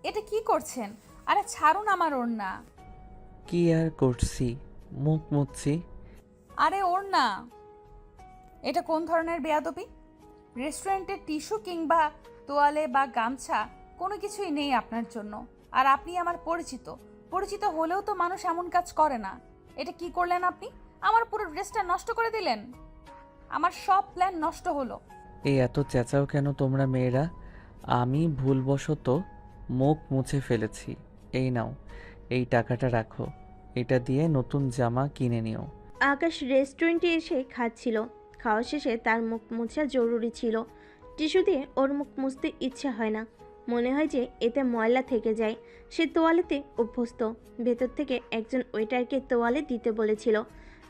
এটা কি করছেন? আরে ছাড়ুন আমার ওড়না। কি আর করছি, মুখ মুছছি। আরে ওড়না, এটা কোন ধরনের বেয়াদবি? রেস্টুরেন্টের টিস্যু কিংবা তোয়ালে বা গামছা কোনো কিছুই নেই আপনার জন্য। আর আপনি আমার পরিচিত, পরিচিত হলেও তো মানুষ এমন কাজ করে না। এটা কি করলেন আপনি? আমার পুরো ড্রেসটা নষ্ট করে দিলেন। আমার সব প্ল্যান নষ্ট হলো। এই এত চেঁচাও কেন তোমরা মেয়েরা? আমি ভুলবশত মুখ মুছে ফেলেছি। এই নাও, এই টাকাটা রাখো। এটা দিয়ে নতুন জামা কিনে নিও। আকাশ রেস্টুরেন্টে এসে খাচ্ছিল। খাওয়া শেষে তার মুখ মোছা জরুরি ছিল। টিস্যু দিয়ে ওর মুখ মুছতে ইচ্ছে হয় না। মনে হয় যে এতে ময়লা থেকে যায়। সে তোয়ালেতে অভ্যস্ত। ভেতর থেকে একজন ওয়েটারকে তোয়ালে দিতে বলেছিল।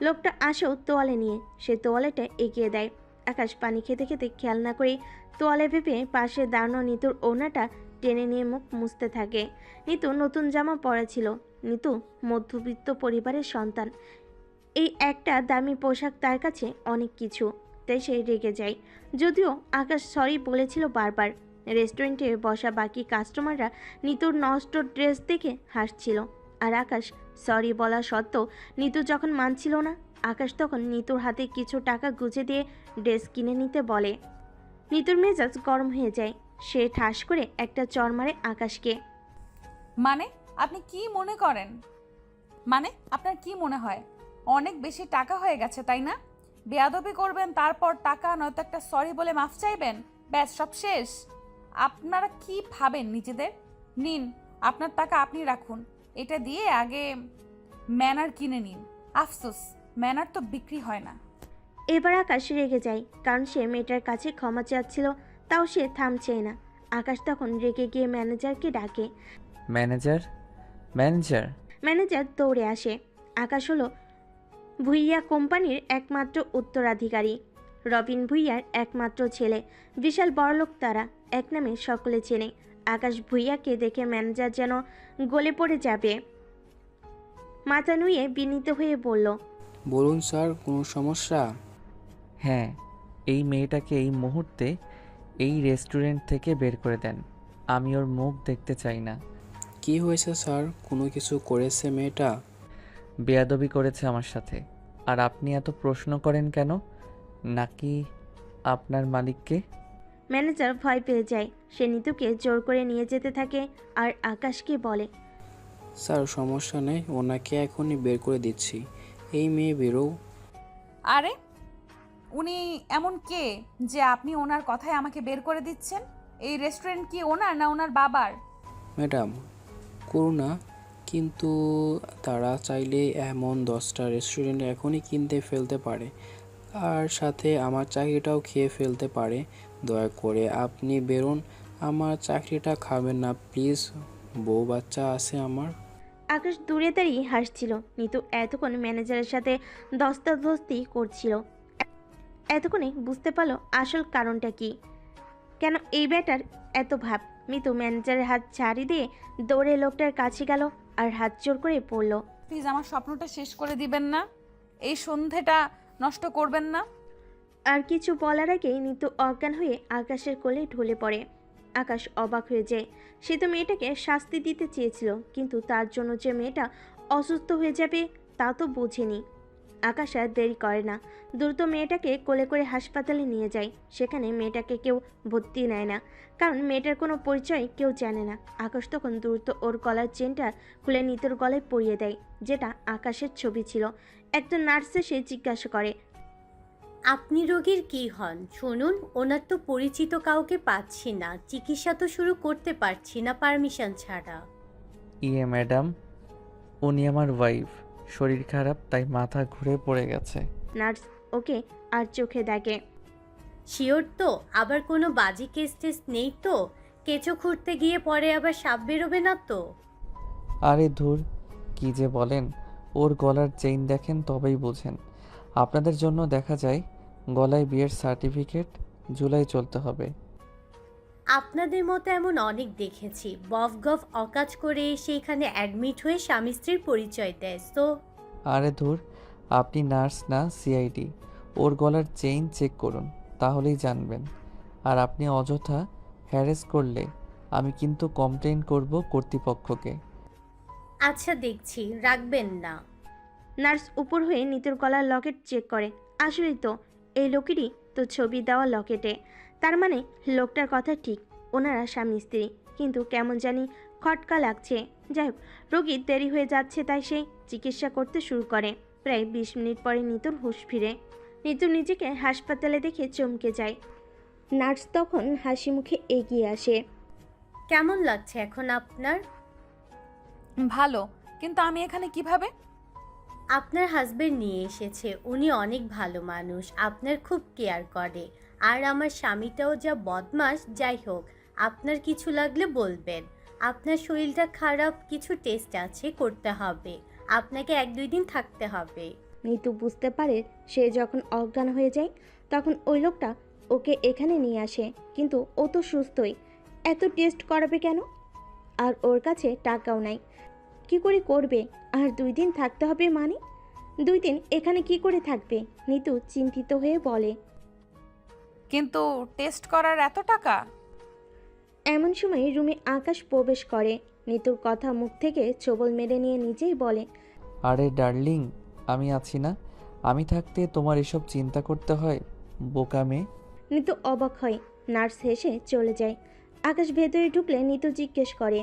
লোকটা আসেও তোয়ালে নিয়ে সে তোয়ালেটা এগিয়ে দেয়। আকাশ পানি খেতে খেতে খেয়াল না করে তোয়ালে ভেবে পাশে দাঁড়ানো নিতুর ওড়নাটা টেনে নিয়ে মুখ মুছতে থাকে। নিতু নতুন জামা পরা ছিল। নিতু মধ্যবিত্ত পরিবারের সন্তান। এই একটা দামি পোশাক তার কাছে অনেক কিছু, তাই সে রেগে যায়। যদিও আকাশ সরি বলেছিল বারবার। রেস্টুরেন্টে বসা বাকি কাস্টমাররা নিতুর নষ্ট ড্রেস দেখে হাসছিল। আর আকাশ সরি বলা সত্ত্বেও নিতু যখন মানছিল না, আকাশ তখন নিতুর হাতে কিছু টাকা গুঁজে দিয়ে ড্রেস কিনে নিতে বলে। নিতুর মেজাজ গরম হয়ে যায়। সে ঠাস করে একটা চড় মারে আকাশকে। মানে আপনি কি মনে করেন? মানে আপনার কি মনে হয় অনেক বেশি টাকা হয়ে গেছে, তাই না? বেয়াদবি করবেন, তারপর টাকা নয়তো একটা সরি বলে মাফ চাইবেন, ব্যাস সব শেষ। আপনারা কি ভাবেন নিজেদের? নিন, আপনার টাকা আপনি রাখুন। এটা দিয়ে আগে ম্যানার কিনে নিন। আফসোস, ম্যানার তো বিক্রি হয় না। এবার আকাশ রেগে যায়, কারণ সে মেয়েটার কাছে ক্ষমা চাচ্ছিল, তাও সে থামছেই না। আকাশ তখন রেগে গিয়ে ম্যানেজারকে ডাকে। Manager, manager. ম্যানেজার দৌড়ে আসে। আকাশ হলো ভুইয়া কোম্পানির একমাত্র উত্তরাধিকারী, রবিন ভুইয়ার একমাত্র ছেলে। বিশাল বড়লোক তারা, এক নামে সকলে চেনে। আকাশ ভুইয়াকে দেখে ম্যানেজার যেন গলে পড়ে যাবে। মাথা নুয়ে বিনীত হয়ে বলল, বলুন স্যার, কোনো সমস্যা? হ্যাঁ, এই মেয়েটাকে এই মুহূর্তে এই রেস্টুরেন্ট থেকে বের করে দেন। আমি ওর মুখ দেখতে চাই না। কি হয়েছে স্যার? কোনো কিছু করেছে মেয়েটা? বেয়াদবি করেছে আমার সাথে। আর আপনি এত প্রশ্ন করেন কেন? নাকি আপনার মালিককে? ম্যানেজার ভয় পেয়ে যায়। সে নিতুকে জোর করে নিয়ে যেতে থাকে আর আকাশকে বলে, স্যার সমস্যা নেই, ওনাকে এখনই বের করে দিচ্ছি। এই মেয়ে বেরো। আরে উনি এমন কে যে আপনি ওনার কথায় আমাকে বের করে দিচ্ছেন? এই রেস্টুরেন্ট কি ওনার না ওনার বাবার? ম্যাডাম, করুণা, কিন্তু তারা চাইলে এমন 10টা রেস্টুরেন্ট এখনই কিনতে ফেলতে পারে, আর সাথে আমার চাকরিটাও খেয়ে ফেলতে পারে। দয়া করে আপনি বেরোন, আমার চাকরিটা খাবেন না প্লিজ। বউ বাচ্চা আছে আমার। আকাশ দূরে দাঁড়িয়ে হাসছিল। নিতু এতক্ষণ ম্যানেজারের সাথে ধস্তাধস্তি করছিল। এতক্ষণে বুঝতে পারলো আসল কারণটা কি, কেন এই ব্যাটার এত ভাব। মিতু ম্যানেজারের হাত ছাড়ি দিয়ে দৌড়ে লোকটার কাছে গেল আর হাত জোর করে পড়ল। প্লিজ আমার স্বপ্নটা শেষ করে দিবেন না, এই সন্ধেটা নষ্ট করবেন না। আর কিছু বলার আগেই নিতু অজ্ঞান হয়ে আকাশের কোলে ঢলে পড়ে। আকাশ অবাক হয়ে যায়। সে তো মেয়েটাকে শাস্তি দিতে চেয়েছিল, কিন্তু তার জন্য যে মেয়েটা অসুস্থ হয়ে যাবে তা তো বোঝেনি। আকাশ আর দেরি করে না, দ্রুত মেয়েটাকে কোলে করে হাসপাতালে নিয়ে যায়। সেখানে মেয়েটাকে কেউ ভর্তি নেয় না, কারণ মেয়েটার কোনো পরিচয় কেউ জানে না। আকাশ তখন দ্রুত ওর গলার চেনটা খুলে নিতুর গলায় পরিয়ে দেয়, যেটা আকাশের ছবি ছিল। একজন নার্স এসে জিজ্ঞাসা করে, আপনি রোগীর কি হন শুনুন? ওনার তো পরিচিত কাউকে পাচ্ছি না, চিকিৎসা তো শুরু করতে পারছি না পারমিশন ছাড়া। ইয়ে ম্যাডাম, উনি আমার ওয়াইফ। শরীর খারাপ, তাই মাথা ঘুরে পড়ে গেছে। নার্স ওকে আর চোখে দেখে। শিওর তো? আবার কোনো বাজি কেস টেস নেই তো? কেঁচো খুঁড়তে গিয়ে পরে আবার সাপ বেরোবে না তো? আরে ধুর, কি যে বলেন। ওর গলার চেইন দেখেন তবেই বোঝেন। আপনাদের জন্য দেখা যায় গলায় বিয়ের সার্টিফিকেট ঝুলাই চলতে হবে। আপনাদের মতো এমন অনেক দেখেছি, বফ গফ অকাজ করে সেইখানে অ্যাডমিট হয়ে স্বামী স্ত্রীর পরিচয় দেয় তো। আরে ধুর, আপনি নার্স না সিআইডি। ওর গলার চেইন চেক করুন, তাহলেই জানবেন। আর আপনি অযথা হ্যারেস করলে আমি কিন্তু কমপ্লেন করব কর্তৃপক্ষকে। আচ্ছা দেখছি, রাখবেন না। নার্স উপর হয়ে নিতুর গলার লকেট চেক করে। আসলেই তো, এই লোকেরই তো ছবি দেওয়া লকেটে। তার মানে লোকটার কথা ঠিক, ওনারা স্বামী স্ত্রী। কিন্তু কেমন জানি খটকা লাগছে। যাই হোক, রোগীর দেরি হয়ে যাচ্ছে তাই সে চিকিৎসা করতে শুরু করে। প্রায় 20 মিনিট পরে নিতুর হুঁশ ফিরে। নিতু নিজেকে হাসপাতালে দেখে চমকে যায়। নার্স তখন হাসি মুখে এগিয়ে আসে। কেমন লাগছে এখন আপনার? ভালো, কিন্তু আমি এখানে কিভাবে? আপনার হাজবেন্ড নিয়ে এসেছে। উনি অনেক ভালো মানুষ, আপনার খুব কেয়ার করে। আর আমার স্বামীটাও যা বদমাস। যাই হোক, আপনার কিছু লাগলে বলবেন। আপনার শরীরটা খারাপ, কিছু টেস্ট আছে, করতে হবে। আপনাকে 1-2 দিন থাকতে হবে। নিতু বুঝতে পারে সে যখন অজ্ঞান হয়ে যায় তখন ওই লোকটা ওকে এখানে নিয়ে আসে। কিন্তু ও তো সুস্থই, এত টেস্ট করাবে কেন? আর ওর কাছে টাকাও নাই, কি করে করবে? আর 2 দিন থাকতে হবে মানে? 2 দিন এখানে কি করে থাকবে? নিতু চিন্তিত হয়ে বলে। কিন্তু টেস্ট করার এত টাকা? এমন সময় রুমে আকাশ প্রবেশ করে। নিতুর কথা মুখ থেকে ছোবল মেরে নিয়ে নিজেই বলে, আরে ডার্লিং, আমি আছি না? আমি থাকতে তোমার এসব চিন্তা করতে হয়, বোকা মেয়ে। নিতু অবাক হয়। নার্স হেসে চলে যায়। আকাশ ভেতরে ঢুকলে নিতু জিজ্ঞেস করে,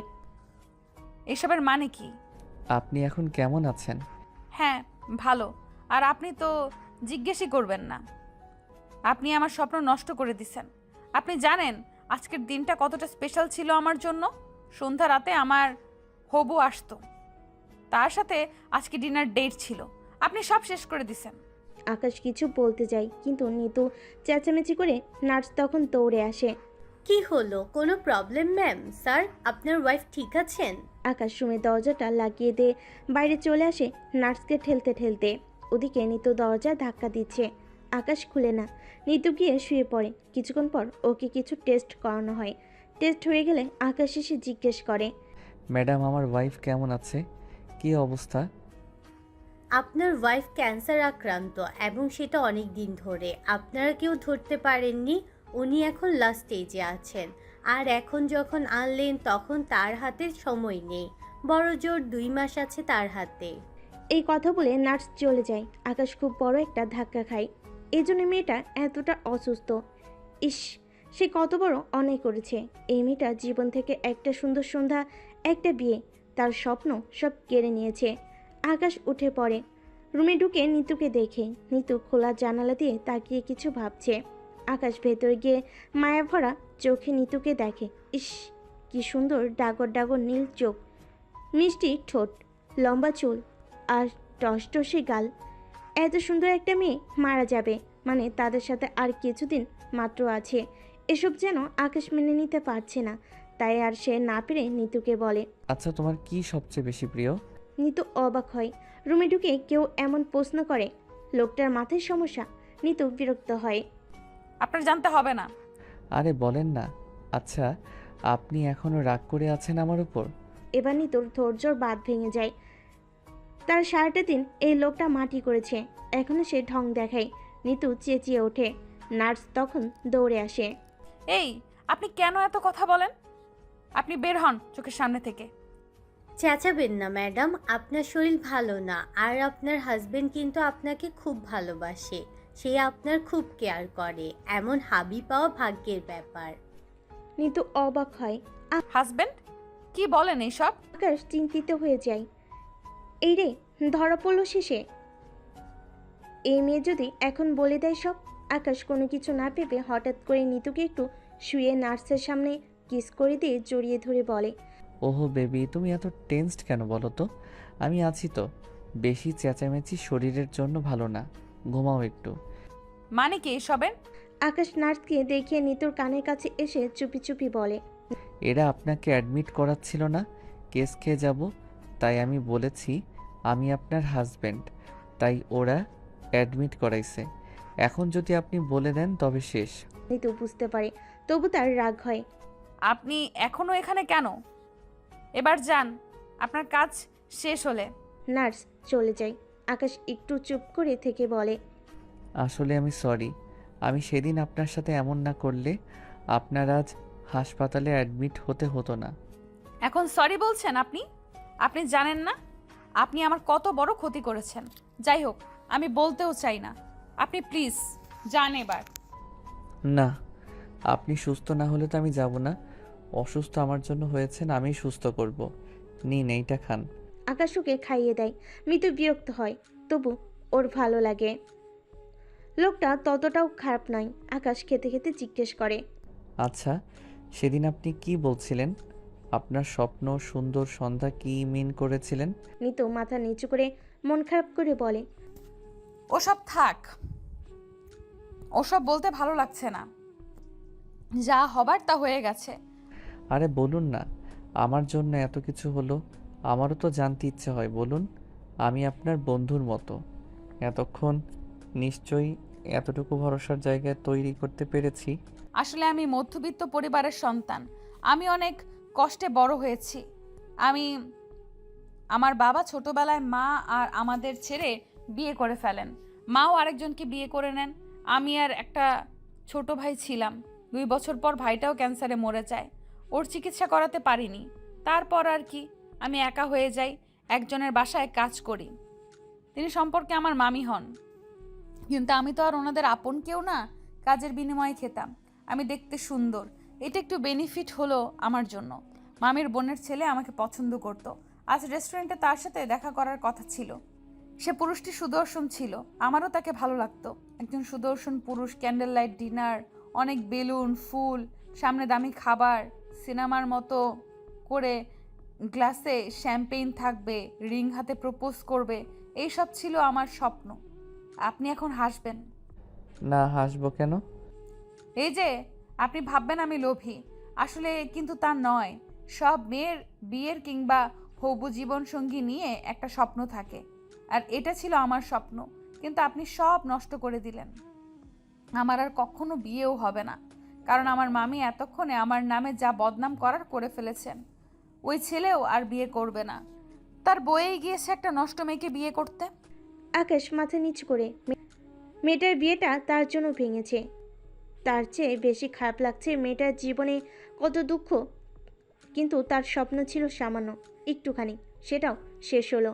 এসবের মানে কি? আপনি এখন কেমন আছেন? হ্যাঁ, ভালো। আর আপনি তো জিজ্ঞেসই করবেন না। আপনি আমার স্বপ্ন নষ্ট করে দিছেন। আপনি জানেন আজকের দিনটা কতটা স্পেশাল ছিল আমার জন্য? সন্ধ্যা রাতে আমার হবু আসতো, তার সাথে আজকে ডিনার ডেট ছিল। আপনি সব শেষ করে দিছেন। আকাশ কিছু বলতে যায় কিন্তু নিতু চেঁচামেচি করে নার্স তখন দৌড়ে আসে। কি হলো, কোনো প্রবলেম ম্যাম? স্যার, আপনার ওয়াইফ ঠিক আছেন? আকাশ রুমের দরজাটা লাগিয়ে দিয়ে বাইরে চলে আসে নার্সকে ঠেলতে ঠেলতে। ওদিকে নিতু দরজা ধাক্কা দিচ্ছে, আকাশ খুলে না। নিতু গিয়ে শুয়ে পড়ে। কিছুক্ষণ পর ওকে কিছু টেস্ট করানো হয়। টেস্ট হয়ে গেলে আকাশ এসে জিজ্ঞেস করে, ম্যাডাম, আমার ওয়াইফ কেমন আছে? কি অবস্থা? আপনার ওয়াইফ ক্যান্সার আক্রান্ত এবং সেটা অনেক দিন ধরে। আপনারা কেউ ধরতে পারেননি। উনি এখন লাস্ট স্টেজে আছেন। আর এখন যখন আনলেন তখন তার হাতে সময় নেই। বড় জোর 2 মাস আছে তার হাতে। এই কথা বলে নার্স চলে যায়। আকাশ খুব বড় একটা ধাক্কা খায়। এই জন্য মেয়েটা এতটা অসুস্থ। ইস, সে কত বড় অন্যায় করেছে। এই মেয়েটা জীবন থেকে একটা সুন্দর সন্ধ্যা, একটা বিয়ে, তার স্বপ্ন সব কেড়ে নিয়েছে। আকাশ উঠে পড়ে। রুমে ঢুকে নিতুকে দেখে। নিতু খোলা জানালা দিয়ে তাকিয়ে কিছু ভাবছে। আকাশ ভেতরে গিয়ে মায়া ভরা চোখে নিতুকে দেখে। ইস, কি সুন্দর ডাগর ডাগর নীল চোখ, মিষ্টি ঠোঁট, লম্বা চুল আর টসটসে গাল। এত সুন্দর একটা মেয়ে মারা যাবে মানে তাদের সাথে আর কিছুদিন মাত্র আছে। এসব যেন আকাশ মেনে নিতে পারছে না। তাই আর সে না পেরে নিতুকে বলে। আচ্ছা, তোমার কি সবচেয়ে বেশি প্রিয়? নিতু অবাক হয়। রুমে ঢুকে কেউ এমন প্রশ্ন করে, লোকটার মাথায় সমস্যা। নিতু বিরক্ত হয়। আপনার জানতে হবে না। আরে বলেন না। আচ্ছা, আপনি এখনো রাগ করে আছেন আমার উপর? এবার নিতুর ধৈর্যর বাঁধ ভেঙে যায়। তার সারাটা দিন এই লোকটা মাটি করেছে, এখনো সে ঢং দেখায়। নিতু চেঁচিয়ে ওঠে। নার্স তখন দৌড়ে আসে। এই, আপনি কেন এত কথা বলেন? আপনি বের হন চোখের সামনে থেকে। চেঁচাবেন না ম্যাডাম, আপনার শরীর ভালো না। আর আপনার হাজবেন্ড কিন্তু আপনাকে খুব ভালোবাসে। সে আপনার খুব কেয়ার করে। এমন হাবি পাওয়া ভাগ্যের ব্যাপার। নিতু অবাক হয়। হাজবেন্ড? কি বলেন এইসব? আকাশ চিন্তিত হয়ে যায়। এই রে, ধরা পড়লো শেষে। এই মেয়ে যদি এখন বলে দেয় সব। আকাশ কোনো কিছু না ভেবে হঠাৎ করে নিতুকে একটু শুয়ে নার্সের সামনে কিস করে দিয়ে জড়িয়ে ধরে বলে, ওহো বেবি, তুমি এত টেনসড কেন বলো তো? আমি আছি তো। বেশি চেঁচামেচি শরীরের জন্য ভালো না, ঘুমাও একটু। মানে কি এসবের? আকাশ নার্সকে দেখিয়ে নিতুর কানের কাছে এসে চুপি চুপি বলে, এরা আপনাকে অ্যাডমিট করাচ্ছিল না কেস খেয়ে যাব, তাই আমি বলেছি আমি আপনার হাজব্যান্ড, তাই ওরা অ্যাডমিট করাইছে। এখন যদি আপনি বলে দেন তবে শেষ। নিতু বুঝতে পারে, তবু তার রাগ হয়। আপনি এখনো এখানে কেন? এবার যান, আপনার কাজ শেষ হলে। নার্স চলে যায়। আকাশ একটু চুপ করে থেকে বলে, আসলে আমি সরি। আমি সেদিন আপনার সাথে এমন না করলে আপনার আজ হাসপাতালে অ্যাডমিট হতে হতো না। এখন সরি বলছেন আপনি? আপনি জানেন না আপনি আমার কত বড় ক্ষতি করেছেন। যাই হোক, আমি বলতেও চাই না। আপনি প্লিজ যান এবার। না, আপনি সুস্থ না হলে তো আমি যাব না। অসুস্থ আমার জন্য হয়েছেন, আমিই সুস্থ করব। নিন এইটা খান। আকাশ ওকে খাইয়ে দেয়। মিতু বিরক্ত হয়, তবু ওর ভালো লাগে। লোকটা ততটাও খারাপ নয়। আকাশ খেতে খেতে জিজ্ঞেস করে, আচ্ছা, সেদিন আপনি কি বলছিলেন? আপনার স্বপ্ন সুন্দর সন্ধ্যা কি মিন করেছিলেন? মিতু মাথা নিচু করে মন খারাপ করে বলে, ওসব থাক, ওসব বলতে ভালো লাগছে না। যা হবার তা হয়ে গেছে। আরে বলুন না, আমার জন্য এত কিছু হলো, আমারও তো জানতে ইচ্ছে হয়। বলুন, আমি আপনার বন্ধুর মতো। এতক্ষণ নিশ্চয়ই এতটুকু ভরসার জায়গা তৈরি করতে পেরেছি। আসলে আমি মধ্যবিত্ত পরিবারের সন্তান। আমি অনেক কষ্টে বড় হয়েছি। আমি আমার বাবা ছোটবেলায় মা আর আমাদের ছেড়ে বিয়ে করে ফেলেন। মাও আরেকজনকে বিয়ে করে নেন। আমি আর একটা ছোট ভাই ছিলাম। 2 বছর পর ভাইটাও ক্যান্সারে মরে যায়। ওর চিকিৎসা করাতে পারিনি। তারপর আর কি, আমি একা হয়ে যাই, একজনের বাসায় কাজ করি। তিনি সম্পর্কে আমার মামি হন, কিন্তু আমি তো আর ওনাদের আপন কেউ না। কাজের বিনিময়ে খেতাম। আমি দেখতে সুন্দর, এটা একটু বেনিফিট হলো আমার জন্য। মামির বোনের ছেলে আমাকে পছন্দ করত। আজ রেস্টুরেন্টে তার সাথে দেখা করার কথা ছিল। সে পুরুষটি সুদর্শন ছিল, আমারও তাকে ভালো লাগতো। একজন সুদর্শন পুরুষ, ক্যান্ডেল লাইট ডিনার, অনেক বেলুন, ফুল, সামনে দামি খাবার, সিনেমার মতো করে গ্লাসে শ্যাম্পেইন থাকবে, রিং হাতে প্রপোজ করবে, এইসব ছিল আমার স্বপ্ন। আপনি এখন হাসবেন? না, হাসবো কেন? এই যে আপনি ভাববেন আমি লোভী, আসলে কিন্তু তা নয়। সব মেয়ের বিয়ের কিংবা হবু জীবনসঙ্গী নিয়ে একটা স্বপ্ন থাকে, আর এটা ছিল আমার স্বপ্ন, কিন্তু আপনি সব নষ্ট করে দিলেন। আমার আর কখনো বিয়েও হবে না, কারণ আমার মামি এতক্ষণে আমার নামে যা বদনাম করার করে ফেলেছেন। ওই ছেলেও আর বিয়ে করবে না, তার বয়েই গিয়েছে একটা নষ্ট মেয়েকে বিয়ে করতে। আকাশ মাথা নিচু করে, মেয়েটার বিয়েটা তার জন্য ভেঙেছে। তার চেয়ে বেশি খারাপ লাগছে মেয়েটার জীবনে কত দুঃখ, কিন্তু তার স্বপ্ন ছিল সামান্য একটুখানি, সেটাও শেষ হলো।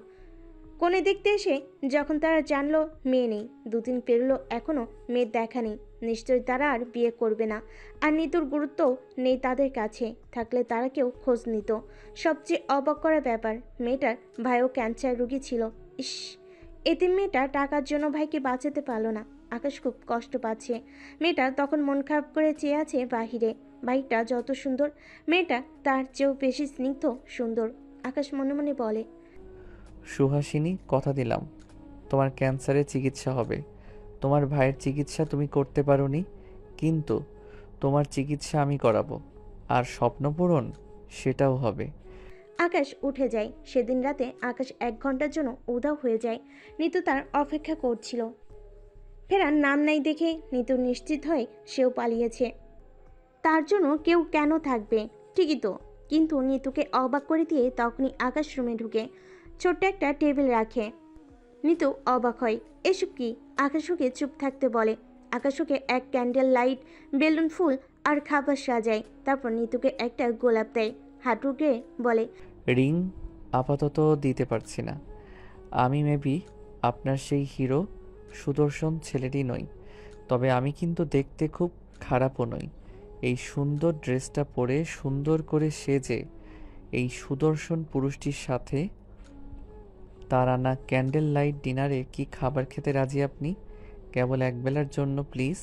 কোণে দেখতে এসে যখন তারা জানলো মেয়ে নেই, 2 দিন পেরোলো এখনও মেয়ের দেখা নেই। নিশ্চয়ই তারা আর বিয়ে করবে না। আর নিতুর গুরুত্বও নেই তাদের কাছে, থাকলে তারা কেউ খোঁজ নিত। সবচেয়ে অবাক করা ব্যাপার, মেয়েটার ভাইও ক্যান্সার রোগী ছিল। ইস, এতিম মেয়েটা টাকার জন্য ভাইকে বাঁচাতে পারলো না। আকাশ খুব কষ্ট পাচ্ছে। মেয়েটা তখন মন খারাপ করে চেয়ে আছে বাহিরে। ভাইটা যত সুন্দর, মেয়েটা তার চেয়েও বেশি স্নিগ্ধ সুন্দর। আকাশ মনে মনে বলে, সুহাসিনী, কথা দিলাম তোমার ক্যান্সারের চিকিৎসা হবে। তোমার ভাইয়ের চিকিৎসা তুমি করতে পারোনি, কিন্তু তোমার চিকিৎসা আমি করাবো। আর স্বপ্ন পূরণ, সেটাও হবে। আকাশ উঠে যায়। সেদিন রাতে আকাশ 1 ঘন্টার জন্য উধাও হয়ে যায়। নিতু তার অপেক্ষা করছিল। ফেরার নাম নাই দেখে নিতু নিশ্চিত হয়ে সেও পালিয়েছে। তার জন্য কেউ কেন থাকবে, ঠিকই তো। কিন্তু নিতুকে অবাক করে দিয়ে তখনই আকাশ রুমে ঢুকে ছোট্ট একটা টেবিল রাখে। নিতু অবাক হয়, এসব কি? আকাশকে চুপ থাকতে বলে। আকাশকে এক ক্যান্ডেল লাইট, বেলুন, ফুল আর খাবার সাজায়। তারপর নিতুকে একটা গোলাপ দেয়। হাঁটু গেয়ে বলে, রিং আপাতত দিতে পারছি না। আমি মেবি আপনার সেই হিরো সুদর্শন ছেলেটি নই, তবে আমি কিন্তু দেখতে খুব খারাপও নই। এই সুন্দর ড্রেসটা পরে সুন্দর করে সেজে এই সুদর্শন পুরুষটির সাথে তার আনা ক্যান্ডেল লাইট ডিনারে কি খাবার খেতে রাজি আপনি? কেবল একবেলার জন্য প্লিজ।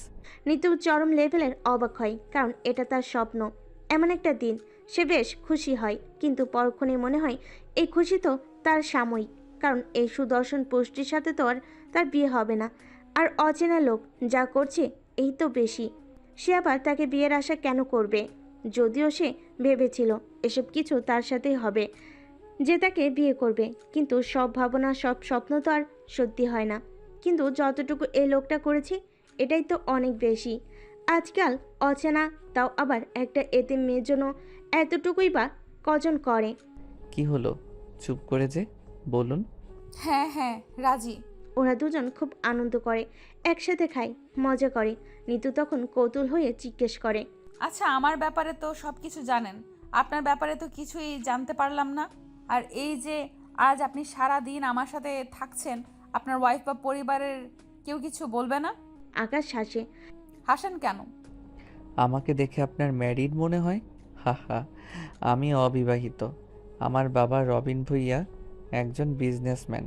নিতু চরম লেভেলের অবাক হয়, কারণ এটা তার স্বপ্ন। এমন একটা দিন সে বেশ খুশি হয়, কিন্তু পরক্ষণে মনে হয় এই খুশি তো তার সাময়িক, কারণ এই সুদর্শন পুষ্টির সাথে তো আর তার বিয়ে হবে না। আর অচেনা লোক যা করছে এই তো বেশি, সে আবার তাকে বিয়ের আশা কেন করবে? যদিও সে ভেবেছিল এসব কিছু তার সাথেই হবে, যে তাকে বিয়ে করবে, কিন্তু সব ভাবনা সব স্বপ্ন তো আর সত্যি হয় না। কিন্তু যতটুকু এই লোকটা করেছে এটাই তো অনেক বেশি। আজকাল অচেনা, তাও আবার একটা এতিম মেয়ের জন্য এতটুকুই বা কজন করে? কি হলো, চুপ করে যে? বলুন। হ্যাঁ হ্যাঁ, রাজি। ওরা দুজন খুব আনন্দ করে, একসাথে খায়, মজা করে। নিতু তখন কৌতূহল হয়ে জিজ্ঞেস করে, আচ্ছা, আমার ব্যাপারে তো সব কিছু জানেন, আপনার ব্যাপারে তো কিছুই জানতে পারলাম না। আর এই যে আজ আপনি সারা দিন আমার সাথে থাকছেন, আপনার ওয়াইফ বা পরিবারের কেউ কিছু বলবে না? আকাশ হাসে। হাসেন কেন? আমাকে দেখে আপনার ম্যারিড মনে হয়? হা হা, আমি অবিবাহিত। আমার বাবা রবিন ভুইয়া একজন বিজনেসম্যান।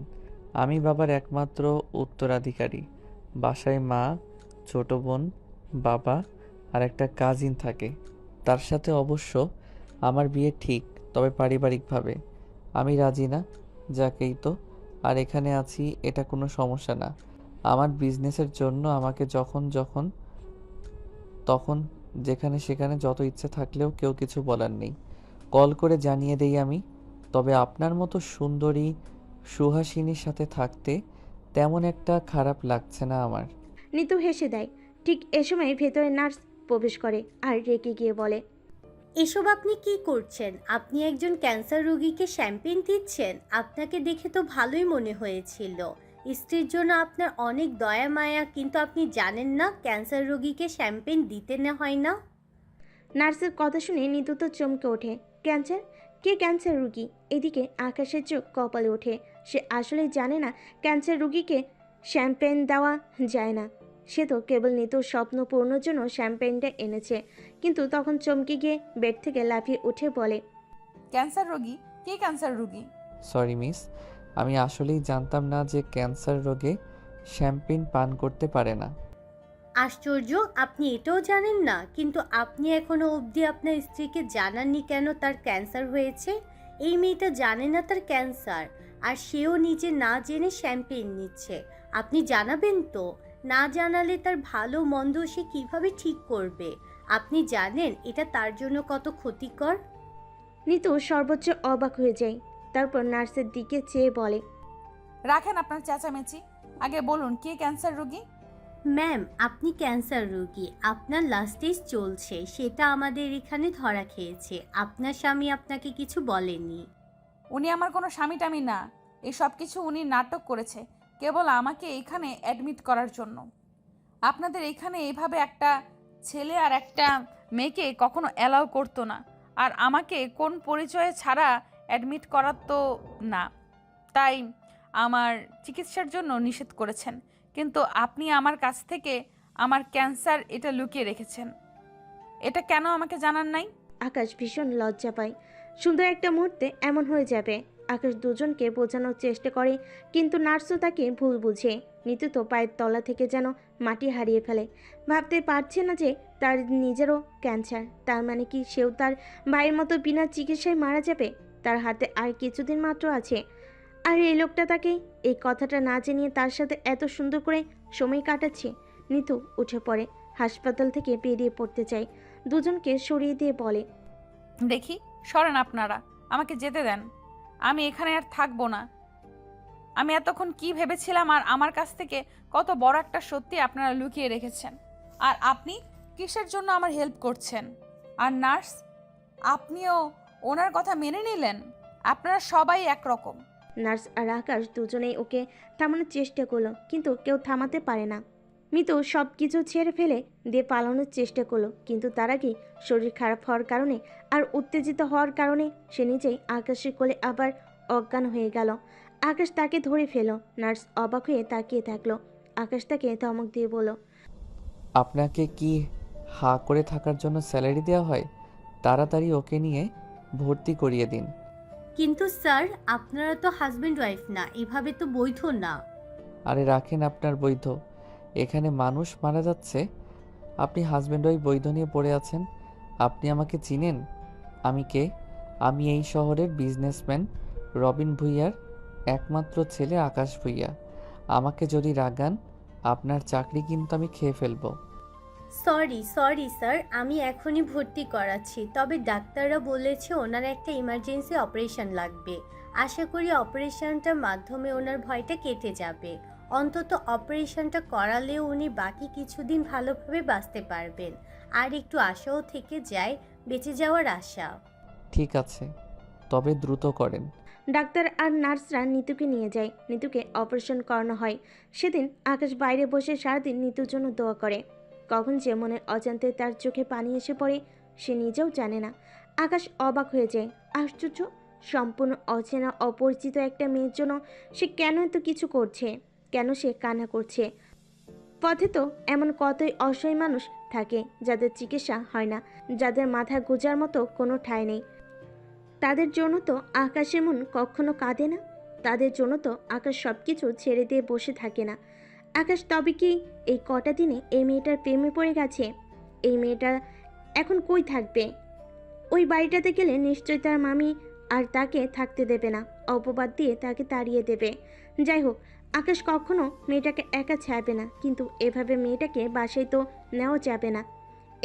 আমি বাবার একমাত্র উত্তরাধিকারী। বাসায় মা, ছোট বোন, বাবা আর একটা কাজিন থাকে। তার সাথে অবশ্য আমার বিয়ে ঠিক, তবে পারিবারিকভাবে। আমি রাজি না, যাকেই তো। আর এখানে আছি, এটা কোনো সমস্যা না। আমার বিজনেসের জন্য আমাকে যখন তখন যেখানে সেখানে যত ইচ্ছে থাকলেও কেউ কিছু বলার নেই। কল করে জানিয়ে দেই আমি। তবে আপনার মতো সুন্দরী সুহাসিনীর সাথে থাকতে তেমন একটা খারাপ লাগছে না আমার। নিতু হেসে দেয়। ঠিক এ সময় ভেতরে নার্স প্রবেশ করে আর রেগে গিয়ে বলে, এসব আপনি কি করছেন? আপনি একজন ক্যান্সার রোগীকে শ্যাম্পেন দিচ্ছেন? আপনাকে দেখে তো ভালোই মনে হয়েছিল। স্ত্রীর জন্য আপনার অনেক দয়া মায়া, কিন্তু আপনি জানেন না ক্যান্সার রোগীকে শ্যাম্পেন দিতে না হয় না। নার্সের কথা শুনে নিতু তো চমকে ওঠে। ক্যান্সার? কে ক্যান্সার রুগী? এদিকে আকাশের চোখ কপালে ওঠে। সে আসলে জানে না ক্যান্সার রুগীকে শ্যাম্পেন দেওয়া যায় না। সে তো কেবল নিতুর স্বপ্ন পূর্ণর জন্য শ্যাম্পেনটা এনেছে। কিন্তু তখন চমকে গিয়ে বেড থেকে লাফিয়ে উঠে বলে, ক্যান্সার রোগী? কে ক্যান্সার রোগী? সরি মিস, আমি আসলেই জানতাম না যে ক্যান্সার রোগে শ্যাম্পেন পান করতে পারে না। আশ্চর্য, আপনি এটাও জানেন না? কিন্তু আপনি এখনো অবধি আপনার স্ত্রীকে জানাননি কেন তার ক্যান্সার হয়েছে? এই মেয়েটা জানে না তার ক্যান্সার, আর সেও নিজে না জেনে শ্যাম্পেন নিচ্ছে। আপনি জানাবেন তো? না জানালে তার ভালো মন্দ সে কিভাবে ঠিক করবে? আপনি জানেন এটা তার জন্য কত ক্ষতিকর? নিতু সর্বোচ্চ অবাক হয়ে যায়। তারপর নার্সের দিকে চেয়ে বলে, রাখেন আপনার চেঁচামেচি, আগে বলুন কে ক্যান্সার রোগী? ম্যাম, আপনি ক্যান্সার রোগী, আপনার লাস্ট স্টেজ চলছে, সেটা আমাদের এখানে ধরা খেয়েছে। আপনার স্বামী আপনাকে কিছু বলেনি। উনি আমার কোনো স্বামী টামি না। এই সব কিছু উনি নাটক করেছে কেবল আমাকে এখানে অ্যাডমিট করার জন্য। আপনাদের এখানে এইভাবে একটা ছেলে আর একটা মেয়েকে কখনো অ্যালাউ করতো না, আর আমাকে কোন পরিচয়ে ছাড়া অ্যাডমিট করার তো না। তাই আমার চিকিৎসার জন্য নিষেধ করেছেন, কিন্তু আপনি আমার কাছ থেকে আমার ক্যান্সার এটা লুকিয়ে রেখেছেন। এটা কেন আমাকে জানান নাই? আকাশ ভীষণ লজ্জা পায়। সুন্দর একটা মুহূর্তে এমন হয়ে যাবে। আকাশ দুজনকে বোঝানোর চেষ্টা করে, কিন্তু নার্সও তাকে ভুল বুঝে। নিতু তো পায়ের তলা থেকে যেন মাটি হারিয়ে ফেলে। ভাবতে পারছে না যে তার নিজেরও ক্যান্সার। তার মানে কি সেও তার ভাইয়ের মতো বিনা চিকিৎসায় মারা যাবে? তার হাতে আর কিছুদিন মাত্র আছে। আর এই লোকটা তাকে এই কথাটা না জানিয়ে তার সাথে এত সুন্দর করে সময় কাটাচ্ছে। নিতু উঠে পড়ে, হাসপাতাল থেকে বেরিয়ে পড়তে চায়। দুজনকে সরিয়ে দিয়ে বলে, দেখি সরেন আপনারা, আমাকে যেতে দেন। আমি এখানে আর থাকবো না। আমি এতক্ষণ কি ভেবেছিলাম, আর আমার কাছ থেকে কত বড় একটা সত্যি আপনারা লুকিয়ে রেখেছেন। আর আপনি কিসের জন্য আমার হেল্প করছেন? আর নার্স, আপনিও ওনার কথা মেনে নিলেন? আপনারা সবাই একরকম। নার্স আর আকাশ দুজনেই ওকে থামানোর চেষ্টা করলো, কিন্তু কেউ থামাতে পারে না। মিতু সব কিছু ছেড়ে ফেলে দিয়ে পালানোর চেষ্টা করলো, কিন্তু তার আগে শরীর খারাপ হওয়ার কারণে আর উত্তেজিত হওয়ার কারণে সে নিজেই আকাশের কোলে আবার অজ্ঞান হয়ে গেল। আকাশ তাকে ধরে ফেলো। নার্স অবাক হয়ে তাকিয়ে থাকলো। আকাশ তাকে ধমক দিয়ে বলল, আপনাকে কি হা করে থাকার জন্য স্যালারি দেওয়া হয়? তাড়াতাড়ি ওকে নিয়ে ভর্তি করিয়ে দিন। কিন্তু স্যার, আপনারা তো হাজব্যান্ড ওয়াইফ না, এভাবে তো বৈধ না। আরে রাখেন আপনার বৈধ, এখানে মানুষ মারা যাচ্ছে, আপনি হাজব্যান্ড ওয়াইফ বৈধ নিয়ে পড়ে আছেন। আপনি আমাকে চিনেন? আমি কে? আমি এই শহরের বিজনেসম্যান রবিন ভুইয়ার একমাত্র ছেলে আকাশ ভুইয়া। আমাকে যদি রাগান, আপনার চাকরি কিন্তু আমি খেয়ে ফেলবো। সরি স্যার, আমি এখনই ভর্তি করাচ্ছি। তবে ডাক্তাররা বলেছে ওনার একটা ইমার্জেন্সি অপারেশন লাগবে। আশা করি অপারেশনটার মাধ্যমে ওনার ভয়টা কেটে যাবে। অন্তত অপারেশনটা করালেও উনি বাকি কিছুদিন ভালোভাবে বাঁচতে পারবেন। আর একটু আশাও থেকে যায়, বেঁচে যাওয়ার আশা। ঠিক আছে, তবে দ্রুত করেন। ডাক্তার আর নার্সরা নিতুকে নিয়ে যায়। নিতুকে অপারেশন করানো হয়। সেদিন আকাশ বাইরে বসে সারাদিন নিতুর জন্য দোয়া করে। কখন যে মনের অজান্তে তার চোখে পানি এসে পড়ে সে নিজেও জানে না। আকাশ অবাক হয়ে যায়। আশ্চর্য, সম্পূর্ণ অচেনা অপরিচিত একটা মেয়ের জন্য সে কেন এত কিছু করছে, কেন সে কান্না করছে। পথে তো এমন কতই অসহায় মানুষ থাকে যাদের চিকিৎসা হয় না, যাদের মাথা গোজার মতো কোনো ঠাঁই নেই। তাদের জন্য তো আকাশের মন কখনো কাঁদে না, তাদের জন্য তো আকাশ সব কিছু ছেড়ে দিয়ে বসে থাকে না। আকাশ তবে কি এই কটা দিনে এই মেয়েটার প্রেমে পড়ে গেছে? এই মেয়েটা এখন কই থাকবে? ওই বাড়িটাতে গেলে নিশ্চয়ই তার মামি আর তাকে থাকতে দেবে না, অপবাদ দিয়ে তাকে তাড়িয়ে দেবে। যাই হোক, আকাশ কখনো মেয়েটাকে একা ছাড়বে না, কিন্তু এভাবে মেয়েটাকে বাসায় তো নেওয়া যাবে না।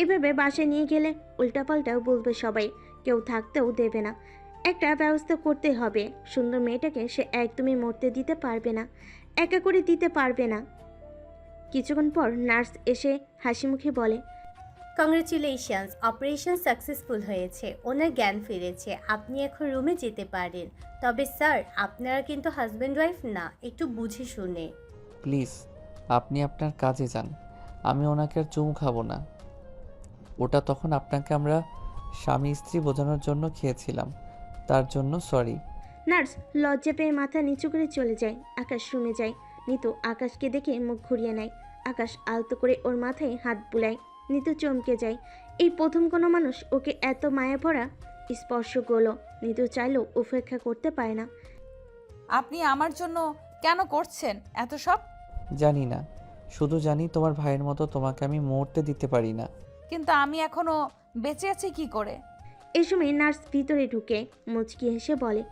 এভাবে বাসায় নিয়ে গেলে উল্টাপাল্টাও বলবে সবাই, কেউ থাকতেও দেবে না। একটা ব্যবস্থা করতে হবে। সুন্দর মেয়েটাকে সে একদমই মরতে দিতে পারবে না, একা করে দিতে পারবে না। কিছুক্ষণ পর নার্স এসে হাসি মুখে বলে, কংগ্রেচুলেশনস, অপারেশন সাকসেসফুল হয়েছে, ওনার জ্ঞান ফিরেছে, আপনি এখন রুমে যেতে পারেন। তবে স্যার, আপনারা কিন্তু হাজব্যান্ড ওয়াইফ না, একটু বুঝে শুনে। প্লিজ আপনি আপনার কাজে যান, আমি ওনাকে আর চুমু খাবো না। ওটা তখন আপনাকে আমরা স্বামী স্ত্রী বোঝানোর জন্য খেয়েছিলাম, তার জন্য সরি। নার্স লজ্জা পেয়ে মাথা নিচু করে চলে যায়। আকাশ রুমে যায়। নিতু আকাশকে দেখে মুখ ঘুরিয়ে নেয়। আকাশ আলতো করে ওর মাথায় হাত বুলায়। নিতু চমকে যায়। এই প্রথম কোনো মানুষ ওকে এত মায়া ভরা স্পর্শ করলো। নিতু চাইলেও উপেক্ষা করতে পারে না। আপনি আমার জন্য কেন করছেন এত সব? জানি না, শুধু জানি তোমার ভাইয়ের মতো তোমাকে আমি মরতে দিতে পারি না। কিন্তু আমি এখনো বেঁচে আছি কি করে? এই সময় নার্স ভিতরে ঢুকে মুচকি হেসে বলে,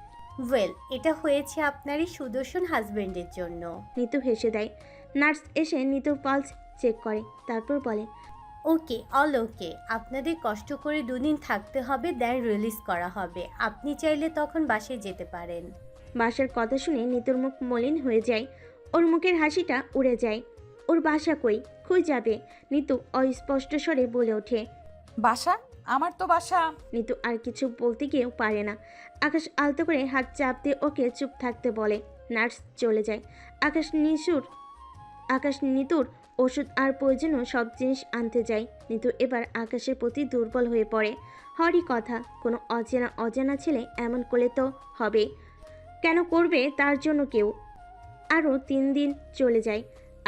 ওয়েল, এটা হয়েছে আপনার এই সুদর্শন হাজব্যান্ডের জন্য। নিতু হেসে দেয়। নার্স এসে নিতুর পালস চেক করে, তারপর বলে, ওকে, অল ওকে। আপনাদের কষ্ট করে 2 দিন থাকতে হবে, দেন রিলিজ করা হবে। আপনি চাইলে তখন বাসায় যেতে পারেন। বাসার কথা শুনে নিতুর মুখ মলিন হয়ে যায়। ওর মুখের হাসিটা উড়ে যায়। ওর বাসা কই, কই যাবে? নিতু অস্পষ্ট স্বরে বলে ওঠে। বাসা? আমার তো বাসা। নিতু আর কিছু বলতে গিয়েও পারে না। আকাশ আলতো করে হাত চাপ দিয়ে ওকে চুপ থাকতে বলে। নার্স চলে যায়। আকাশ নিতুর ওষুধ আর প্রয়োজনীয় সব জিনিস আনতে যায়। নিতু এবার আকাশের প্রতি দুর্বল হয়ে পড়ে। হরই কথা, কোনো অজানা ছেলে এমন করলে তো হবে। কেন করবে তার জন্য কেউ? আরও 3 দিন চলে যায়।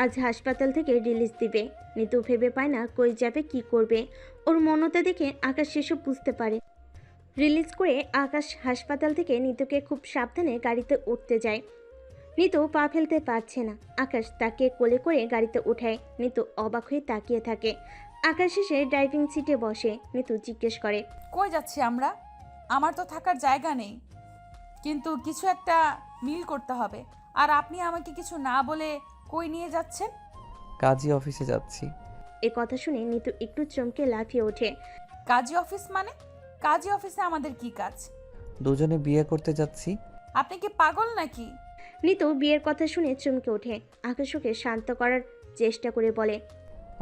আজ হাসপাতাল থেকে রিলিজ দিবে। নিতু ভেবে পায় না কই যাবে, কি করবে। ওর মনতা দেখে আকাশ সেসব বুঝতে পারে। রিলিজ করে আকাশ হাসপাতাল থেকে নিতুকে খুব সাবধানে গাড়িতে উঠতে যায়। নিতু পা ফেলতে পারছে না। আকাশ তাকে কোলে করে গাড়িতে উঠায়। নিতু অবাক হয়ে তাকিয়ে থাকে। আকাশ এসে ড্রাইভিং সিটে বসে। নিতু জিজ্ঞেস করে, কই যাচ্ছি আমরা? আমার তো থাকার জায়গা নেই, কিন্তু কিছু একটা মিল করতে হবে। আর আপনি আমাকে কিছু না বলে কই নিয়ে যাচ্ছেন? কাজী অফিসে যাচ্ছি। এ কথা শুনে নিতু একটু চমকে লাফিয়ে ওঠে। কাজী অফিস মানে? কাজী অফিসে আমাদের কি কাজ? দুজনে বিয়ে করতে যাচ্ছি। আপনি কি পাগল নাকি? নিতু বিয়ের কথা শুনে চমকে ওঠে। আকাশ ওকে শান্ত করার চেষ্টা করে বলে,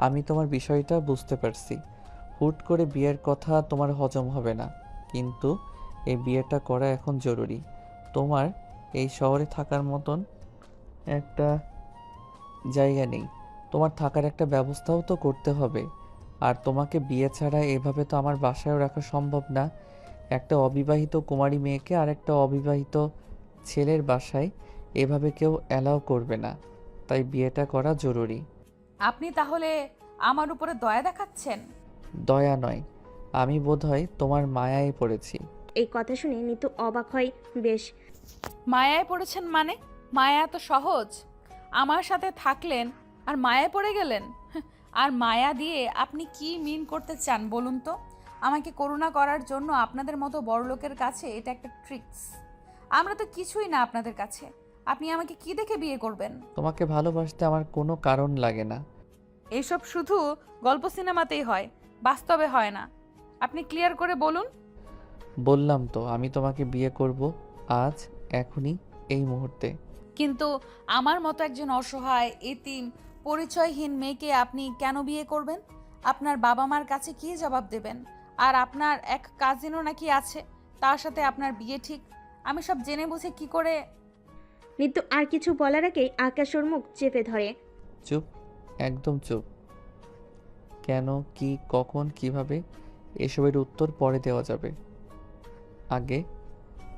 আমি তোমার বিষয়টা বুঝতে পারছি। হুট করে বিয়ের কথা তোমার হজম হবে না, কিন্তু এই বিয়েটা করা এখন জরুরি। তোমার এই শহরে থাকার মতন একটা জায়গা নেই, তোমার থাকার একটা ব্যবস্থাও তো করতে হবে। আর তোমাকে বিয়ে ছাড়া এভাবে তো আমার বাসায়ও রাখা সম্ভব না। একটা অবিবাহিত কুমারী মেয়েকে আর একটা অবিবাহিত ছেলের বাসায় এভাবে কেউ অ্যালাউ করবে না, তাই বিয়েটা করা জরুরি। আপনি তাহলে আমার উপরে দয়া দেখাচ্ছেন? দয়া নয়, আমি বোধহয় তোমার মায়ায় পড়েছি। এই কথা শুনে নিতু অবাক হয় বেশ। মায়ায় পড়েছেন মানে? মায়া এত সহজ? আমার সাথে থাকলেন আর মায়ায় পড়ে গেলেন? আর মায়া দিয়ে আপনি কি মিন করতে চান বলুন তো? আমাকে করুণা করার জন্য আপনাদের মতো বড়লোকের কাছে এটা একটা ট্রিক্স। আমরা তো কিছুই না আপনাদের কাছে। আপনি আমাকে কি দেখে বিয়ে করবেন? তোমাকে ভালোবাসতে আমার কোনো কারণ লাগে না। এইসব শুধু গল্প সিনেমাতেই হয়, বাস্তবে হয় না। আপনি ক্লিয়ার করে বলুন। বললাম তো আমি তোমাকে বিয়ে করব, আজ, এখনই, এই মুহূর্তে। কিন্তু আমার মতো একজন অসহায় এতিম পরিচয়হীন মেয়েকে আপনি কেন বিয়ে করবেন? আপনার বাবা মার কাছে কি জবাব দেবেন? আর আপনার এক কাজিনও নাকি আছে, তার সাথে আপনার বিয়ে ঠিক। আমি সব জেনে বুঝে কি করে? নিতু আর কিছু বলার আগেই আকাশ ওর মুখ চেপে ধরে। চুপ, একদম চুপ। কেন, কি, কখন, কিভাবে, এসবের উত্তর পরে দেওয়া যাবে। আগে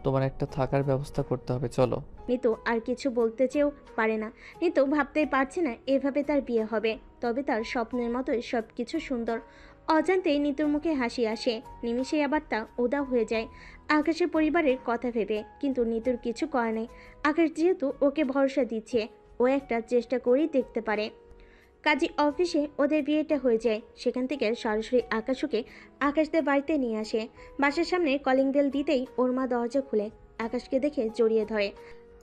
তোমার একটা থাকার ব্যবস্থা করতে হবে, চলো। নিতু আর কিছু বলতে চেয়েও পারে না। নিতু ভাবতেই পারছে না এভাবে তার বিয়ে হবে। তবে তার স্বপ্নের মতোই সব কিছু সুন্দর। অজান্তেই নিতুর মুখে হাসি আসে, নিমিষেই আবার তা উধাও হয়ে যায় আকাশের পরিবারের কথা ভেবে। কিন্তু নিতুর কিছু করার নেই। আকাশ যেহেতু ওকে ভরসা দিচ্ছে, ও একটা চেষ্টা করেই দেখতে পারে। কাজী অফিসে ওদের বিয়েটা হয়ে যায়। সেখান থেকে সরাসরি আকাশকে আকাশদের বাড়িতে নিয়ে আসে। বাসার সামনে কলিং বেল দিতেই ওর মা দরজা খুলে আকাশকে দেখে জড়িয়ে ধরে।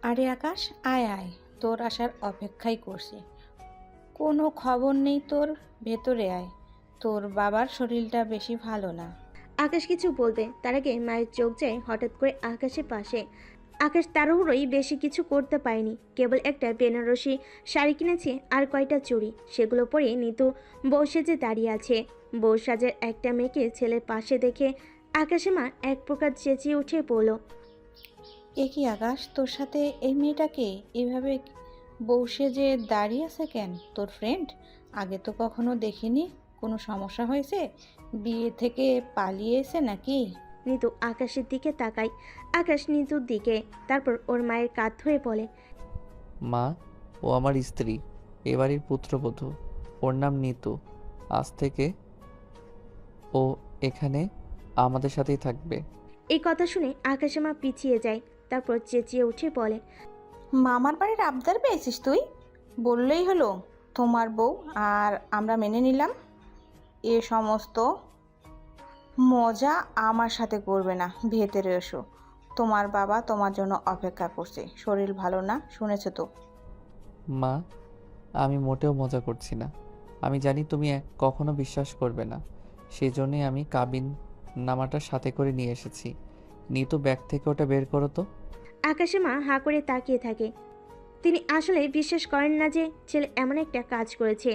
আরে আকাশ, আয় আয়, তোর আসার অপেক্ষাই করছি। কোনো খবর নেই তোর, ভেতরে আয়। তোর বাবার শরীরটা বেশি ভালো না। আকাশ কিছু বলবে তার আগে মায়ের চোখ যায় হঠাৎ করে আকাশের পাশে। আকাশ তাড়াহুড়োই বেশি কিছু করতে পারেনি, কেবল একটা বেনারসি শাড়ি কিনেছে আর কয়টা চুড়ি, সেগুলো পরে নিতু বউ সেজে দাঁড়িয়ে আছে। বউ সাজের একটা মেয়েকে ছেলের পাশে দেখে আকাশে মা এক প্রকার চেঁচিয়ে উঠে বলল, এ কি আকাশ, তোর সাথে এই মেয়েটাকে এভাবে বসে যে দাঁড়িয়ে আছে কেন? তোর ফ্রেন্ড? আগে তো কখনো দেখিনি। কোনো সমস্যা হয়েছে? বিয়ে থেকে পালিয়ে এসে নাকি? নিতু আকাশের দিকে তাকায়। আকাশ নিতুর দিকে, তারপর ওর মায়ের কাঁধ ধরে বলে, মা, ও আমার স্ত্রী, এ বাড়ির পুত্রবধূ। ওর নাম নিতু। আজ থেকে ও এখানে আমাদের সাথেই থাকবে। এই কথা শুনে আকাশের মা পিছিয়ে যায়, তারপর চেঁচিয়ে উঠে বলে, মামার বাড়ির আবদার পেয়েছিস তুই? বললেই হলো তোমার বউ, আর আমরা মেনে নিলাম। এ সমস্ত মজা আমার সাথে করবে না। ভেতরে এসো, তোমার বাবা তোমার জন্য অপেক্ষা করছে। শরীর ভালো না, শুনেছো তো? মা, আমি মোটেও মজা করছি না। আমি জানি তুমি কখনো বিশ্বাস করবে না, সেই জন্যই আমি কাবিন নামাটা সাথে করে নিয়ে এসেছি। নিতু ব্যাগ থেকে ওটা বের করো তো। আকাশের মা হাঁ করে তাকিয়ে থাকে। তিনি আসলে বিশ্বাস করেন না যে ছেলে এমন একটা কাজ করেছে,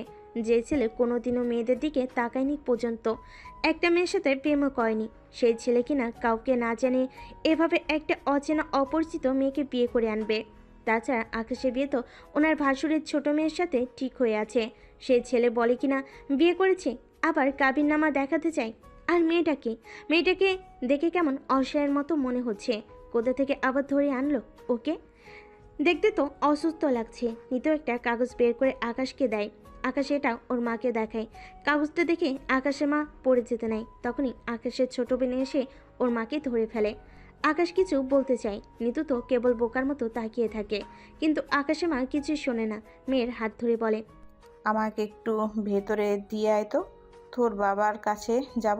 যে ছেলে কোনোদিনও মেয়েদের দিকে তাকায়নি পর্যন্ত, একটা মেয়ের সাথে প্রেমও করেনি। সেই ছেলে কিনা কাউকে না জানে এভাবে একটা অচেনা অপরিচিত মেয়েকে বিয়ে করে আনবে। তাছাড়া আকাশের বিয়ে তো ওনার ভাসুরের ছোট মেয়ের সাথে ঠিক হয়ে আছে। সেই ছেলে বলে কিনা বিয়ে করেছে, আবার কাবিননামা দেখাতে চায়। আর মেয়েটাকে দেখে কেমন অসহায়ের মতো মনে হচ্ছে। কোথা থেকে আবার ধরে আনলো ওকে? দেখতে তো অসুস্থ লাগছে। নিতু একটা কাগজ বের করে আকাশকে দেয়। আকাশ এটা ওর মাকে দেখায়। কাগজটা দেখে আকাশের মা পড়ে যেতে নেয়। তখনই আকাশের ছোট বোন এসে ওর মাকে ধরে ফেলে। আকাশ কিছু বলতে চায়, নিতু তো কেবল বোকার মতো তাকিয়ে থাকে। কিন্তু আকাশের মা কিছু শোনে না, মেয়ের হাত ধরে বলে, আমাকে একটু ভেতরে দিয়ে আয় তো, তোর বাবার কাছে যাব।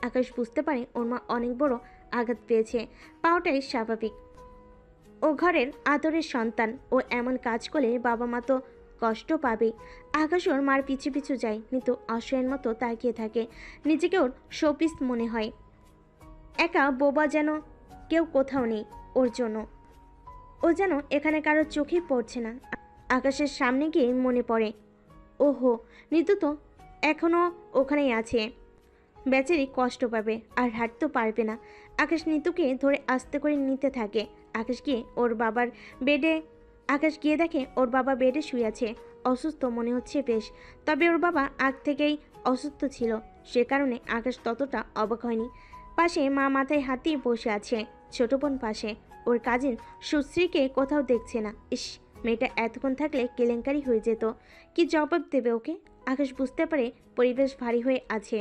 আকাশ বুঝতে পারে ওর মা অনেক বড় আঘাত পেয়েছে। পাওয়াটাই স্বাভাবিক, ও ঘরের আদরের সন্তান। ও এমন কাজ করলে বাবা মা তো কষ্ট পাবে। আকাশ ওর মার পিছু পিছু যায়। নিতু অসহায়ের মতো তাকিয়ে থাকে। নিজেকে ওর শোপিস মনে হয়। একা বোবা, যেন কেউ কোথাও নেই ওর জন্য। ও যেন এখানে কারোর চোখেই পড়ছে না। আকাশের সামনে গিয়ে মনে পড়ে, ওহো, নিতু তো এখনও ওখানেই আছে। বেচারি কষ্ট পাবে, আর হাঁটতেও পারবে না। আকাশ নিতুকে ধরে আস্তে করে নিতে থাকে। আকাশ গিয়ে দেখে ওর বাবা বেডে শুয়ে আছে। অসুস্থ মনে হচ্ছে বেশ, তবে ওর বাবা আগ থেকেই অসুস্থ ছিল, সে কারণে আকাশ ততটা অবাক হয়নি। পাশে মা মাথায় হাত দিয়ে বসে আছে, ছোট বোন পাশে। ওর কাজিন সুশ্রীকে কোথাও দেখছে না। ইস, মেয়েটা এতক্ষণ থাকলে কেলেঙ্কারি হয়ে যেত। কি জবাব দেবে ওকে? আকাশ বুঝতে পারে পরিবেশ ভারী হয়ে আছে।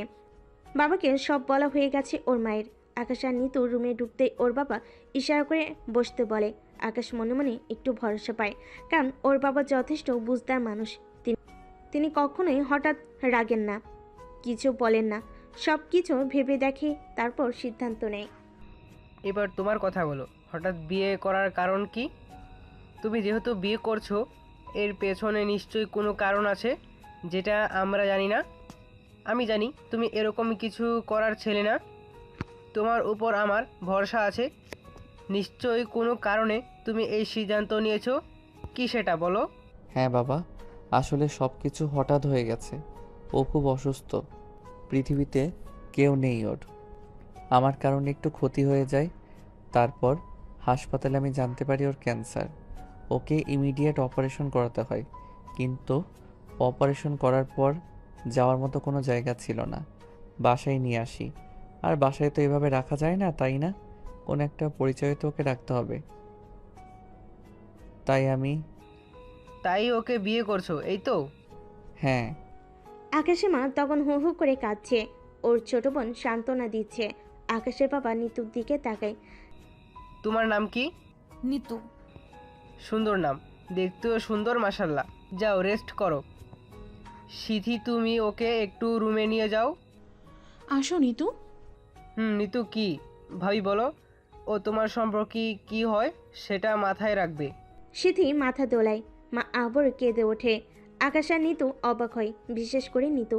বাবাকে সব বলা হয়ে গেছে ওর মায়ের। আকাশ আর নিতু রুমে ঢুকতেই ওর বাবা ইশারা করে বসতে বলে। আকাশ মনে মনে একটু ভরসা পায়, কারণ ওর বাবা যথেষ্ট বুঝদার মানুষ। তিনি কখনোই হঠাৎ রাগেন না, কিছু বলেন না, সব কিছু ভেবে দেখে, তারপর সিদ্ধান্ত নেয়। এবার তোমার কথা বলো, হঠাৎ বিয়ে করার কারণ কি? তুমি যেহেতু বিয়ে করছো, এর পেছনে নিশ্চয়ই কোনো কারণ আছে যেটা আমরা জানি না। আমি জানি তুমি এরকম কিছু করার ছেলে না। তোমার উপর আমার ভরসা আছে। নিশ্চয়ই কোনো কারণে তুমি এই সিদ্ধান্ত নিয়েছো। কি সেটা বলো? হ্যাঁ বাবা, আসলে সব কিছু হঠাৎ হয়ে গেছে। ও খুব অসুস্থ, পৃথিবীতে কেউ নেই ওর। আমার কারণে একটু ক্ষতি হয়ে যায়, তারপর হাসপাতালে আমি জানতে পারি ওর ক্যান্সার। ওকে ইমিডিয়েট অপারেশন করাতে হয়, কিন্তু অপারেশন করার পর যাওয়ার মতো কোনো জায়গা ছিল না, বাসায় নিয়ে আসি। আর বাসায় তো এভাবে রাখা যায় না, তাই না? কোনো একটা পরিচয় তো ওকে রাখতে হবে। তাই আমি তাই ওকে বিয়ে করছো, এই তো? হ্যাঁ। আকাশের মা তখন হু হু করে কাঁদছে। ওর ছোট বোন সান্ত্বনা দিচ্ছে। আকাশের বাবা নিতুর দিকে তাকায়। তোমার নাম কি? নিতু। সুন্দর নাম, দেখতেও সুন্দর মাশাল্লাহ। যাও রেস্ট করো। সিথি, তুমি ওকে একটু রুমে নিয়ে যাও। আসো নিতু। নিতু কি? ভাবি বলো। ও তোমার সম্পর্কে কি হয় সেটা মাথায় রাখবে। সিথি মাথা দোলায়। মা আবার কেঁদে ওঠে। আকাশ আর নিতু অবাক হয়, বিশেষ করে নিতু।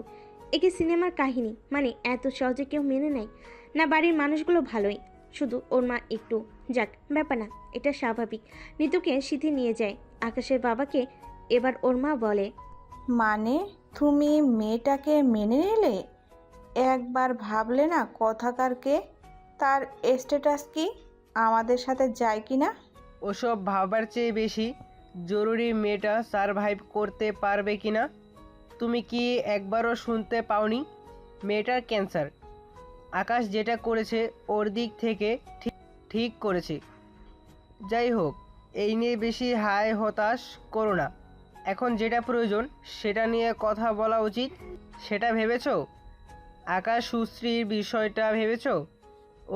একে সিনেমার কাহিনী, মানে এত সহজে কেউ মেনে নেয় না। বাড়ির মানুষগুলো ভালোই, শুধু ওর মা একটু। যাক, ব্যাপার না, এটা স্বাভাবিক। নিতুকে সিথি নিয়ে যায়। আকাশের বাবাকে এবার ওর মা বলে, মানে তুমি মেয়েটাকে মেনে নিলে? একবার ভাবলে না কথাকারকে, তার স্ট্যাটাস কি, আমাদের সাথে যায় কি না? ওসব ভাবার চেয়ে বেশি জরুরি মেয়েটা সারভাইভ করতে পারবে কি না। তুমি কি একবারও শুনতে পাওনি মেয়েটার ক্যান্সার? আকাশ যেটা করেছে ওর দিক থেকে ঠিক করেছে। যাই হোক, এই নিয়ে বেশি হায় হতাশ করো না। এখন যেটা প্রয়োজন সেটা নিয়ে কথা বলা উচিত। সেটা ভেবেছো? আকাশ সুশ্রীর বিষয়টা ভেবেছো?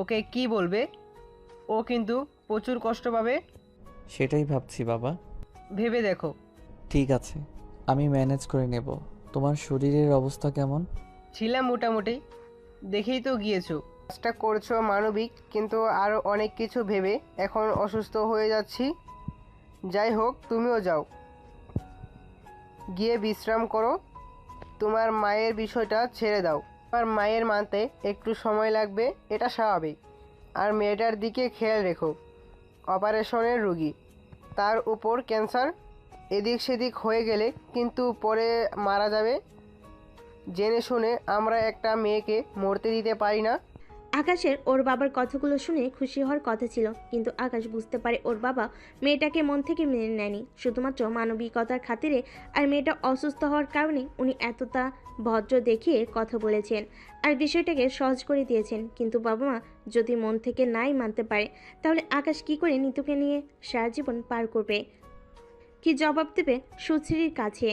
ওকে কি বলবে? ও কিন্তু প্রচুর কষ্ট পাবে। সেটাই ভাবছি বাবা। ভেবে দেখো। ঠিক আছে, আমি ম্যানেজ করে নেব। তোমার শরীরের অবস্থা কেমন? ছিলাম মোটামুটি, দেখেই তো গিয়েছো। কাজটা করছো মানবিক, কিন্তু আরও অনেক কিছু ভেবে এখন অসুস্থ হয়ে যাচ্ছি। যাই হোক, তুমিও যাও, গিয়ে বিশ্রাম করো। তোমার মায়ের বিষয়টা ছেড়ে দাও। তোমার মায়ের মানতে একটু সময় লাগবে, এটা স্বাভাবিক। আর মেয়েটার দিকে খেয়াল রেখো। অপারেশনের রুগী, তার উপর ক্যান্সার। এদিক সেদিক হয়ে গেলে কিন্তু পরে মারা যাবে। জেনে শুনে আমরা একটা মেয়েকে মরতে দিতে পারি না। আকাশের ওর বাবার কথাগুলো শুনে খুশি হওয়ার কথা ছিল, কিন্তু আকাশ বুঝতে পারে ওর বাবা মেয়েটাকে মন থেকে মেনে নেয়নি, শুধুমাত্র মানবিকতার খাতিরে। আর মেয়েটা অসুস্থ হওয়ার কারণে উনি এতটা ভদ্র দেখিয়ে কথা বলেছেন আর বিষয়টাকে সহজ করে দিয়েছেন। কিন্তু বাবা মা যদি মন থেকে নাই মানতে পারে, তাহলে আকাশ কি করে নিতুকে নিয়ে সারা জীবন পার করবে? কি জবাব দেবে সুশ্রীর কাছে?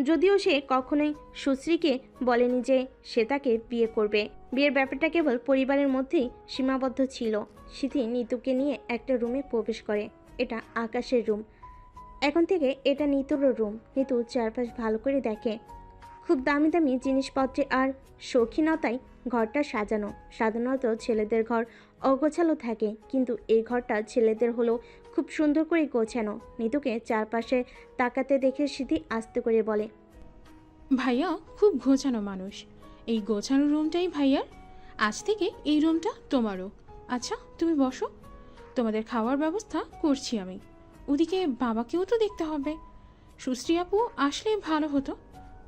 যদিও সে কখনোই সুশ্রীকে বলেনি যে সে তাকে বিয়ে করবে। বিয়ের ব্যাপারটা কেবল পরিবারের মধ্যেই সীমাবদ্ধ ছিল। সিথি নিতুকে নিয়ে একটা রুমে প্রবেশ করে। এটা আকাশের রুম। এখন থেকে এটা নিতুরও রুম। নিতু চারপাশ ভালো করে দেখে। খুব দামি দামি জিনিসপত্রে আর শৌখিনতায় ঘরটা সাজানো। সাধারণত ছেলেদের ঘর অগোছালো থাকে, কিন্তু এই ঘরটা ছেলেদের হলেও খুব সুন্দর করে গোছানো। নিতুকে চারপাশে তাকাতে দেখে সিথি আস্তে করে বলে, ভাইয়া খুব গোছানো মানুষ। এই গোছানো রুমটাই ভাইয়ার। আজ থেকে এই রুমটা তোমারও। আচ্ছা তুমি বসো, তোমাদের খাওয়ার ব্যবস্থা করছি আমি। ওদিকে বাবাকেও তো দেখতে হবে। সুশ্রী আপু আসলে ভালো হতো,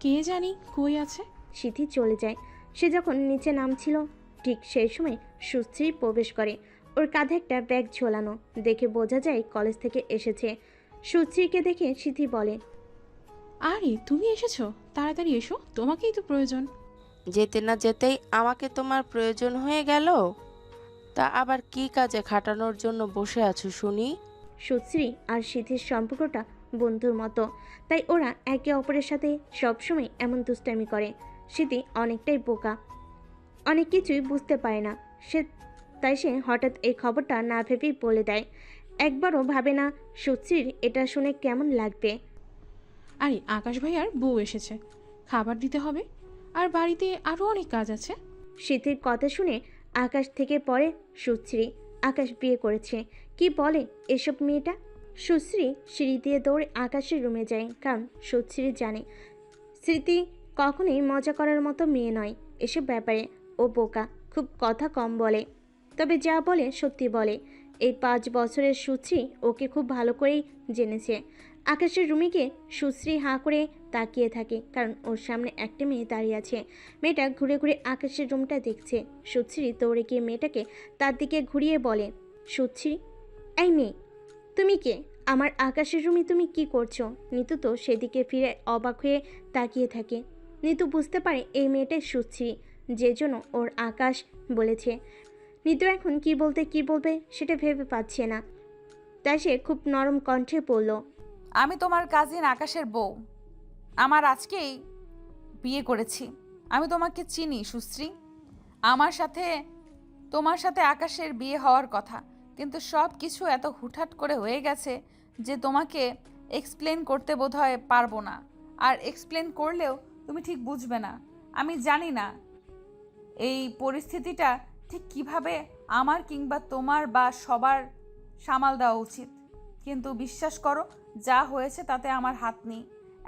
কে জানি কই আছে। সিথি চলে যায়। সে যখন নিচে নামছিল, ঠিক সেই সময় সুশ্রী প্রবেশ করে। ওর কাঁধে একটা ব্যাগ ঝোলানো, দেখে বোঝা যায় কলেজ থেকে এসেছে। সুশ্রীকে দেখে সিথি বলে, আরে তুমি এসেছো, তাড়াতাড়ি এসো, তোমাকেই তো প্রয়োজন। যেতে না যেতেই আমাকে তোমার প্রয়োজন হয়ে গেল? তা আবার কি কাজে খাটানোর জন্য বসে আছো শুনি? সুশ্রী আর সিথির সম্পর্কটা বন্ধুর মতো, তাই ওরা একে অপরের সাথে সবসময় এমন দুষ্টামি করে। সিথি অনেকটাই বোকা, অনেক কিছুই বুঝতে পারে না। তাই সে হঠাৎ এই খবরটা না ভেবেই বলে দেয়। একবারও ভাবে না সুশ্রীর এটা শুনে কেমন লাগবে। আরে আকাশ ভাইয়ার বউ এসেছে, খাবার দিতে হবে, আর বাড়িতে আরও অনেক কাজ আছে। সিথির কথা শুনে আকাশ থেকে পড়ে সুশ্রী। আকাশ বিয়ে করেছে, কি বলে এসব মেয়েটা? সুশ্রী সিঁড়ি দিয়ে দৌড়ে আকাশের রুমে যায়, কারণ সুশ্রী জানে স্মৃতি কখনোই মজা করার মতো মেয়ে নয়। এসব ব্যাপারে ও বোকা, খুব কথা কম বলে, তবে যা বলে সত্যি বলে। এই 5 বছরের সুশ্রী ওকে খুব ভালো করেই জেনেছে। আকাশের রুমে গিয়ে সুশ্রী হাঁ করে তাকিয়ে থাকে, কারণ ওর সামনে একটা মেয়ে দাঁড়িয়ে আছে। মেয়েটা ঘুরে ঘুরে আকাশের রুমটা দেখছে। সুশ্রী দৌড়ে গিয়ে মেয়েটাকে তার দিকে ঘুরিয়ে বলে, সুশ্রী, এই মেয়ে, তুমি কে? আমার আকাশের রুমে তুমি কি করছো? নিতু তো সেদিকে ফিরে অবাক হয়ে তাকিয়ে থাকে। নিতু বুঝতে পারে এই মেয়েটাই সুশ্রী, যে জন্য ওর আকাশ বলেছে। নিতু এখন কি বলবে সেটা ভেবে পাচ্ছে না, তাই সে খুব নরম কণ্ঠে বলল, আমি তোমার কাজিন আকাশের বউ। আমার আজকেই বিয়ে করেছি। আমি তোমাকে চিনি সুশ্রী। তোমার সাথে আকাশের বিয়ে হওয়ার কথা, কিন্তু সব কিছু এত হুটহাট করে হয়ে গেছে যে তোমাকে এক্সপ্লেন করতে বোধহয় পারবো না। আর এক্সপ্লেন করলেও তুমি ঠিক বুঝবে না। আমি জানি না এই পরিস্থিতিটা ঠিক কিভাবে আমার কিংবা তোমার বা সবার সামাল দেওয়া উচিত, কিন্তু বিশ্বাস করো, যা হয়েছে তাতে আমার হাত নেই,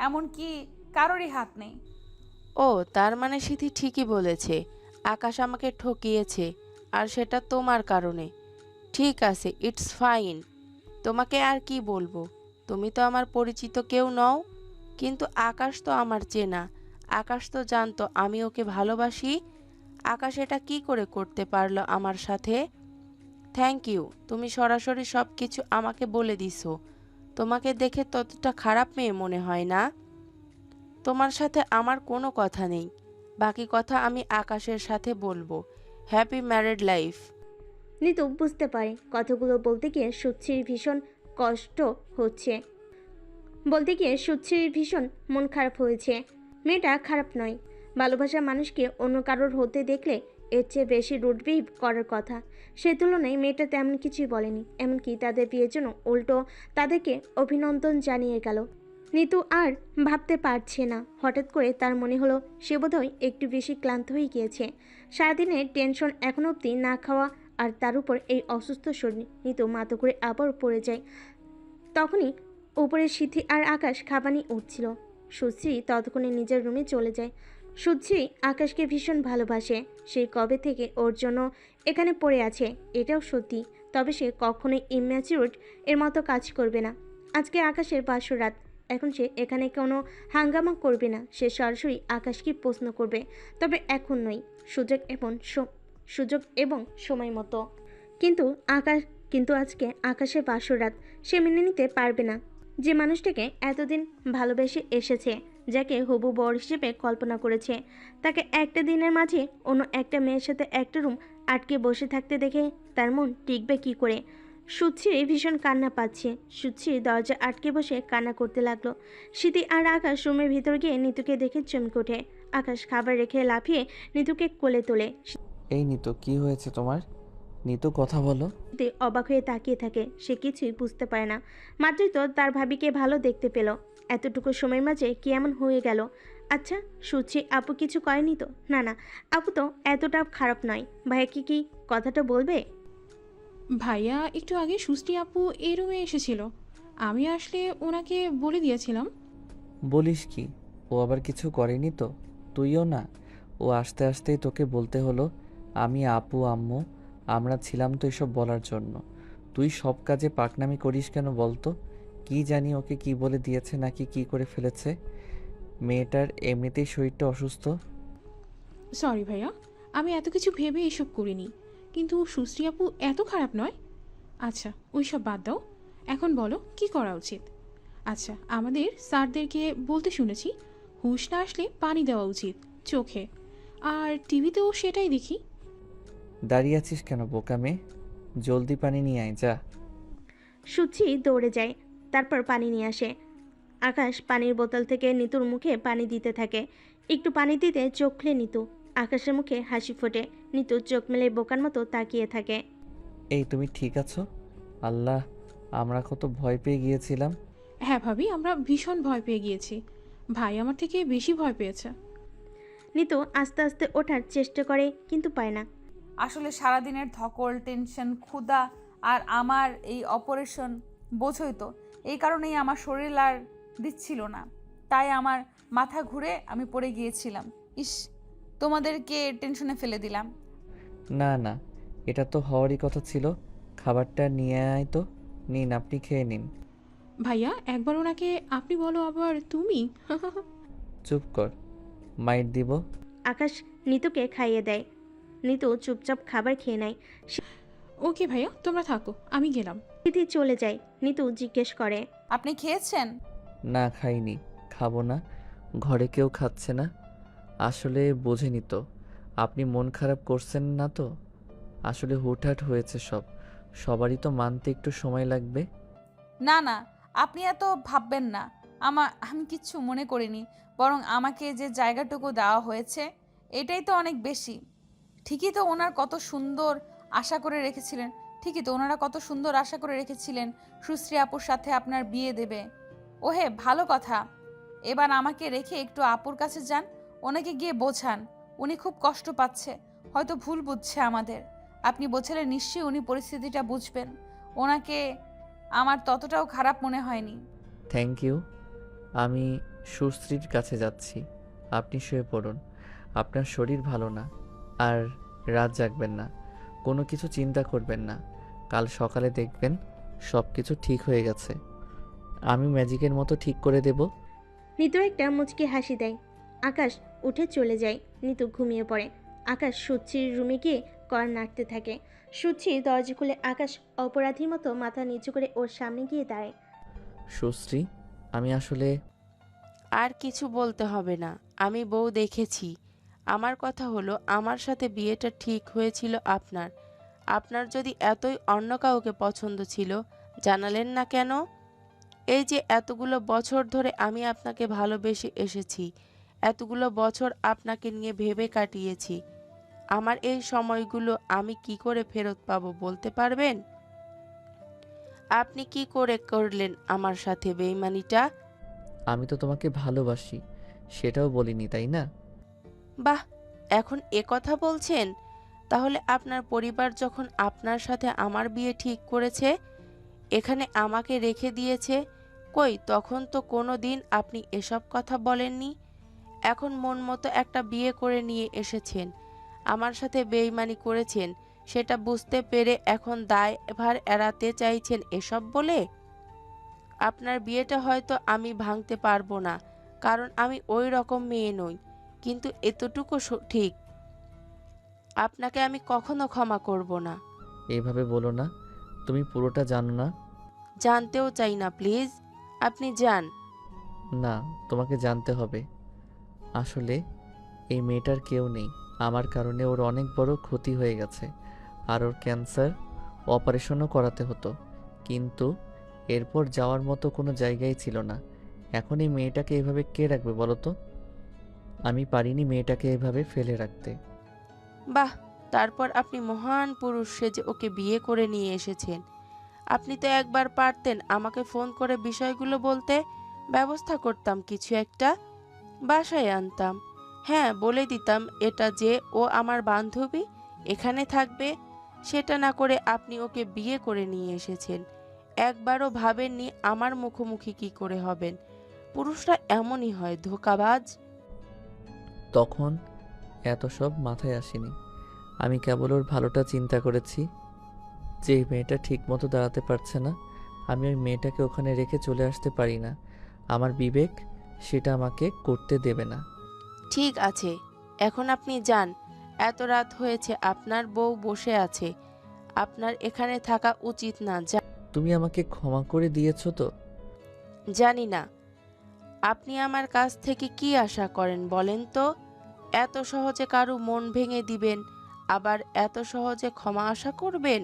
এমনকি কারোরই হাত নেই। ও তার মানে সিথি ঠিকই বলেছে, আকাশ আমাকে ঠকিয়েছে, আর সেটা তোমার কারণে। ঠিক আছে, ইটস ফাইন। তোমাকে আর কি বলবো, তুমি তো আমার পরিচিত কেউ নও, কিন্তু আকাশ তো আমার চেনা। আকাশ তো জানতো আমি ওকে ভালোবাসি। আকাশ এটা কি করে করতে পারলো আমার সাথে? থ্যাংক ইউ, তুমি সরাসরি সব কিছু আমাকে বলে দিছো। তোমাকে দেখে ততটা খারাপ মেয়ে মনে হয় না। তোমার সাথে আমার কোনো কথা নেই, বাকি কথা আমি আকাশের সাথে বলবো। Happy married life. নিতু বুঝতে পারে কথাগুলো বলতে গিয়ে সুশ্রীর ভীষণ কষ্ট হচ্ছে, ভীষণ মন খারাপ হয়েছে। মেয়েটা খারাপ নয়, ভালোবাসার মানুষকে অন্য কারোর হতে দেখলে এর চেয়ে বেশি রুড বিহেভ করার কথা। সে তুলনায় মেয়েটা তেমন কিছুই বলেনি, এমনকি তাদের বিয়ের জন্য উল্টো তাদেরকে অভিনন্দন জানিয়ে গেল। নিতু আর ভাবতে পারছে না, হঠাৎ করে তার মনে হলো সে বোধহয় একটু বেশি ক্লান্ত হয়ে গিয়েছে। সারাদিনের টেনশন এখনো অবধি না খাওয়া, আর তার উপর এই অসুস্থ শরীর। নিতু মাথা করে আবার পড়ে যায়। তখনই উপরে সিথি আর আকাশ খাবানি উঠছিল। সুশ্রী ততক্ষণে নিজের রুমে চলে যায়। সুশ্রী আকাশকে ভীষণ ভালোবাসে, সেই কবে থেকে ওর জন্য এখানে পড়ে আছে এটাও সত্যি, তবে সে কখনোই ইম্যাচিউরড এর মতো কাজ করবে না। আজকে আকাশের বাসর রাত, এখন সে এখানে কোনো হাঙ্গামা করবে না, সে সরাসরি আকাশকে প্রশ্ন করবে, তবে এখন নয়, সুযোগ এবং সময় মতো। কিন্তু আজকে আকাশের বাসর রাত, সে মেনে নিতে পারবে না যে মানুষটাকে এতদিন ভালোবেসে এসেছে, যাকে হবু বর হিসেবে কল্পনা করেছে, তাকে একটা দিনের মাঝে অন্য একটা মেয়ের সাথে একটা রুম আটকে বসে থাকতে দেখে তার মন টিকবে কি করে। সুশ্রী ভীষণ কান্না পাচ্ছে। সুশ্রী দরজা আটকে বসে কান্না করতে লাগলো। সিথি আর আকাশ রুমের ভিতর গিয়ে নিতুকে দেখে চমকে ওঠে। আকাশ খাবার রেখে লাফিয়ে নিতুকে কোলে তোলে। এই নিতু, কি হয়েছে তোমার? নিতু, কথা বলো। সিথি অবাক হয়ে তাকিয়ে থাকে, সে কিছুই বুঝতে পারে না। মাত্রই তো তার ভাবিকে ভালো দেখতে পেল, এতটুকু সময়ের মাঝে কি এমন হয়ে গেল? আচ্ছা, সুশ্রী আপু কিছু করেনি তো? না, আপু তো এতটা খারাপ নয়। ভাইয়াকে কি কথাটা বলবে? ভাইয়া একটু আগে সুশ্রী আপু এই রুমে এসেছিল, আমি আসলে ওনাকে বলে দিয়েছিলাম। বলিস কি, ও আবার কিছু করেনি তো? তুইও না? ও আস্তে আস্তেই তোকে বলতে হলো। আমি, আপু, আম্মু আমরা ছিলাম তো এসব বলার জন্য। তুই সব কাজে পাকনামি করিস কেন বলতো? কি জানি ওকে কি বলে দিয়েছে নাকি কি করে ফেলেছে। মেয়েটার এমনিতেই শরীরটা অসুস্থ। সরি ভাইয়া, আমি এত কিছু ভেবে এসব করিনি, কিন্তু সুশ্রী আপু এত খারাপ নয়। আচ্ছা ওই সব বাদ দাও, এখন বলো কি করা উচিত। আচ্ছা, আমাদের স্যারদেরকে বলতে শুনেছি হুঁশ না আসলে পানি দেওয়া উচিত চোখে, আর টিভিতেও সেটাই দেখি। দাঁড়িয়ে আছিস কেন বোকা মেয়ে? জলদি পানি নিয়ে আয়, যা। সুচি দৌড়ে যায়, তারপর পানি নিয়ে আসে। আকাশ পানির বোতল থেকে নিতুর মুখে পানি দিতে থাকে। একটু পানি দিতে চোখ খুলে নিতু। আকাশের মুখে হাসি ফোটে। নিতু চোখ মেলে বোকার মতো তাকিয়ে থাকে। এই, তুমি ঠিক আছো? আল্লাহ, আমরা কত ভয় পেয়ে গিয়েছিলাম। হ্যাঁ ভাবি, আমরা ভীষণ ভয় পেয়ে গিয়েছি, ভাই আমার থেকে বেশি ভয় পেয়েছে। নিতু আস্তে আস্তে ওঠার চেষ্টা করে, কিন্তু পায় না। আসলে সারাদিনের ধকল, টেনশন, ক্ষুধা আর আমার এই অপারেশন, বোঝই তো, এই কারণেই আমার শরীর আর দিচ্ছিল না, তাই আমার মাথা ঘুরে আমি পড়ে গিয়েছিলাম। ইস, তোমাদেরকে টেনশনে ফেলে দিলাম। না না, এটা তো হওয়ারই কথা ছিল। খাবারটা নিয়ে আয় তো। নিন, আপনি খেয়ে নিন। ভাইয়া একবার ওনাকে আপনি বলো, আবার তুমি। চুপ কর, মাইট দিব। আকাশ নিতুকে খাইয়ে দেয়। নিতু চুপচাপ খাবার খেয়ে নেয়। ওকে ভাইয়া, তোমরা থাকো, আমি গেলাম। সিথি চলে যায়। নিতু জিজ্ঞেস করে, আপনি খেয়েছেন? না, খাইনি, খাবো না। ঘরে কেউ খাচ্ছে না। আসলে বোঝেনি তো। আপনি মন খারাপ করছেন না তো? আসলে হুটহাট হয়েছে সব। সবারই তো মানতে একটু সময় লাগবে। না না, আপনি এত ভাববেন না। আমি কিচ্ছু মনে করিনি, বরং আমাকে যে জায়গাটুকু দেওয়া হয়েছে এটাই তো অনেক বেশি। ঠিকই তো ওনার কত সুন্দর আশা করে রেখেছিলেন, ঠিকই তো ওনারা কত সুন্দর আশা করে রেখেছিলেন সুশ্রী আপুর সাথে আপনার বিয়ে দেবে। ওহে ভালো কথা। এবার আমাকে রেখে একটু আপুর কাছে যান, ওনাকে গিয়ে বোঝান উনি খুব কষ্ট পাচ্ছে, হয়তো ভুল বুঝছে আমাদের। আপনি বোঝালে নিশ্চয়ই উনি পরিস্থিতিটা বুঝবেন। ওনাকে আমার ততটাও খারাপ মনে হয়নি। Thank you. আমি সুশ্রীর কাছে যাচ্ছি। আপনি শুয়ে পড়ুন। আপনার শরীর ভালো না। আর রাত জাগবেন না। কোনো কিছু চিন্তা করবেন না। কাল সকালে দেখবেন সব কিছু ঠিক হয়ে গেছে। আমি ম্যাজিকের মতো ঠিক করে দেব। নিতু একটা মুচকি হাসি দেয়। আকাশ উঠে চলে যায়। নিতু ঘুমিয়ে পড়ে। আকাশ সুচির রুমে গিয়ে কর নাড়তে থাকে। সুচি দরজা খুলে আকাশ অপরাধীর মতো মাথা নিচু করে ওর সামনে গিয়ে দাঁড়ায়। সুশ্রী, আমি আসলে আর কিছু বলতে হবে না, আমি বউ দেখেছি। আমার কথা হলো, আমার সাথে বিয়েটা ঠিক হয়েছিল আপনার। আপনার যদি এতই অন্য কাউকে পছন্দ ছিল, জানালেন না কেন? এই যে এতগুলো বছর ধরে আমি আপনাকে ভালোবেসে এসেছি, এতগুলো বছর আপনাকে নিয়ে ভেবে কাটিয়েছি। আমার এই সময়গুলো আমি কি করে ফেরত পাবো বলতে পারবেন? আপনি কি করে করলেন আমার সাথে বেইমানিটা? আমি তো তোমাকে ভালোবাসি, সেটাও বলিনি, তাই না? বাহ, এখন এ কথা বলছেন? তাহলে আপনার পরিবার যখন আপনার সাথে আমার বিয়ে ঠিক করেছে, এখানে আমাকে রেখে দিয়েছে, কই তখন তো কোনো দিন আপনি এসব কথা বলেননি। এখন মন মতো একটা বিয়ে করে নিয়ে এসেছেন, আমার সাথে বেইমানি করেছেন, সেটা বুঝতে পেরে এখন দায়ভার এড়াতে চাইছেন এসব বলে? আপনার বিয়েটা হয়তো আমি ভাঙতে পারবো না, কারণ আমি ওই রকম মেয়ে নই, কিন্তু এতটুকু ঠিক, আপনাকে আমি কখনো ক্ষমা করব না। এইভাবে বলো না, তুমি পুরোটা জানো না। জানতেও চাই না, প্লিজ, আপনি যান। না, তোমাকে জানতে হবে। আসলে এই মেয়েটার কেউ নেই। আমার কারণে ওর অনেক বড় ক্ষতি হয়ে গেছে। আর ওর ক্যান্সার অপারেশনও করাতে হতো, কিন্তু এরপর যাওয়ার মতো কোনো জায়গাই ছিল না। এখন এই মেয়েটাকে এভাবে কে রাখবে বলো তো? আমি পারিনি মেয়েটাকে এভাবে ফেলে রাখতে। বাহ, তারপর আপনি মহান পুরুষ সেজে ওকে বিয়ে করে নিয়ে এসেছেন। আপনি তো একবার পারতেন আমাকে ফোন করে বিষয়গুলো বলতে, ব্যবস্থা করতাম কিছু একটা, বাসায় আনতাম। হ্যাঁ, বলে দিতাম এটা যে ও আমার বান্ধবী, এখানে থাকবে। সেটা না করে আপনি ওকে বিয়ে করে নিয়ে এসেছেন। একবারও ভাবেননি আমার মুখোমুখি কি করে হবেন। পুরুষরা এমনই হয়, ধোঁকাবাজ। তখন এত সব মাথায় আসেনি। আমি কেবল ওর ভালোটা চিন্তা করেছি। যে এই মেয়েটা ঠিক মতো দাঁড়াতে পারছে না, আমি ওই মেয়েটাকে ওখানে রেখে চলে আসতে পারি না। আমার বিবেক সেটা আমাকে করতে দেবে না। ঠিক আছে, এখন আপনি যান। এত রাত হয়েছে, আপনার বউ বসে আছে, আপনার এখানে থাকা উচিত না। তুমি আমাকে ক্ষমা করে দিয়েছো তো? জানি না আপনি আমার কাছ থেকে কি আশা করেন বলেন তো? এত সহজে কারো মন ভেঙে দিবেন, আবার এত সহজে ক্ষমা আশা করবেন?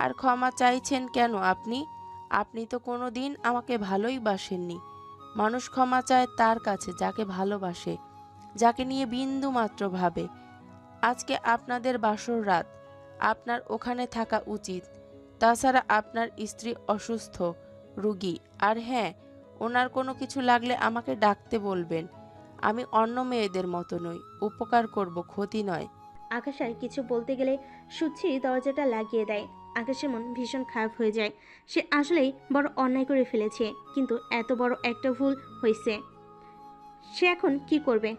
আর ক্ষমা চাইছেন কেন আপনি? আপনি তো কোনো দিন আমাকে ভালোই বাসেননি। মানুষ ক্ষমা চায় তার কাছে যাকে ভালোবাসে, যাকে নিয়ে বিন্দু মাত্র ভাবে। আজকে আপনাদের বাসর রাত, আপনার ওখানে থাকা উচিত। তাছাড়া আপনার স্ত্রী অসুস্থ, রুগী। আর হ্যাঁ, ওনার কোনো কিছু লাগলে আমাকে ডাকতে বলবেন। আমি অন্য মেয়েদের মতো নই, উপকার করব, ক্ষতি নয়। আকাশ আর কিছু বলতে গেলে সুচি দরজাটা লাগিয়ে দেয়। আকাশের মন ভীষণ খারাপ হয়ে যায়। সে আসলেই বড় অন্যায় করে ফেলেছে, কিন্তু এত বড় একটা ভুল হয়েছে। সে এখন কি করবে?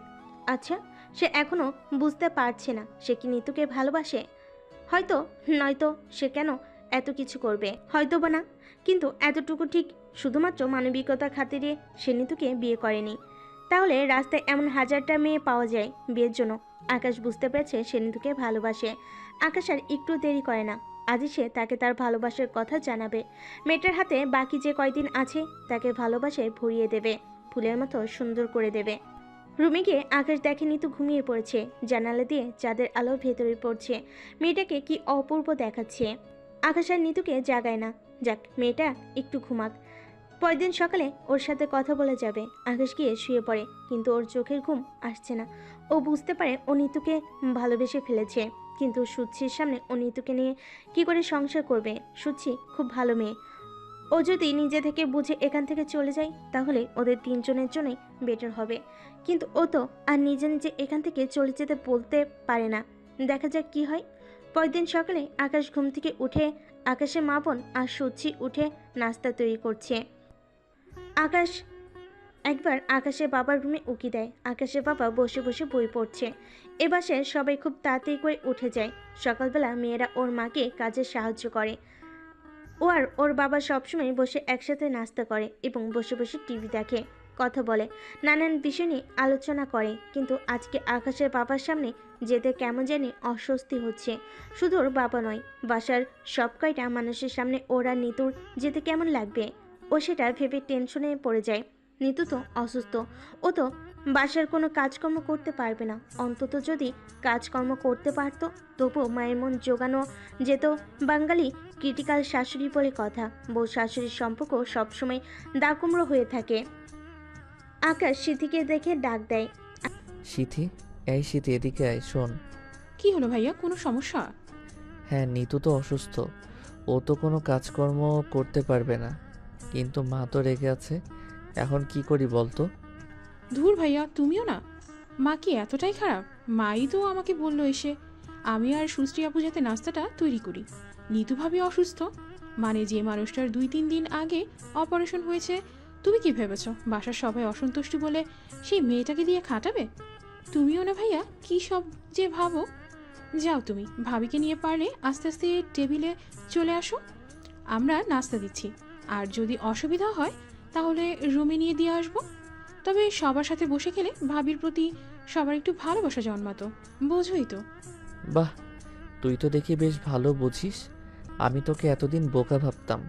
আচ্ছা, সে এখনো বুঝতে পারছে না সে কি নিতুকে ভালোবাসে। হয়তো, নয়তো সে কেন এত কিছু করবে, হয়তো বা না। কিন্তু এতটুকু ঠিক, শুধুমাত্র মানবিকতার খাতিরে সে নিতুকে বিয়ে করেনি। তাহলে রাস্তায় এমন হাজারটা মেয়ে পাওয়া যায় বিয়ের জন্য। আকাশ বুঝতে পেরেছে সে নিতুকে ভালোবাসে। আকাশ আর একটু দেরি করে না, আজই সে তাকে তার ভালোবাসার কথা জানাবে। মেয়েটার হাতে বাকি যে কয়দিন আছে তাকে ভালোবাসায় ভরিয়ে দেবে, ফুলের মতো সুন্দর করে দেবে। রুমে গিয়ে আকাশ দেখে নিতু ঘুমিয়ে পড়েছে। জানালা দিয়ে চাঁদের আলো ভেতরে পড়ছে। মেয়েটাকে কি অপূর্ব দেখাচ্ছে। আকাশ আর নিতুকে জাগায় না। যাক, মেয়েটা একটু ঘুমাক। পরের দিন সকালে ওর সাথে কথা বলে যাবে। আকাশ গিয়ে শুয়ে পড়ে, কিন্তু ওর চোখের ঘুম আসছে না। ও বুঝতে পারে ও নিতুকে ভালোবেসে ফেলেছে, কিন্তু সুচির সামনে ও নিতুকে নিয়ে কি করে সংসার করবে। সুচি খুব ভালো মেয়ে। ও যদি নিজে থেকে বুঝে এখান থেকে চলে যায় তাহলে ওদের তিনজনের জন্যই বেটার হবে। কিন্তু ও তো আর নিজে নিজে এখান থেকে চলে যেতে বলতে পারে না। দেখা যাক কি হয়। পরের দিন সকালে আকাশ ঘুম থেকে উঠে আকাশের মা বোন আর সুচি উঠে নাস্তা তৈরি করছে। আকাশ একবার আকাশের বাবার রুমে উকি দেয়। আকাশের বাবা বসে বসে বই পড়ছে। এ বাসায় সবাই খুব তাড়াতাড়ি করে উঠে যায়। সকালবেলা মেয়েরা ওর মাকে কাজে সাহায্য করে। ও আর ওর বাবা সবসময় বসে একসাথে নাস্তা করে এবং বসে বসে টিভি দেখে, কথা বলে, নানান বিষয় নিয়ে আলোচনা করে। কিন্তু আজকে আকাশের বাবার সামনে যেতে কেমন জানি অস্বস্তি হচ্ছে। শুধু ওর বাবা নয়, বাসার সব কয়টা মানুষের সামনে ওরা নিতুর যেতে কেমন লাগবে। ও সেটা ভেবে টেনশনে পড়ে যায়। নিতু তো অসুস্থ, ও তো বাসার কোনো কাজকর্ম করতে পারবে না। অন্তত যদি কাজকর্ম করতে পারতো তবুও মায়ের মন জোগানো যেত। বাঙালি ক্রিটিক্যাল শাশুড়ি বলে কথা। বউ শাশুড়ির সম্পর্ক সবসময় দাকুমড়ো হয়ে থাকে। আকাশ সিথিকে দেখে ডাক দেয়। সিথি, এই সিথি এদিকে আয়, শোন। কি হলো ভাইয়া, কোনো সমস্যা? হ্যাঁ, নিতু তো অসুস্থ, ও তো কোনো কাজকর্ম করতে পারবে না, কিন্তু মা তো রেগে আছে। এখন কি করি বলতো? ধুর ভাইয়া, তুমিও না। মা কি এতটাই খারাপ? মাই তো আমাকে বললো এসে আমি আর সুশ্রী আপু যাতে নাস্তাটা তৈরি করি। নিতু ভাবি অসুস্থ, মানে যে মানুষটার 2-3 দিন আগে অপারেশন হয়েছে। তুমি কি ভেবেছো বাসার সবাই অসন্তুষ্টি বলে সেই মেয়েটাকে দিয়ে খাটাবে? তুমিও না ভাইয়া, কি সব যে ভাবো। যাও, তুমি ভাবিকে নিয়ে পারলে আস্তে আস্তে টেবিলে চলে আসো, আমরা নাস্তা দিচ্ছি। আর যদি অসুবিধা হয় তাহলে রুমে নিয়ে দিয়ে আসবো। তবে সবার সাথে বসে খেলে ভাবির প্রতি সবার একটু ভালোবাসা জন্মাতো, বোঝোই তো। বাহ, তুই তো দেখি বেশ ভালো বুঝিস। আমি তোকে এতদিন বোকা ভাবতাম,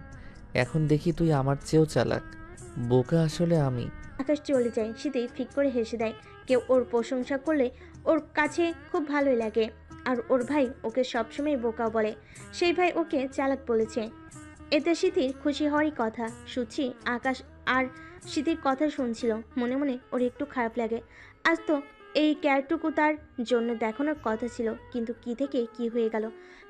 এখন দেখি তুই আমার চেয়েও চালাক। বোকা আসলে আমি। আকাশ চলে যায়। শীতে ফিক করে হেসে দেয়। কেউ ওর প্রশংসা করলে ওর কাছে খুব ভালোই লাগে। আর ওর ভাই ওকে সবসময় বোকা বলে। সেই ভাই ওকে চালাক বলেছে। এতে সিথির খুশি হওয়ারই কথা। সুচি আকাশ আর সিথির কথা শুনছিল। মনে মনে ওর একটু খারাপ লাগে। আজ তো এই কেয়ারটুকু তার জন্য দেখানোর কথা ছিল, কিন্তু কি থেকে কি হয়ে গেল।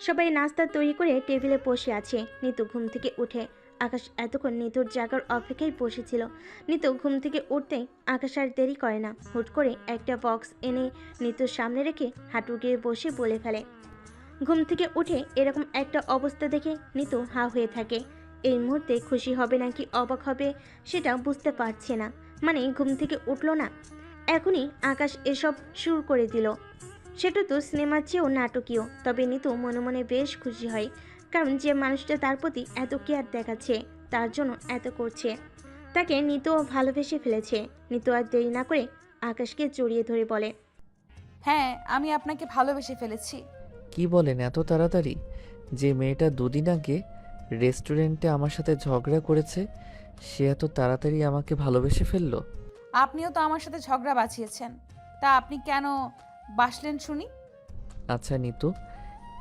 সবাই নাস্তা তৈরি করে টেবিলে বসে আছে। নিতু ঘুম থেকে উঠে। আকাশ এতক্ষণ নিতুর জাগার অপেক্ষায় বসেছিল। নিতু ঘুম থেকে উঠতেই আকাশ আর দেরি করে না। হুট করে একটা বক্স এনে নিতুর সামনে রেখে হাঁটু গিয়ে বসে বলে ফেলে। ঘুম থেকে উঠে এরকম একটা অবস্থা দেখে নিতু হা হয়ে থাকে। এই মুহূর্তে খুশি হবে নাকি অবাক হবে সেটা বুঝতে পারছে না। মানে ঘুম থেকে উঠলো না, এখনই আকাশ এসব শুরু করে দিল। সেটা তো সিনেমার চেয়েও নাটকীয়। তবে নিতু মনে মনে বেশ খুশি হয়, কারণ যে মানুষটা তার প্রতি এত কেয়ার দেখাচ্ছে, তার জন্য এত করছে, তাকে নিতু ভালোবেসে ফেলেছে। নিতু আর দেরি না করে আকাশকে জড়িয়ে ধরে বলে, হ্যাঁ, আমি আপনাকে ভালোবেসে ফেলেছি। কি বলেন এত তাড়াতাড়ি? যে মেয়েটা দুদিন আগে রেস্টুরেন্টে আমার সাথে ঝগড়া করেছে, সে এত তাড়াতাড়ি আমাকে ভালোবেসে ফেললো? আপনিও তো আমার সাথে ঝগড়া বাঁচিয়েছেন, তা আপনি কেন বাসলেন শুনি? আচ্ছা নিতু,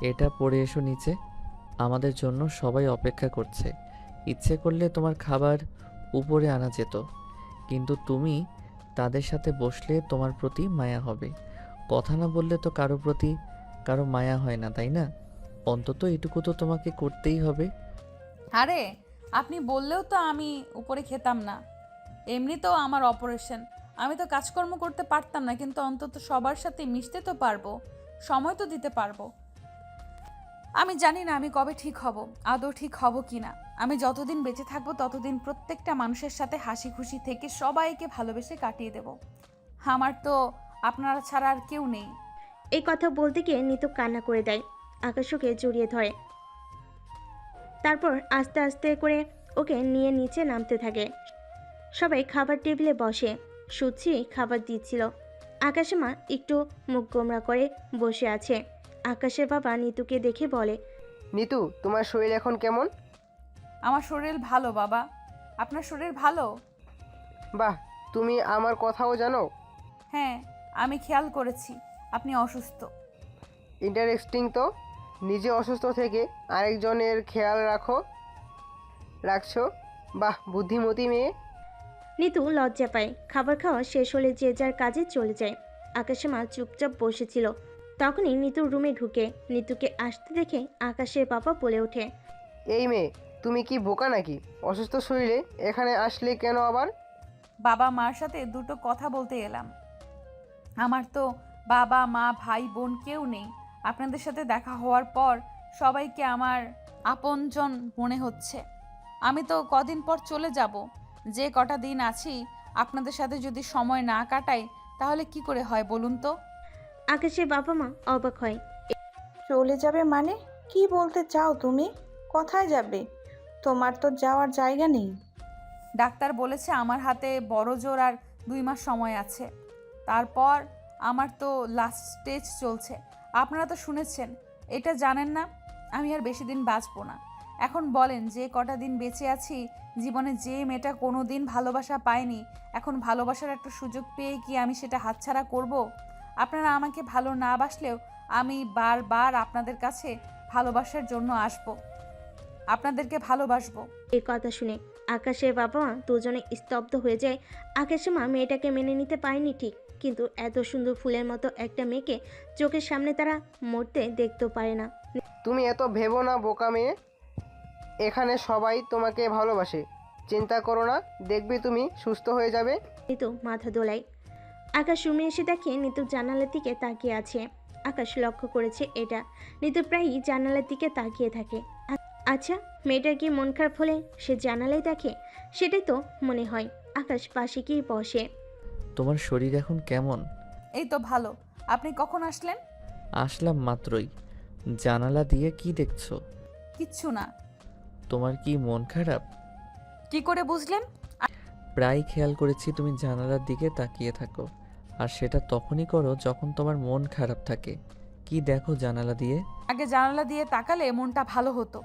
এটা পড়ে এসো নিচে, আমাদের জন্য সবাই অপেক্ষা করছে। ইচ্ছে করলে তোমার খাবার উপরে আনা যেত, কিন্তু তুমি তাদের সাথে বসলে তোমার প্রতি মায়া হবে। কথা না বললে তো কারো প্রতি কারো মায়া হয় না, তাই না? অন্তত এটুকু তো তোমাকে করতেই হবে। আরে, আপনি বললেও তো আমি উপরে খেতাম না। এমনিতেও আমার অপারেশন, আমি তো কাজকর্ম করতে পারতাম না, কিন্তু অন্তত সবার সাথে মিশতে তো পারবো, সময় তো দিতে পারবো। আমি জানি না আমি কবে ঠিক হব, আদৌ ঠিক হব কি না। আমি যতদিন বেঁচে থাকবো ততদিন প্রত্যেকটা মানুষের সাথে হাসি খুশি থেকে সবাইকে ভালোবেসে কাটিয়ে দেব। আমার তো আপনারা ছাড়া আর কেউ নেই। এই কথা বলতে গিয়ে নিতু কান্না করে দেয়। আকাশ ওকে জড়িয়ে ধরে, তারপর আস্তে আস্তে করে ওকে নিয়ে নিচে নামতে থাকে। সবাই খাবার টেবিলে বসে। সুচি খাবার দিচ্ছিল। আকাশের মা একটু মুখ গোমরা করে বসে আছে। আকাশের বাবা নিতুকে দেখে বলে, নিতু, তোমার শরীর এখন কেমন? আমার শরীর ভালো বাবা। আপনার শরীর ভালো? বাহ, তুমি আমার কথাও জানো। হ্যাঁ, আমি খেয়াল করেছি আপনি অসুস্থ। ইন্টারেস্টিং তো, নিজে অসুস্থ থেকে আরেকজনের খেয়াল রাখছো। বাহ, বুদ্ধিমতী মেয়ে। নিতু লজ্জা পায়। খাবার খাওয়া শেষ হলে যে যার কাজে চলে যায়। আকাশের মা চুপচাপ বসেছিল। তখনই নিতুর রুমে ঢুকে নিতুকে আসতে দেখে আকাশের বাবা বলে ওঠে, এই মেয়ে, তুমি কি বোকা নাকি? অসুস্থ শরীরে এখানে আসলে কেন আবার? বাবা মার সাথে দুটো কথা বলতে এলাম। আমার তো বাবা মা ভাই বোন কেউ নেই। আপনাদের সাথে দেখা হওয়ার পর সবাইকে আমার আপনজন মনে হচ্ছে। আমি তো কদিন পর চলে যাব। যে কটা দিন আছি আপনাদের সাথে যদি সময় না কাটাই তাহলে কি করে হয় বলুন তো? আকাশের বাবা মা অবাক হয়। চলে যাবে মানে? কি বলতে চাও তুমি? কোথায় যাবে? তোমার তো যাওয়ার জায়গা নেই। ডাক্তার বলেছে আমার হাতে বড় জোর আর 2 মাস সময় আছে। তারপর আমার তো লাস্ট স্টেজ চলছে। আপনারা তো শুনেছেন, এটা জানেন না আমি আর বেশি দিন বাঁচবো না। এখন বলেন, যে কটা দিন বেঁচে আছি, জীবনে যে মেয়েটা কোনো দিন ভালোবাসা পায়নি, এখন ভালোবাসার একটা সুযোগ পেয়ে কি আমি সেটা হাতছাড়া করব? আপনারা আমাকে ভালো না বাসলেও আমি বারবার আপনাদের কাছে ভালোবাসার জন্য আসবো, আপনাদেরকে ভালোবাসবো। এই কথা শুনে আকাশের বাবা মা দুজনে স্তব্ধ হয়ে যায়। আকাশের মা মেয়েটাকে মেনে নিতে পারেনি ঠিক, কিন্তু এত সুন্দর ফুলের মতো একটা মেয়েকে চোখের সামনে তারা মরতে দেখতেও পারে না। তুমি এত ভেবো না বোকা মেয়ে। এখানে সবাই তোমাকে ভালোবাসে। চিন্তা করো না, দেখবে তুমি সুস্থ হয়ে যাবে। নিতু মাথা দোলায়। আকাশ রুমে এসে দেখে নিতু জানালার দিকে তাকিয়ে আছে। আকাশ লক্ষ্য করেছে এটা। নিতু প্রায়ই জানালার দিকে তাকিয়ে থাকে। আচ্ছা, মেয়েটার কি মন খারাপ হলে সে জানালায় দেখে? সেটাই তো মনে হয়। আকাশ পাশে গিয়ে বসে। তোমার শরীর এখন কেমন? এই তো ভালো। আপনি কখন আসলেন? আসলাম মাত্রই। জানালা দিয়ে কি দেখছো? কিচ্ছু না। তোমার কি মন খারাপ? কি করে বুঝলেন? প্রায় খেয়াল করেছি তুমি জানালার দিকে তাকিয়ে থাকো, আর সেটা তখনই করো যখন তোমার মন খারাপ থাকে। কি দেখো জানালা দিয়ে? আগে জানালা দিয়ে তাকালে মনটা ভালো হতো,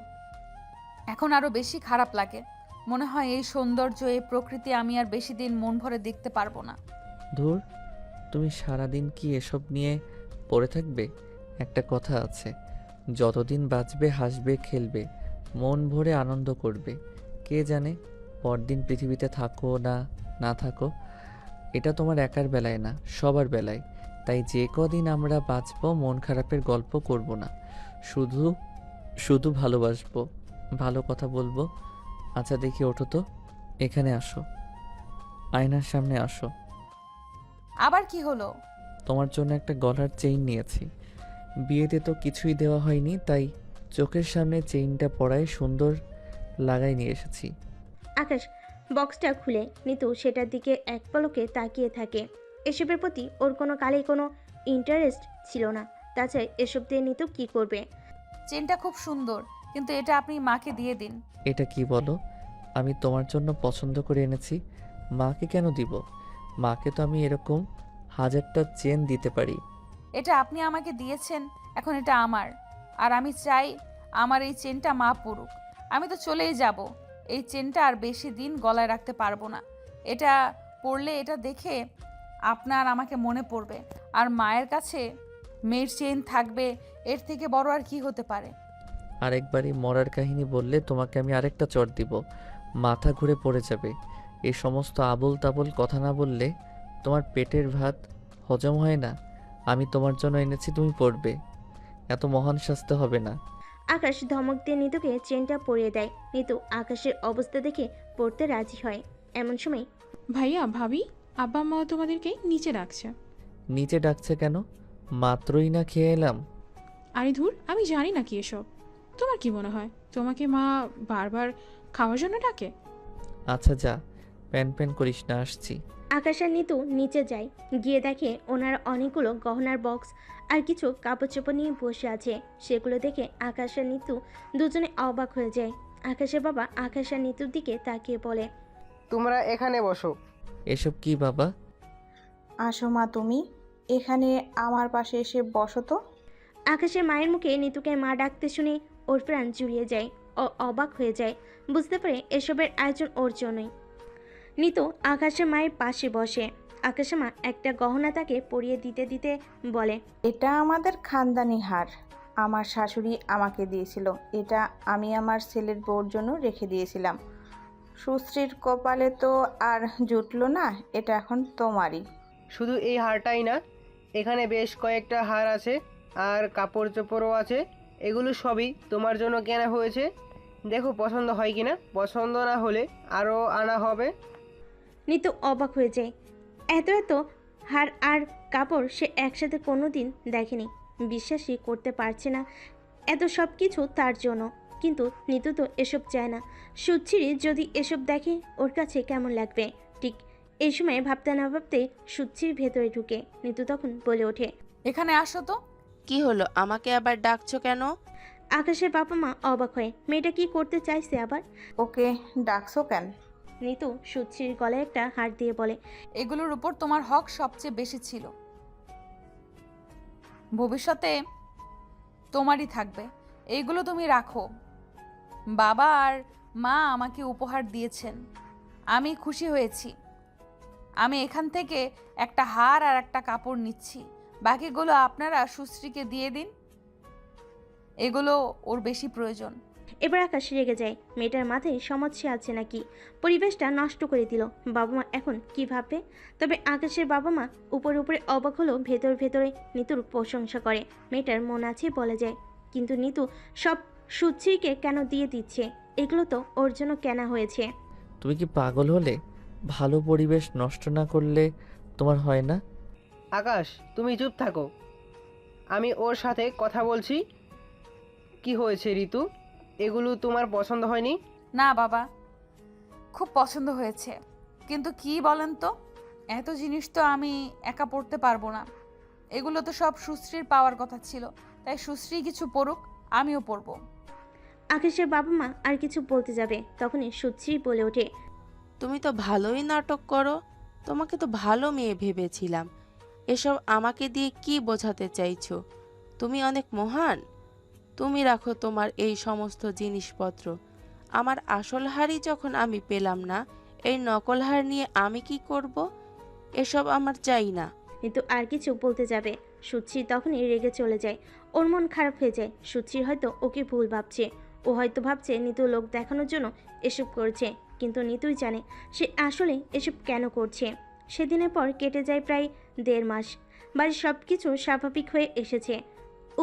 এখন আরো বেশি খারাপ লাগে। মনে হয় এই সৌন্দর্য, এই প্রকৃতি আমি আর বেশি দিন মন ভরে দেখতে পারবো না। ধুর, তুমি সারাদিন কি এসব নিয়ে পড়ে থাকবে? একটা কথা আছে, যতদিন বাঁচবে হাসবে খেলবে, মন ভরে আনন্দ করবে। কে জানে পরদিন পৃথিবীতে থাকো না না থাকো। এটা তোমার একার বেলায় না, সবার বেলায়। তাই যে কদিন আমরা বাঁচবো মন খারাপের গল্প করব না, শুধু শুধু ভালোবাসবো, ভালো কথা বলবো। আচ্ছা দেখি, ওঠো তো, এখানে আসো, আয়নার সামনে আসো। আবার কি হলো? তোমার জন্য একটা গলার চেইন নিয়েছি। বিয়েতে তো কিছুই দেওয়া হয়নি, তাই চোখের সামনে চেইনটা পরায় সুন্দর লাগাই নিয়ে এসেছি। আকাশ বক্সটা খুলে নিতু সেটার দিকে এক পলকে তাকিয়ে থাকে। এসবের প্রতি ওর কোনো কালে কোনো ইন্টারেস্ট ছিল না। তাছাড়া এসব দিয়ে নিতু কি করবে? চেনটা খুব সুন্দর, কিন্তু এটা আপনি মাকে দিয়ে দিন। এটা কি বলো? আমি তোমার জন্য পছন্দ করে এনেছি, মাকে কেন দিব? মাকে তো আমি এরকম 1000টা চেন দিতে পারি। এটা আপনি আমাকে দিয়েছেন, এখন এটা আমার। আর আমি চাই আমার এই চেনটা মা পড়ুক। আমি তো চলেই যাব। এই চেনটা আর বেশি দিন গলায় রাখতে পারবো না। এটা পড়লে এটা দেখে আপনার আমাকে মনে পড়বে, আর মায়ের কাছে মেয়ের চেন থাকবে। এর থেকে বড় আর কি হতে পারে? আরেকবারই মরার কাহিনী বললে তোমাকে আমি আরেকটা চড় দিব, মাথা ঘুরে পড়ে যাবে। এই সমস্ত আবোল তাবোল কথা না বললে তোমার পেটের ভাত হজম হয় না। আমি তোমার জন্য এনেছি, তুমি পড়বে, এত মহান শাস্তি হবে না। আকাশ ধমক দিয়ে নিতুকে চেনটা পরিয়ে দেয়। নিতু আকাশের অবস্থা দেখে পড়তে রাজি হয়। এমন সময় ভাইয়া ভাবি, আব্বা মা তোমাদেরকে নিচে ডাকছে। নিচে ডাকছে কেন? মাত্রই না খেয়ে এলাম। আরে ধুর, আমি জানি না কি এসব। তোমার কি মনে হয় তোমাকে মা বারবার খাওয়ার জন্য ডাকে? আচ্ছা যা, প্যান প্যান করিস না, আসছি। আকাশ আর নিতু নিচে যায়। গিয়ে দেখে ওনার অনেকগুলো গহনার বক্স আর কিছু কাপড় চোপড় নিয়ে বসে আছে। সেগুলো দেখে আকাশ আর নিতু দুজনে অবাক হয়ে যায়। আকাশের বাবা আকাশ আর নিতুর দিকে তাকিয়ে বলে, তোমরা এখানে বসো। এসব কি বাবা? আসো মা, তুমি এখানে আমার পাশে এসে বসো তো। আকাশের মায়ের মুখে নিতুকে মা ডাকতে শুনে ওর প্রাণ জুড়িয়ে যায়। ও অবাক হয়ে যায়, বুঝতে পারে এসবের আয়োজন ওর জন্যই। নিতু আকাশের মায়ের পাশে বসে। আকাশমা একটা গহনা তাকে পরিয়ে দিতে দিতে বলে, এটা আমাদের খানদানি হার, আমার শাশুড়ি আমাকে দিয়েছিল। এটা আমি আমার ছেলের বউর জন্য রেখে দিয়েছিলাম। সুশ্রীর কপালে তো আর জুটলো না, এটা এখন তোমারই। শুধু এই হারটাই না, এখানে বেশ কয়েকটা হার আছে আর কাপড় চোপড়ও আছে। এগুলো সবই তোমার জন্য কেনা হয়েছে। দেখো পছন্দ হয় কি না। পছন্দ না হলে আরও আনা হবে। নিতু অবাক হয়ে যায়। এত এত হার আর কাপড় সে একসাথে কোনো দিন দেখেনি। বিশ্বাসই করতে পারছে না এত সব কিছু তার জন্য। কিন্তু নিতু তো এসব চায় না। সুচ্ছিরি যদি এসব দেখে ওর কাছে কেমন লাগবে। ঠিক এই সময় ভাবতে না ভাবতে সুচ্ছির ভেতরে ঢুকে নিতু তখন বলে ওঠে, এখানে আসো তো। কি হলো, আমাকে আবার ডাকছো কেন? আকাশের বাবা মা অবাক হয়ে, মেয়েটা কি করতে চাইছে আবার? ওকে ডাকছো কেন? নিতু সুচ্ছির গলায় একটা হার দিয়ে বলে, এগুলোর উপর তোমার হক সবচেয়ে বেশি ছিল। ভবিষ্যতে তোমারই থাকবে। এইগুলো তুমি রাখো। বাবা আর মা আমাকে উপহার দিয়েছেন, আমি খুশি হয়েছি। আমি এখান থেকে একটা হার আর একটা কাপড় নিচ্ছি, বাকিগুলো আপনারা সুশ্রীকে দিয়ে দিন। এগুলো ওর বেশি প্রয়োজন। এবার আকাশ রেগে যায়। মেয়েটার মাথায় সমস্যা আছে নাকি? পরিবেশটা নষ্ট করে দিল। বাবা মা এখন কি ভাববে? তবে আকাশের বাবা মা উপরে উপরে অবাক হলেও ভেতর ভেতরে নিতুর প্রশংসা করে। মেয়েটার মন আছে বলে যায়, কিন্তু নিতু সব সুচ্ছিকে কেন দিয়ে দিচ্ছে? এগুলো তো ওর জন্য কেনা হয়েছে। তুমি কি পাগল হলে? ভালো পরিবেশ নষ্ট না করলে তোমার হয় না? আকাশ, তুমি চুপ থাকো, আমি ওর সাথে কথা বলছি। কি হয়েছে ঋতু? এগুলো তোমার পছন্দ হয়নি? না বাবা, খুব পছন্দ হয়েছে, কিন্তু কি বলেন তো, এত জিনিস তো আমি একা পড়তে পারবো না। এগুলো তো সব সুশ্রীর পাওয়ার কথা ছিল, তাই সুশ্রী কিছু পড়ুক, আমিও পড়বো। আকাশের বাবা মা আর কিছু বলতে যাবে, তখনই সুচ্ছি বলে ওঠে, তুমি তো ভালোই নাটক করো। তোমাকে তো ভালো মেয়ে ভেবেছিলাম। এসব আমাকে দিয়ে কি বোঝাতে চাইছো? তুমি অনেক মহান। তুমি রাখো তোমার এই সমস্ত জিনিসপত্র। আমার আসল হারই যখন আমি পেলাম না, এই নকল হার নিয়ে আমি কি করব? এসব আমার চাই না। কিন্তু আর কিছু বলতে যাবে, সুচ্ছি তখনই রেগে চলে যায়। ওর মন খারাপ হয়ে যায়। সুচ্ছির হয়তো ওকে ভুল ভাবছে। ও হয়তো ভাবছে নিতু লোক দেখানোর জন্য এসব করছে, কিন্তু নিতুই জানে সে আসলে এসব কেন করছে। সেদিনের পর কেটে যায় প্রায় 1.5 মাস। বাড়ির সব কিছু স্বাভাবিক হয়ে এসেছে।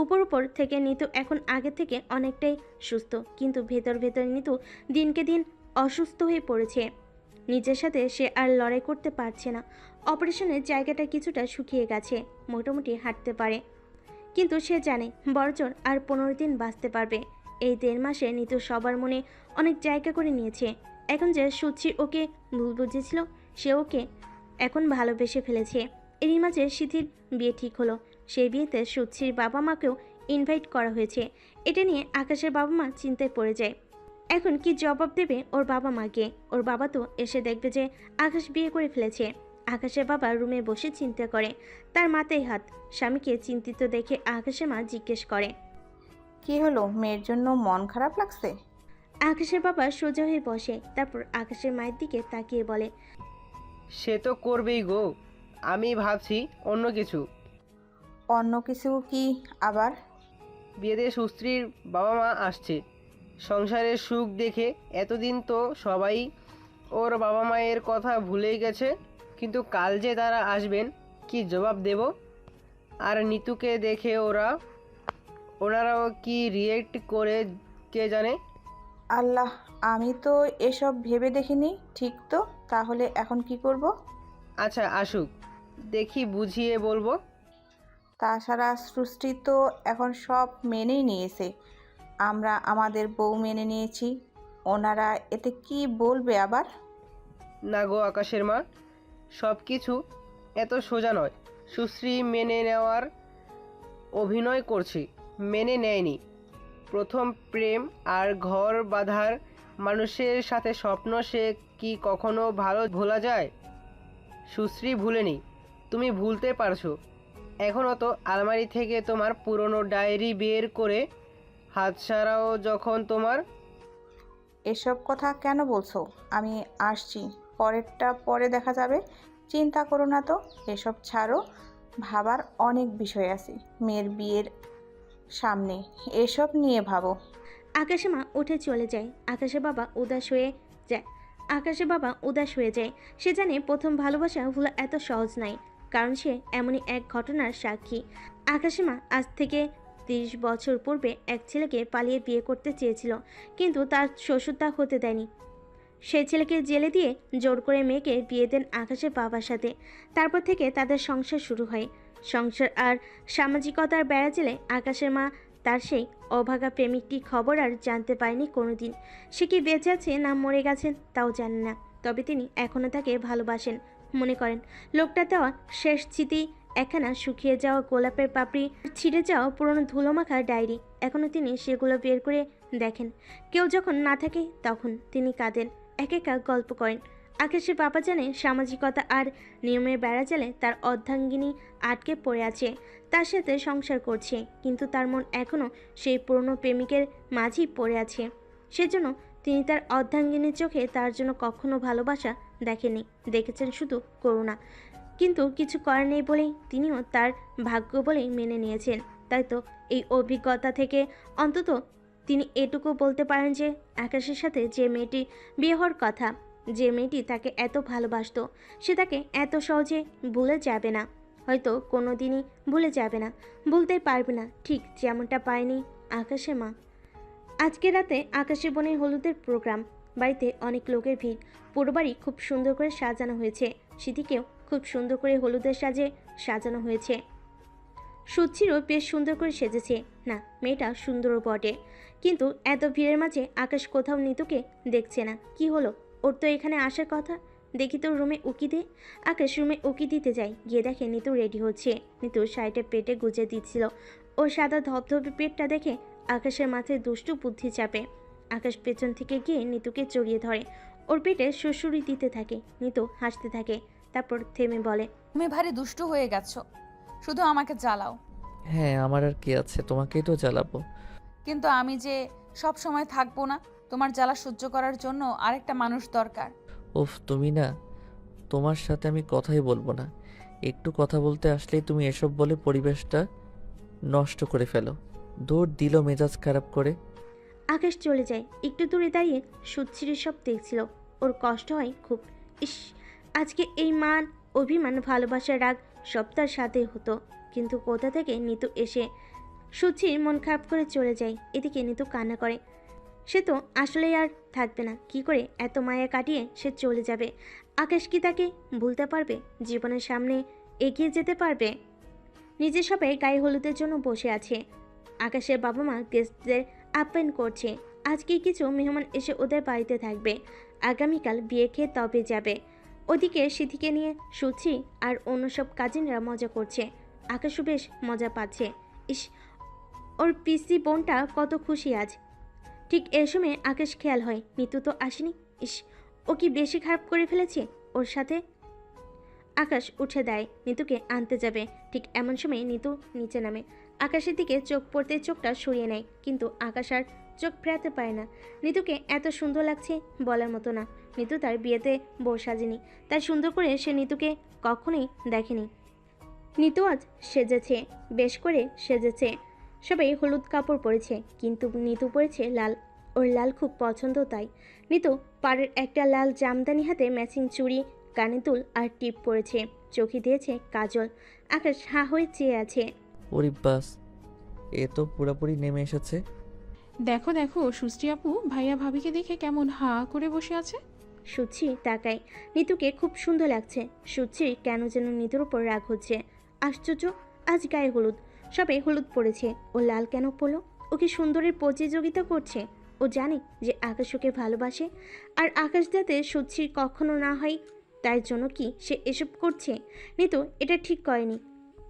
উপর উপর থেকে নিতু এখন আগে থেকে অনেকটাই সুস্থ, কিন্তু ভেতর ভেতর নিতু দিনকে দিন অসুস্থ হয়ে পড়েছে। নিজের সাথে সে আর লড়াই করতে পারছে না। অপারেশনের জায়গাটা কিছুটা শুকিয়ে গেছে, মোটামুটি হাঁটতে পারে, কিন্তু সে জানে বড়জোর আর 15 দিন বাঁচতে পারবে। এই 1.5 মাসে নিতু সবার মনে অনেক জায়গা করে নিয়েছে। এখন যে সুচি ওকে ভুল বুঝেছিল, সে ওকে এখন ভালোবেসে ফেলেছে। এরই মাঝে সিথির বিয়ে ঠিক হলো। সেই বিয়েতে সুচির বাবা মাকেও ইনভাইট করা হয়েছে। এটা নিয়ে আকাশের বাবা মা চিন্তায় পড়ে যায়। এখন কি জবাব দেবে ওর বাবা মাকে? ওর বাবা তো এসে দেখবে যে আকাশ বিয়ে করে ফেলেছে। আকাশের বাবা রুমে বসে চিন্তা করে, তার মাথায় হাত। স্বামীকে চিন্তিত দেখে আকাশের মা জিজ্ঞেস করে, কি হলো, মেয়ের জন্য মন খারাপ লাগছে? আকাশের বাবা সোজা হয়ে বসে, তারপর আকাশের মায়ের দিকে তাকিয়ে বলে, সে তো করবেই গো, আমি ভাবছি অন্য কিছু। অন্য কিছু কি আবার? বিয়েতে সুস্ত্রীর বাবা মা আসছে। সংসারের সুখ দেখে এতদিন তো সবাই ওর বাবা মায়ের কথা ভুলেই গেছে, কিন্তু কাল যে তারা আসবেন, কি জবাব দেব? আর নিতুকে দেখে ওনারাও কি রিয়েক্ট করে কে জানে। আল্লাহ, আমি তো এসব ভেবে দেখিনি। ঠিক তো, তাহলে এখন কি করব? আচ্ছা আসুক, দেখি বুঝিয়ে বলবো। তাছাড়া সৃষ্টি তো এখন সব মেনেই নিয়েছে। আমরা আমাদের বউ মেনে নিয়েছি, ওনারা এতে কি বলবে আবার? না গো আকাশের মা, সব কিছু এত সোজা নয়। সুশ্রী মেনে নেওয়ার অভিনয় করছে, মেনে নেয়নি। প্রথম প্রেম আর ঘর বাঁধার মানুষের সাথে স্বপ্ন, সে কি কখনো ভালো ভোলা যায়? সুশ্রী ভুলেনি, তুমি ভুলতে পারছো। এখনও তো আলমারি থেকে তোমার পুরনো ডায়েরি বের করে হাতছাড়াও যখন তোমার। এসব কথা কেন বলছো? আমি আসছি, পরেরটা পরে দেখা যাবে। চিন্তা করো না তো, এসব ছাড়ো, ভাবার অনেক বিষয় আছে মেয়ের বিয়ের সামনে, এসব নিয়ে ভাবো। আকাশের মা উঠে চলে যায়। আকাশের বাবা উদাস হয়ে যায়। সে জানে প্রথম ভালোবাসা ভোলা এত সহজ নয়, কারণ সে এমনই এক ঘটনার সাক্ষী। আকাশের মা আজ থেকে 30 বছর পূর্বে এক ছেলেকে পালিয়ে বিয়ে করতে চেয়েছিল, কিন্তু তার শ্বশুর তা হতে দেয়নি। সেই ছেলেকে জেলে দিয়ে জোর করে মেয়েকে বিয়ে দেন আকাশের বাবার সাথে। তারপর থেকে তাদের সংসার শুরু হয়। সংসার আর সামাজিকতার বেড়াজালে আকাশের মা তার সেই অভাগা প্রেমিকটি খবর আর জানতে পারেনি কোনোদিন। সে কি বেঁচে আছে না মরে গেছেন তাও জানেন না, তবে তিনি এখনও তাকে ভালোবাসেন। মনে করেন লোকটা দেওয়া শেষ স্মৃতি একখানা শুকিয়ে যাওয়া গোলাপের পাপড়ি, ছিঁড়ে যাওয়া পুরনো ধুলোমাখা ডায়েরি। এখনও তিনি সেগুলো বের করে দেখেন। কেউ যখন না থাকে তখন তিনি কাঁদেন, এক একা গল্প করেন। আকাশের বাবা জানে সামাজিকতা আর নিয়মের বেড়াজালে তার অর্ধাঙ্গিনী আটকে পড়ে আছে, তার সাথে সংসার করছে, কিন্তু তার মন এখনও সেই পুরনো প্রেমিকের মাঝেই পড়ে আছে। সেজন্য তিনি তার অর্ধাঙ্গিনীর চোখে তার জন্য কখনো ভালোবাসা দেখেননি, দেখেছেন শুধু করুণা। কিন্তু কিছু করার নেই বলেই তিনিও তার ভাগ্য বলেই মেনে নিয়েছেন। তাই তো এই অভিজ্ঞতা থেকে অন্তত তিনি এটুকু বলতে পারেন যে আকাশের সাথে যে মেয়েটি বিয়ে হওয়ার কথা, যে মেয়েটি তাকে এত ভালোবাসতো, সে তাকে এত সহজে ভুলে যাবে না, হয়তো কোনো দিনই ভুলে যাবে না, ভুলতেই পারবে না, ঠিক যেমনটা পায়নি আকাশের মা। আজকে রাতে আকাশের বোনের হলুদের প্রোগ্রাম। বাড়িতে অনেক লোকের ভিড়। পুরো বাড়ি খুব সুন্দর করে সাজানো হয়েছে। সিঁথিকেও খুব সুন্দর করে হলুদের সাজে সাজানো হয়েছে। সুচিরও বেশ সুন্দর করে সেজেছে। না, মেয়েটা সুন্দরও বটে, কিন্তু এত ভিড়ের মাঝে আকাশ কোথাও নিতুকে দেখছে না। কি হলো, ওর তো এখানে আসার কথা। দেখি তো রুমে উকি দে। আকাশ রুমে উকি দিতে যায়, গিয়ে দেখে নিতু রেডি হচ্ছে। নিতু শাড়িটা পেটে গুজে দিচ্ছিল। ওর সাদা ধবধবে পেটটা দেখে আকাশের মাথায় দুষ্টু বুদ্ধি চাপে। আকাশ পেছন থেকে গিয়ে নিতুকে জড়িয়ে ধরে, ওর পেটে সুড়সুড়ি দিতে থাকে। নিতু হাসতে থাকে, তারপর থেমে বলে, তুমি ভারী দুষ্টু হয়ে গেছো, শুধু আমাকে জ্বালাও। হ্যাঁ, আমার আর কি আছে, তোমাকেই তো জ্বালাবো। কিন্তু আমি যে সব সময় থাকবো না, তোমার জ্বালা সহ্য করার জন্য আরেকটা মানুষ দরকার। উফ, তুমি না, তোমার সাথে আমি কথাই বলবো না। একটু কথা বলতে আসলেই তুমি এসব বলে পরিবেশটা নষ্ট করে ফেলো। দৌড় দিল মেজাজ খারাপ করে। আকাশ চলে যায়। একটু দূরে দাঁড়িয়ে সুচ্ছিরি সব দেখছিল। ওর কষ্ট হয় খুব। ইস, আজকে এই মান, অভিমান, ভালোবাসার রাগ সব তার সাথে হতো, কিন্তু কোথা থেকে নিতু এসে সুচির মন খারাপ করে চলে যায়। এদিকে নিতু কান্না করে। সে তো আসলেই আর থাকবে না। কি করে এত মায়া কাটিয়ে সে চলে যাবে? আকাশ কি তাকে ভুলতে পারবে? জীবনের সামনে এগিয়ে যেতে পারবে? নিজের সবাই গায়ে হলুদের জন্য বসে আছে। আকাশের বাবা মা গেস্টদের আপ্যায়ন করছে। আজকে কিছু মেহমান এসে ওদের বাড়িতে থাকবে, আগামীকাল বিয়ে খেয়ে তবে যাবে। ওদিকে সিথিকে নিয়ে সুচি আর অন্য সব কাজিনরা মজা করছে। আকাশও বেশ মজা পাচ্ছে। ইস, ওর পিসি বোনটা কত খুশি আজ। ঠিক এ সময় আকাশ খেয়াল হয় নিতু তো আসেনি। ইস, ও কি বেশি খারাপ করে ফেলেছে ওর সাথে? আকাশ উঠে দেয়, নিতুকে আনতে যাবে। ঠিক এমন সময় নিতু নিচে নামে। আকাশের দিকে চোখ পড়তে চোখটা সরিয়ে নেয়, কিন্তু আকাশ আর চোখ ফেরাতে পারে না। নিতুকে এত সুন্দর লাগছে বলার মতো না। নিতু তার বিয়েতে বউ সাজেনি, তাই সুন্দর করে সে নিতুকে কখনোই দেখেনি। নিতু আজ সেজেছে, বেশ করে সেজেছে। সবাই হলুদ কাপড় পরেছে, কিন্তু নিতু পরেছে লাল। ওর লাল খুব পছন্দ, তাই নিতু পাড়ের একটা লাল জামদানি হাতে ম্যাচিং চুড়ি, কানে দুল আর টিপ পরেছে, চোখে দিয়েছে কাজল। আকাশ হা হয়ে চেয়ে আছে। ওরে বাস, এ তো পুরোপুরি নেমে এসেছে। দেখো দেখো, সুশ্রী আপু ভাইয়া ভাবিকে দেখে কেমন হা করে বসে আছে। সুচি তাকায়, নিতুকে খুব সুন্দর লাগছে। সুচি কেন যেন নিতুর উপর রাগ হচ্ছে। আশ্চর্য, আজ গায়ে হলুদ, সবাই হলুদ পড়েছে, ও লাল কেন পড়লো? ও কি সুন্দরের প্রতিযোগিতা করছে? ও জানে যে আকাশ ওকে ভালোবাসে, আর আকাশ যাতে সুচির কখনো না হয় তাই জন্য কি সে এসব করছে? নিতু এটা ঠিক করেনি।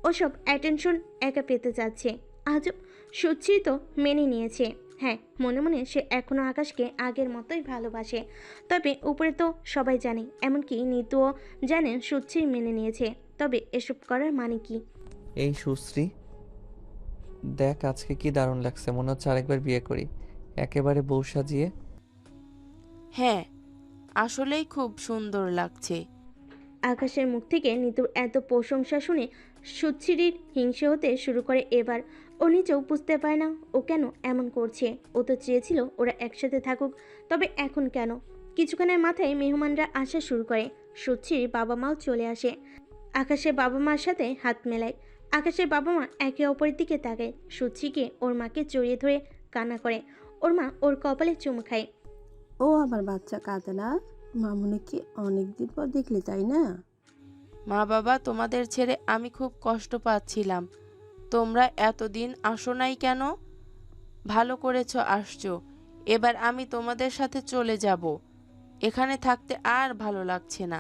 ওসব অ্যাটেনশন একা পেতে যাচ্ছে। আজও সুচি তো মেনে নিয়েছে। হ্যাঁ, মনে মনে সে এখনও আকাশকে আগের মতোই ভালোবাসে। তবে উপরে তো সবাই জানে, এমনকি নিতুও জানেন সুচি মেনে নিয়েছে। তবে এসব করার মানে কি? এই সুশ্রী, দেখ আজকে কি দারুণ লাগছে, মনে হচ্ছে আরেকবার বিয়ে করি, একেবারে বউ সাজিয়ে। হ্যাঁ, আসলেই খুব সুন্দর লাগছে। আকাশের মুখ থেকে নিতুর এত প্রশংসা শুনে সুচিরির হিংসে হতে শুরু করে। এবার ও নিজেও বুঝতে পারে না ও কেন এমন করছে। ও তো চেয়েছিল ওরা একসাথে থাকুক, তবে এখন কেন? কিছুক্ষণের মাথায় মেহমানরা আসা শুরু করে। সুচির বাবা মাও চলে আসে। আকাশের বাবা মার সাথে হাত মেলায়। আকাশের বাবা মা একে অপরের দিকে তাকায়। সুচিকে ওর মাকে জড়িয়ে ধরে কান্না করে। ওর মা ওর কপালে চুমু খায়। ও আমার বাচ্চা কাঁদে না। মামুনিকে অনেকদিন পর দেখলে, তাই না? মা বাবা, তোমাদের ছেড়ে আমি খুব কষ্ট পাচ্ছিলাম। তোমরা এতদিন আসো নাই কেন? ভালো করেছো আসছো। এবার আমি তোমাদের সাথে চলে যাব। এখানে থাকতে আর ভালো লাগছে না।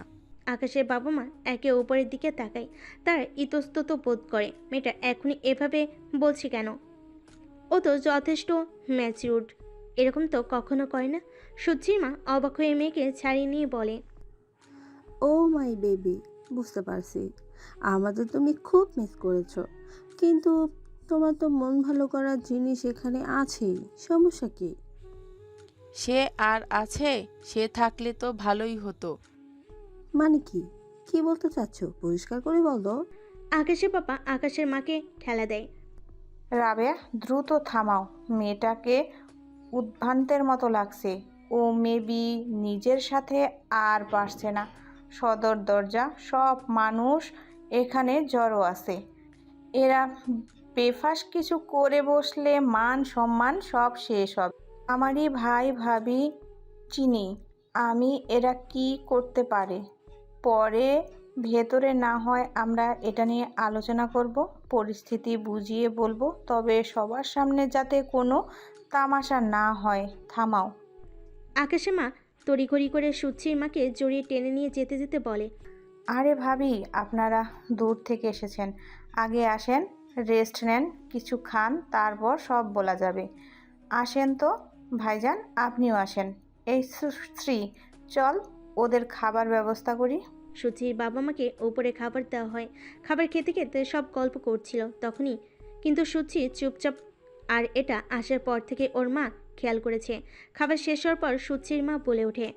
আকাশের বাবা মা একে অপরের দিকে তাকায়। তারা ইতস্তত বোধ করে। মেয়েটা এখনই এভাবে বলছে কেন? ও তো যথেষ্ট ম্যাচিউরড, এরকম তো কখনো করে না। সুচির মা অবাক হয়ে মেয়েকে ছাড়িয়ে নিয়ে বলে, ও মাই বেবি, বুঝতে পারছি আমাদের তুমি খুব মিস করেছো, কিন্তু তোমার তো মন ভালো করার জিনিস এখানে আছেই, সমস্যা কি? সে আর আছে? সে থাকলে তো ভালোই হতো। মানে কি কি বলতে চাচ্ছ? পরিষ্কার করে বলো। আকাশের বাবা আকাশের মাকে ঠেলা দেয়। রাবেয়া, দ্রুত থামাও। মেয়েটাকে উদ্ভ্রান্তের মতো লাগছে। ও মেবি নিজের সাথে আর পারছে না। সদর দরজা, সব মানুষ এখানে জড়ো আছে। এরা বেফাস কিছু করে বসলে মান সম্মান সব শেষ হবে। আমারই ভাই ভাবি চিনি আমি, এরা কি করতে পারে। পরে ভেতরে না হয় আমরা এটা নিয়ে আলোচনা করব, পরিস্থিতি বুঝিয়ে বলবো, তবে সবার সামনে যাতে কোনো তামাশা না হয়। থামাও। আকাশের মা তড়িঘড়ি করে সুচির মাকে জড়িয়ে টেনে নিয়ে যেতে যেতে বলে, আরে ভাবি, আপনারা দূর থেকে এসেছেন, আগে আসেন, রেস্ট নেন, কিছু খান, তারপর সব বলা যাবে। আসেন তো ভাইজান, আপনিও আসেন। এই শ্রী, চল ওদের খাবার ব্যবস্থা করি। সুচির বাবা মাকে ওপরে খাবার দেওয়া হয়। খাবার খেতে খেতে সব গল্প করছিল তখনই, কিন্তু সুচি চুপচাপ। আর এটা আসার পর থেকে ওর মা খেয়াল করেছে। খাবার শেষ হওয়ার পর সুচির মা বলে ওঠে,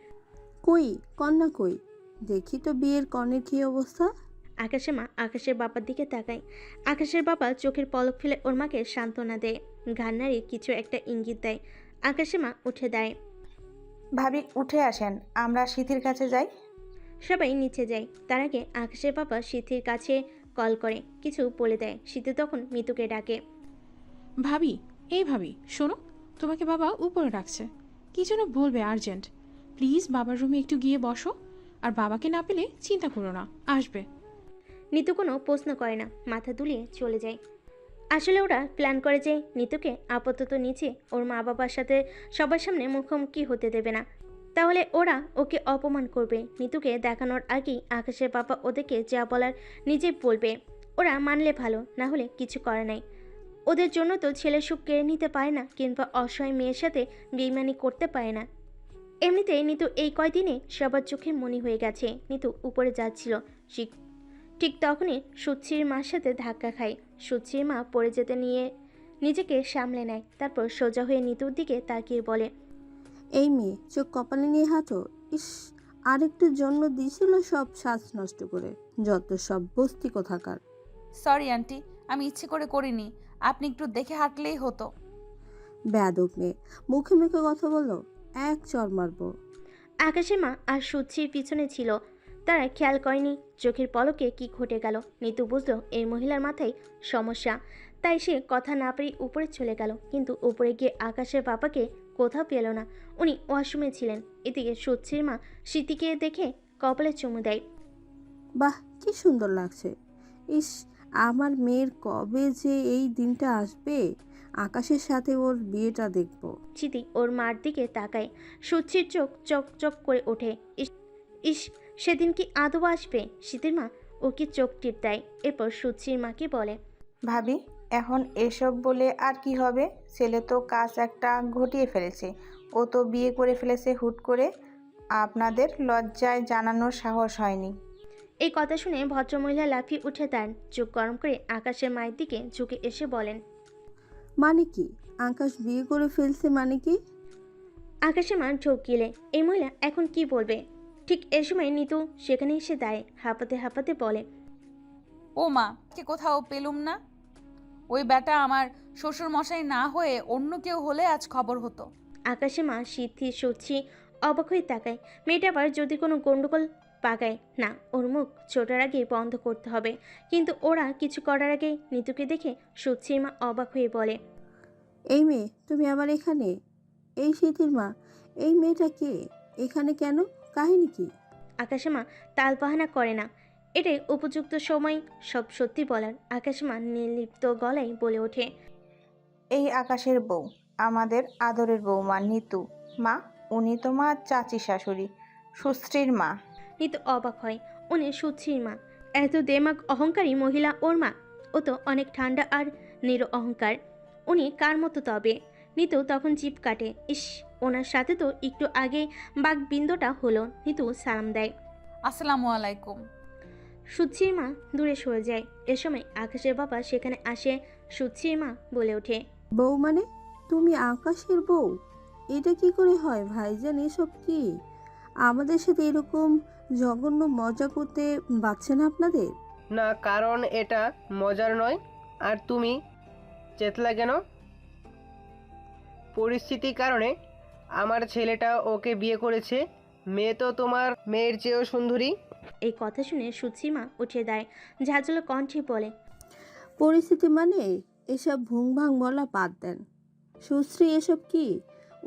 কই কন্যা কই? দেখি তো বিয়ের কনের কি অবস্থা। আকাশের মা আকাশের বাবার দিকে তাকায়। আকাশের বাবা চোখের পলক ফেলে ওর মাকে সান্ত্বনা দেয়, ঘাড় নাড়িয়ে কিছু একটা ইঙ্গিত দেয়। আকাশের মা উঠে দাঁড়ায়। ভাবি উঠে আসেন, আমরা সিথির কাছে যাই। সবাই নিচে যায়। তার আগে আকাশের বাবা সিথির কাছে কল করে কিছু বলে দেয়। সিথি তখন মিতুকে ডাকে। ভাবি, এই ভাবি শোনো, তোমাকে বাবা উপরে রাখছে, কি যেন বলবে আর্জেন্ট। প্লিজ বাবার রুমে একটু গিয়ে বসো, আর বাবাকে না পেলে চিন্তা করো না, আসবে। নিতু কোনো প্রশ্ন করে না, মাথা দুলিয়ে চলে যায়। আসলে ওরা প্ল্যান করে যে নিতুকে আপাতত নিচে ওর মা বাবার সাথে সবার সামনে মুখোমুখি হতে দেবে না, তাহলে ওরা ওকে অপমান করবে। নিতুকে দেখানোর আগেই আকাশের বাবা ওদেরকে যা বলার নিজে বলবে। ওরা মানলে ভালো, না হলে কিছু করে নাই। ওদের জন্য তো ছেলের সুখ কেড়ে নিতে পারে না, কিংবা অসহায় মেয়ের সাথে বেইমানি করতে পারে না। এমনিতেই নিতু এই কয়দিনে সবার চোখে মনি হয়ে গেছে। নিতু উপরে যাচ্ছিল, ঠিক তখনই সুচির মার সাথে ধাক্কা খায়। সুচির মা পড়ে যেতে নিয়ে নিজেকে সামলে নেয়, তারপর সোজা হয়ে নিতুর দিকে তাকিয়ে বলে, এই মেয়ে চোখ কপালে নিয়ে হাঁটো। ইস, আরেকটু জন্য দিছিল সব সাজ নষ্ট করে, যত সব বস্তি কোথাকার। সরি আন্টি, আমি ইচ্ছে করে করিনি, আপনি একটু দেখে হাঁটলেই হতো। বেয়াদব মেয়ে, মুখে মুখে কথা বলো, এক চর মারবো। আকাশের মা আর সুচির পিছনে ছিল, তারা খেয়াল করেনি চোখের পলকে কি ঘটে গেল। নিতু বুঝলো এই মহিলার মাথায় সমস্যা, তাই সে কথা না পেরে উপরে চলে গেল। কিন্তু উপরে গিয়ে আকাশের বাবাকে কোথাও পেল না, উনি ওয়াশরুমে ছিলেন। এদিকে সুচির মা স্মৃতিকে দেখে কপালে চুমু দেয়। বাহ, কি সুন্দর লাগছে। ইস, আমার মেয়ের কবে যে এই দিনটা আসবে, আকাশের সাথে ওর বিয়েটা দেখবো। স্মৃতি ওর মার দিকে তাকায়। সুচির চোখ চক চক করে ওঠে। ইস ইস, সেদিন কি আদৌ আসবে? স্মৃতির মা ওকে চোখ টিপ দেয়। এরপর সুচির মাকে বলে, ভাবি, এখন এসব বলে আর কি হবে? ছেলে তো কাজ একটা ঘটিয়ে ফেলেছে, ও তো বিয়ে করে ফেলেছে হুট করে, আপনাদের লজ্জায় জানানোর সাহস হয়নি। এই কথা শুনে ভদ্রমহিলা লাফিয়ে উঠে দেন, চোখ গরম করে আকাশের মায়ের দিকে ঝুঁকে এসে বলেন, মানে কি? আকাশ বিয়ে করে ফেলছে মানে কি? আকাশের মা ঢোক গিলে এই মহিলা এখন কি বলবে। ঠিক এ সময় নিতু সেখানে এসে দাঁড়ায়, হাঁপাতে হাঁপাতে বলে, ও মা, কে কোথাও পেলুম না। ওই ব্যাটা আমার শ্বশুর মশাই না হয়ে অন্য কেউ হলে আজ খবর হতো। আকাশে মা, সিদ্ধি, সচ্ছি অবাক হয়ে তাকায়। মেয়েটা আবার যদি কোনো গন্ডগোল পাকায় না, ওর মুখ ছোটার আগে বন্ধ করতে হবে। কিন্তু ওরা কিছু করার আগে নিতুকে দেখে সচ্ছির মা অবাক হয়ে বলে, এই মেয়ে, তুমি আবার এখানে? এই সিদ্ধির মা, এই মেয়েটা কে? এখানে কেন? কাহিনী কি? আকাশে মা তালবাহানা করে না, এটাই উপযুক্ত সময় সব সত্যি বলার। আকাশে মা নির্লিপ্ত গলায় বলে ওঠে, এই আকাশের বউ, আমাদের আদরের বৌমা নিতু। মা, উনি তোমার চাচি শাশুড়ি, সুশ্রীর মা। নিতু অবাক হয়, উনি সুচ্ছির মা। এত দেমাগ অহংকারী মহিলা ওর মা। ও তো অনেক ঠান্ডা আর অহংকার। উনি কার মতো তবে? নিতু তখন জিভ কাটে, ইস, ওনার সাথে তো একটু আগে বাঘবিন্দটা হলো। নিতু সালাম দেয়, আসসালামু আলাইকুম। সুচ্ছির মা দূরে সরে যায়। এ সময় আকাশের বাবা সেখানে আসে। সুচ্ছির মা বলে ওঠে, বউ মানে? তুমি আকাশের বউ? এটা কি করে হয় ভাইজান? এসব কি? আমাদের সাথে এরকম জঘন্য মজা করতে বাচ্ছে না আপনাদের? না, কারণ এটা মজার নয়। আর তুমি চেতলা কেন? পরিস্থিতির কারণে আমার ছেলেটা ওকে বিয়ে করেছে। মেয়ে তো তোমার মেয়ের চেয়েও সুন্দরী। এই কথা শুনে সুচ্ছির মা উঠে দেয়, ঝাঁঝালো কণ্ঠে বলে, পরিস্থিতি মানে? এসব ভুংভাং বলা বাদ দেন। সুশ্রী, এসব কি?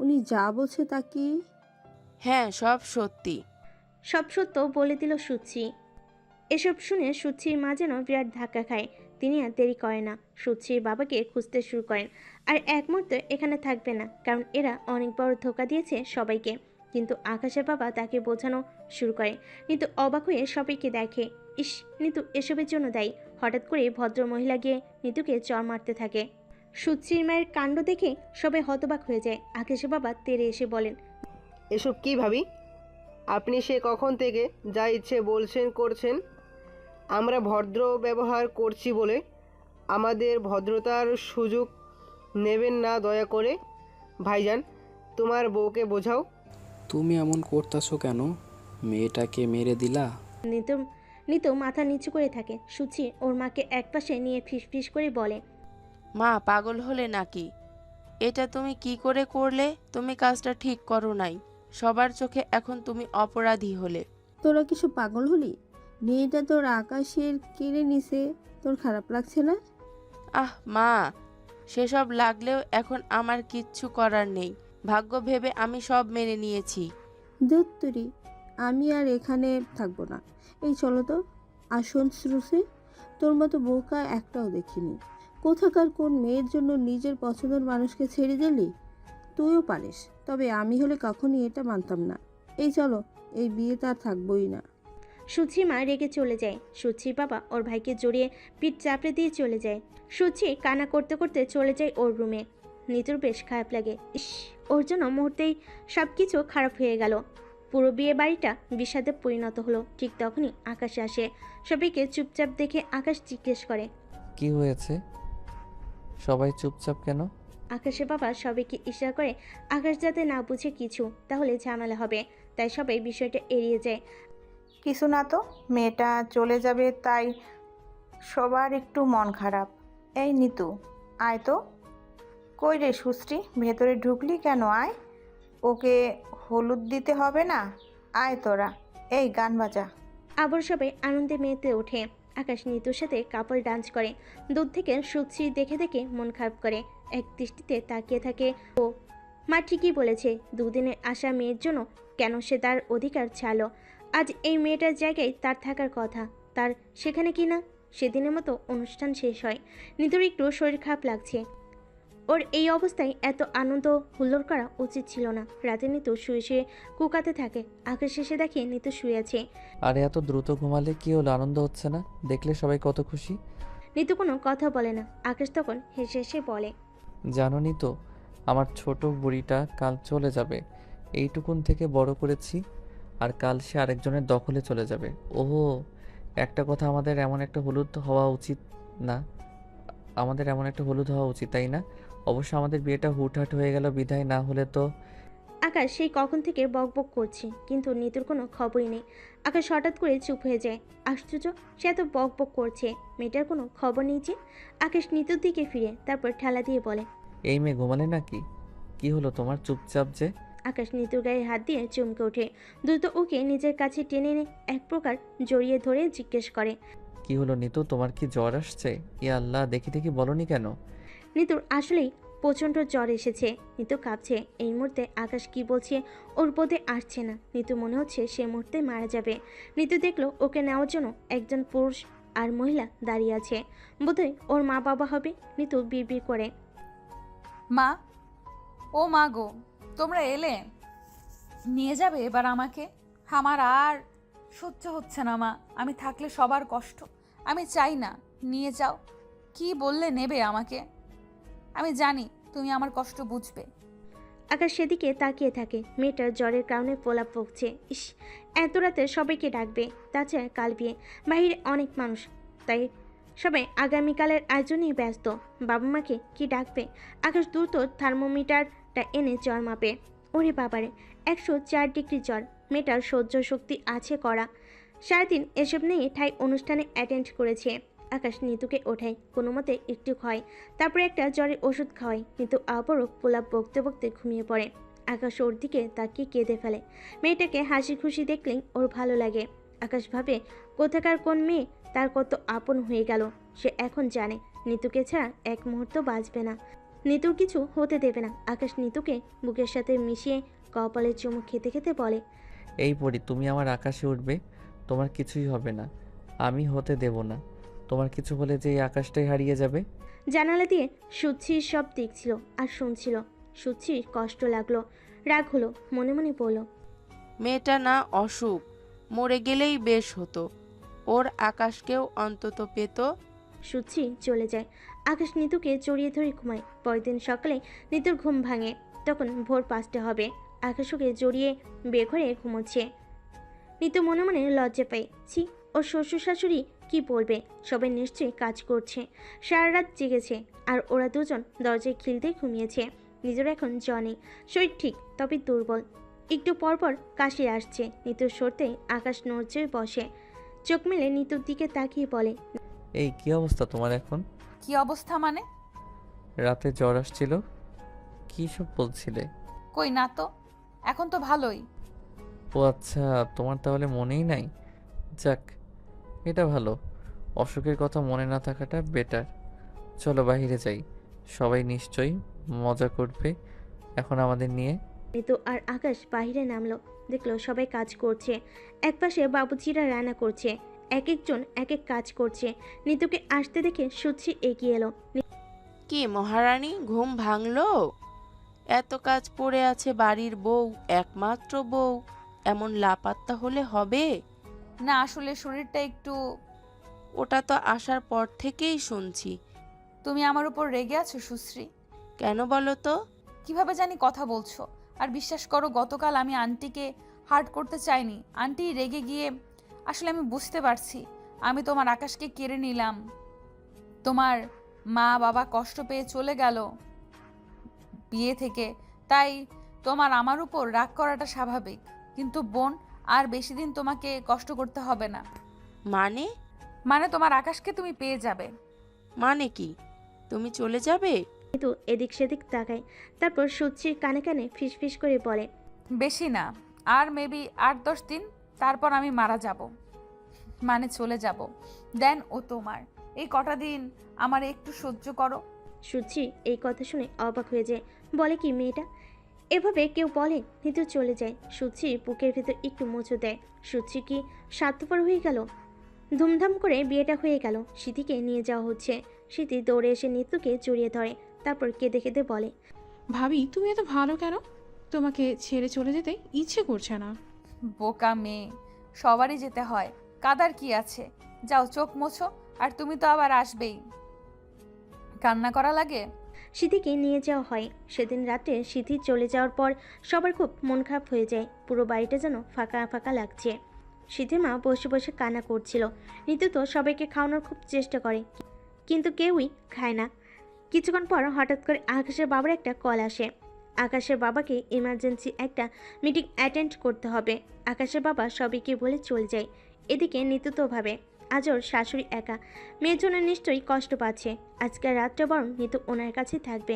উনি যা বলছে তা কি? হ্যাঁ, সব সত্যি। সব সত্য বলে দিল সুচ্ছি। এসব শুনে সুচ্ছির মা যেন বিরাট ধাক্কা খায়। তিনি আর দেরি করে না, সুচ্ছির বাবাকে খুঁজতে শুরু করেন। আর এক মুহূর্তে এখানে থাকবে না, কারণ এরা অনেক বড় ধোকা দিয়েছে সবাইকে। কিন্তু আকাশের বাবা তাকে বোঝানো শুরু করে। নিতু অবাক হয়ে সবাইকে দেখে, ইস, নিতু এসবের জন্য দায়ী। হঠাৎ করে ভদ্র মহিলা গিয়ে নিতুকে চর মারতে থাকে। সুচ্ছির মায়ের কাণ্ড দেখে সবাই হতবাক হয়ে যায়। আকাশের বাবা তেড়ে এসে বলেন, এসব কি ভাবি? আপনি সে কখন থেকে যা ইচ্ছে বলছেন করছেন। আমরা ভদ্র ব্যবহার করছি বলে আমাদের ভদ্রতার সুযোগ নেবেন না দয়া করে। ভাইজান, তোমার বউকে বোঝাও। তুমি এমন করতেছো কেন? মেয়েটাকে মেরে দিলা? নিতু নিতু মাথা নিচু করে থাকে। সুচি ওর মাকে একপাশে নিয়ে ফিসফিস করে বলে, মা, পাগল হলে নাকি? এটা তুমি কি করে করলে? তুমি কাজটা ঠিক করো নাই। সবার চোখে এখন তুমি অপরাধী হলে। তোরা কিছু পাগল হলি? মেয়েটা তোর আকাশের কেড়ে নিছে, তোর খারাপ লাগছে না? আহ মা, সেসব লাগলেও এখন আমার কিচ্ছু করার নেই। ভাগ্য ভেবে আমি সব মেনে নিয়েছি। দত্তরি, আমি আর এখানে থাকবো না। এই চলো তো। আসন শ্রুসে, তোর মতো বোকা একটাও দেখিনি। কোথাকার কোন মেয়ের জন্য নিজের পছন্দের মানুষকে ছেড়ে দিলি? তুইও পারিস, তবে আমি হলে কখনই এটা মানতাম না। এই চলো, এই বিয়ে তার থাকবোই না। সুচি মা রেগে চলে যায়। সুচির বাবা ওর ভাইকে জড়িয়ে পিঠ চাপড়ে দিয়ে চলে যায়। সুচি কান্না করতে করতে চলে যায় ওর রুমে। নিতুর বেশ খারাপ লাগে। ইস, ওর জন্য মুহূর্তেই সব কিছু খারাপ হয়ে গেল। পুরো বিয়ে বাড়িটা বিষাদে পরিণত হলো। ঠিক তখনই আকাশ আসে। সবাইকে চুপচাপ দেখে আকাশ জিজ্ঞেস করে, কি হয়েছে? সবাই চুপচাপ কেন? আকাশের বাবা সবাইকে ইশারা করে আকাশ যাতে না বুঝে কিছু, তাহলে ঝামেলা হবে। তাই সবাই বিষয়টা এড়িয়ে যায়। কিছু না তো, মেয়েটা চলে যাবে তাই সবার একটু মন খারাপ। এই নিতু, আয় তো। কই রে সুশ্রী, ভেতরে ঢুকলি কেন? আয়, ওকে হলুদ দিতে হবে না? আয় তোরা, এই গান বাজা। আবার সবাই আনন্দে মেতে ওঠে। আকাশ নিতুর সাথে কাপড় ডান্স করে। দূর থেকে সুশ্রী দেখে দেখে মন খারাপ করে। এক দৃষ্টিতে তাকিয়ে থাকে ও। মা ঠিকই বলেছে, দুদিনের আশা মেয়ের জন্য কেন সে তার অধিকার ছাড়লো। আজ এই মেয়েটার জায়গায় তার থাকার কথা, তার সেখানে কি না। সেদিনের মতো অনুষ্ঠান শেষ হয়। নিতুর একটু শরীর খারাপ লাগছে। ওর এই অবস্থায় এত আনন্দ হুল্লোড় করা উচিত ছিল না। রাতে নিতু শুয়ে শুয়ে কুকাতে থাকে। আকাশ এসে দেখে নিতু শুয়ে আছে। আরে এত দ্রুত ঘুমালে কি হলো? আনন্দ হচ্ছে না? দেখলে সবাই কত খুশি। নিতু কোনো কথা বলে না। আকাশ তখন হেসে হেসে বলে, জানোনি তো, আমার ছোট বুড়িটা কাল চলে যাবে। এইটুকুন থেকে বড় করেছি, আর কাল সে আরেকজনের দখলে চলে যাবে। ওহো, একটা কথা, আমাদের এমন একটা হলুদ হওয়া উচিত না? তাই না? অবশ্য আমাদের বিয়েটা হুটহাট হয়ে গেল বিধায়, না হলে তো। আকাশ সেই কখন থেকে বকবক করছে, কিন্তু নিতুর কোনো খবরই নেই। আকাশ হঠাৎ করে চুপ হয়ে যায়। আশ্চর্য, সে এত বকবক করছে, মেয়েটার কোনো খবর নেই যে। আকাশ নিতুর দিকে ফিরে তারপর ঠেলা দিয়ে বলে, এই মেয়ে ঘুমালে নাকি? কি হলো তোমার চুপচাপ যে? আকাশ নিতুর গায়ে হাত দিয়ে চমকে ওঠে। দ্রুত ওকে নিজের কাছে টেনে এনে এক প্রকার জড়িয়ে ধরে জিজ্ঞেস করে, কি হলো নিতু, তোমার কি জ্বর আসছে? ইয়া আল্লাহ, দেখি দেখি বলনি কেন? নিতুর আসলেই প্রচণ্ড জ্বর এসেছে। নিতু কাঁপছে। এই মুহূর্তে আকাশ কি বলছে ওর বোধে আসছে না। নিতু মনে হচ্ছে সে মুহূর্তে মারা যাবে। নিতু দেখলো ওকে নেওয়ার জন্য একজন পুরুষ আর মহিলা দাঁড়িয়ে আছে। বোধহয় ওর মা বাবা হবে। নিতু বিড়বিড় করে, মা, ও মা গো, তোমরা এলে? নিয়ে যাবে এবার আমাকে? আমার আর সহ্য হচ্ছে না মা, আমি থাকলে সবার কষ্ট। আমি চাই না, নিয়ে যাও। কি বললে নেবে আমাকে? আমি জানি তুমি আমার কষ্ট বুঝবে। আকাশ সেদিকে তাকিয়ে থাকে। মেয়েটার জ্বরের কারণে প্রলাপ বকছে। ইস, এত রাতে সবাইকে ডাকবে? তাছাড়া কাল বিয়ে, বাইরে অনেক মানুষ, তাই সবাই আগামীকালের আয়োজনেই ব্যস্ত। বাবা মাকে কি ডাকবে? আকাশ দ্রুত থার্মোমিটারটা এনে জ্বর মাপে। ওরে বাবারে, 104 ডিগ্রি জ্বর। মেয়েটার সহ্য শক্তি আছে করা। সারাদিন এসব নিয়ে ঠাই অনুষ্ঠানে অ্যাটেন্ড করেছে। আকাশ নিতুকে ওঠায়, কোনো মতে একটু খায়, তারপরে একটা জ্বরের ওষুধ খাওয়ায়। নিতু আবারও পোলাপ বকতে বকতে ঘুমিয়ে পড়ে। আকাশ ওর দিকে তাকিয়ে কেঁদে ফেলে। মেয়েটাকে হাসি খুশি দেখলেই ওর ভালো লাগে। আকাশ ভাবে, কোথাকার কোন মেয়ে তার কত আপন হয়ে গেল। সে এখন জানে নিতুকে ছাড়া এক মুহূর্ত বাঁচবে না, নিতুর কিছু হতে দেবে না। আকাশ নিতুকে বুকের সাথে মিশিয়ে কপালের চুমুক খেতে খেতে বলে, এই পরি, তুমি আমার আকাশে উঠবে, তোমার কিছুই হবে না, আমি হতে দেব না। তোমার কিছু হলে যে এই আকাশটাই হারিয়ে যাবে। জানালা দিয়ে সুচ্ছির সব দেখছিল আর শুনছিল। সুচ্ছির কষ্ট লাগলো, রাগ হলো, মনে মনে বলল, মেয়েটা না অসুখ, মরে গেলেই বেশ হতো। ওর আকাশকেও অন্তত পেত। সুচ্ছি চলে যায়। আকাশ নিতুকে জড়িয়ে ধরে ঘুমায়। পরের দিন সকালে নিতুর ঘুম ভাঙে। তখন ভোর 5টা হবে। আকাশ ওকে জড়িয়ে বেঘরে ঘুমোচ্ছে। নিতু মনে মনে লজ্জা পায়। ছি, ওর শ্বশুর শাশুড়ি কি বলবে? সবাই নিশ্চয়ই কাজ করছে, সারা রাত জেগেছে, আর ওরা দুজন দরজায় খিলতে ঘুমিয়েছে। নিজের এখন জ্বর নেই, শরীর ঠিক তবে দুর্বল। একটু পরপর কাশি আসছে। নিতুর সরতেই আকাশ নড়ছে বসে, চোখ মেলে নিতুর দিকে তাকিয়ে বলে, এই কি অবস্থা তোমার এখন? কি অবস্থা মানে? রাতে জ্বর আসছিল, কি সব বলছিলে? কই না তো, এখন তো ভালোই। ও আচ্ছা, তোমার তাহলে মনেই নাই। যাক, এটা ভালো, অসুখের কথা মনে না থাকাটা বেটার। চলো বাইরে যাই, সবাই নিশ্চয়ই মজা করবে এখন আমাদের নিয়ে। নিতু আর আকাশ বাইরে নামলো। দেখলো সবাই কাজ করছে। একপাশে বাবুচিরা রান্না করছে। এক একজন এক এক কাজ করছে। নিতুকে আসতে দেখে সুচ্ছি এগিয়ে এলো। কি মহারানী, ঘুম ভাঙলো? এত কাজ পড়ে আছে, বাড়ির বউ, একমাত্র বউ, এমন লাপাত্তা হলে হবে? না, আসলে শরীরটা একটু। ওটা তো আসার পর থেকেই শুনছি। তুমি আমার উপর রেগে আছো সুশ্রী? কেন বলো তো? কিভাবে জানি কথা বলছো। আর বিশ্বাস করো, গতকাল আমি আন্টিকে হার্ট করতে চাইনি। আন্টি রেগে গিয়ে, আসলে আমি বুঝতে পারছি আমি তোমার আকাশকে কেড়ে নিলাম। তোমার মা বাবা কষ্ট পেয়ে চলে গেল বিয়ে থেকে, তাই তোমার আমার উপর রাগ করাটা স্বাভাবিক। কিন্তু বোন, আর বেশি দিন তোমাকে কষ্ট করতে হবে না। মানে? মানে তোমার আকাশকে তুমি পেয়ে যাবে। মানে কি? তুমি চলে যাবে? নিতু এদিক সেদিক তাকায়, তারপর সুচ্ছির কানে কানে ফিসফিস করে বলে, বেশি না, আর মেবি 8-10 দিন, তারপর আমি মারা যাব, মানে চলে যাব। দেন ও তোমার এই কটা দিন আমার একটু সহ্য করো। সুচ্ছি এই কথা শুনে অবাক হয়ে যায়। বলে কি মেয়েটা? এভাবে কেউ বলে? নিতু চলে যায়। সুচ্ছি বুকের ভেতর একটু মুচু দেয়। সুচ্ছি কি স্বার্থপর হয়ে গেল? ধুমধাম করে বিয়েটা হয়ে গেল। স্মৃতিকে নিয়ে যাওয়া হচ্ছে। স্মৃতি দৌড়ে এসে নিতুকে জড়িয়ে ধরে, তারপর কেঁদে কেঁদে বলে, ভাবি তুমি এত ভালো কেন? তোমাকে ছেড়ে চলে যেতে ইচ্ছে করছে না। বোকা মেয়ে, সবারই যেতে হয়, কাদার কি আছে? যাও চোখ মোছো, আর তুমি তো আবার আসবেই। কান্না করা লাগে? স্মৃতিকে নিয়ে যাওয়া হয়। সেদিন রাতে স্মৃতি চলে যাওয়ার পর সবার খুব মন খারাপ হয়ে যায়। পুরো বাড়িটা যেন ফাঁকা ফাঁকা লাগছে। স্মৃতির মা বসে বসে কান্না করছিল। নিতু তো সবাইকে খাওয়ানোর খুব চেষ্টা করে, কিন্তু কেউই খায় না। কিছুক্ষণ পর হঠাৎ করে আকাশের বাবার একটা কল আসে। আকাশের বাবাকে ইমার্জেন্সি একটা মিটিং অ্যাটেন্ড করতে হবে। আকাশের বাবা সবাইকে বলে চলে যায়। এদিকে নিতু তো ভাবে, আজ ওর শাশুড়ি একা, মেয়ের জন্য নিশ্চয়ই কষ্ট পাচ্ছে। আজকের রাতটা বরং নিতু ওনার কাছে থাকবে।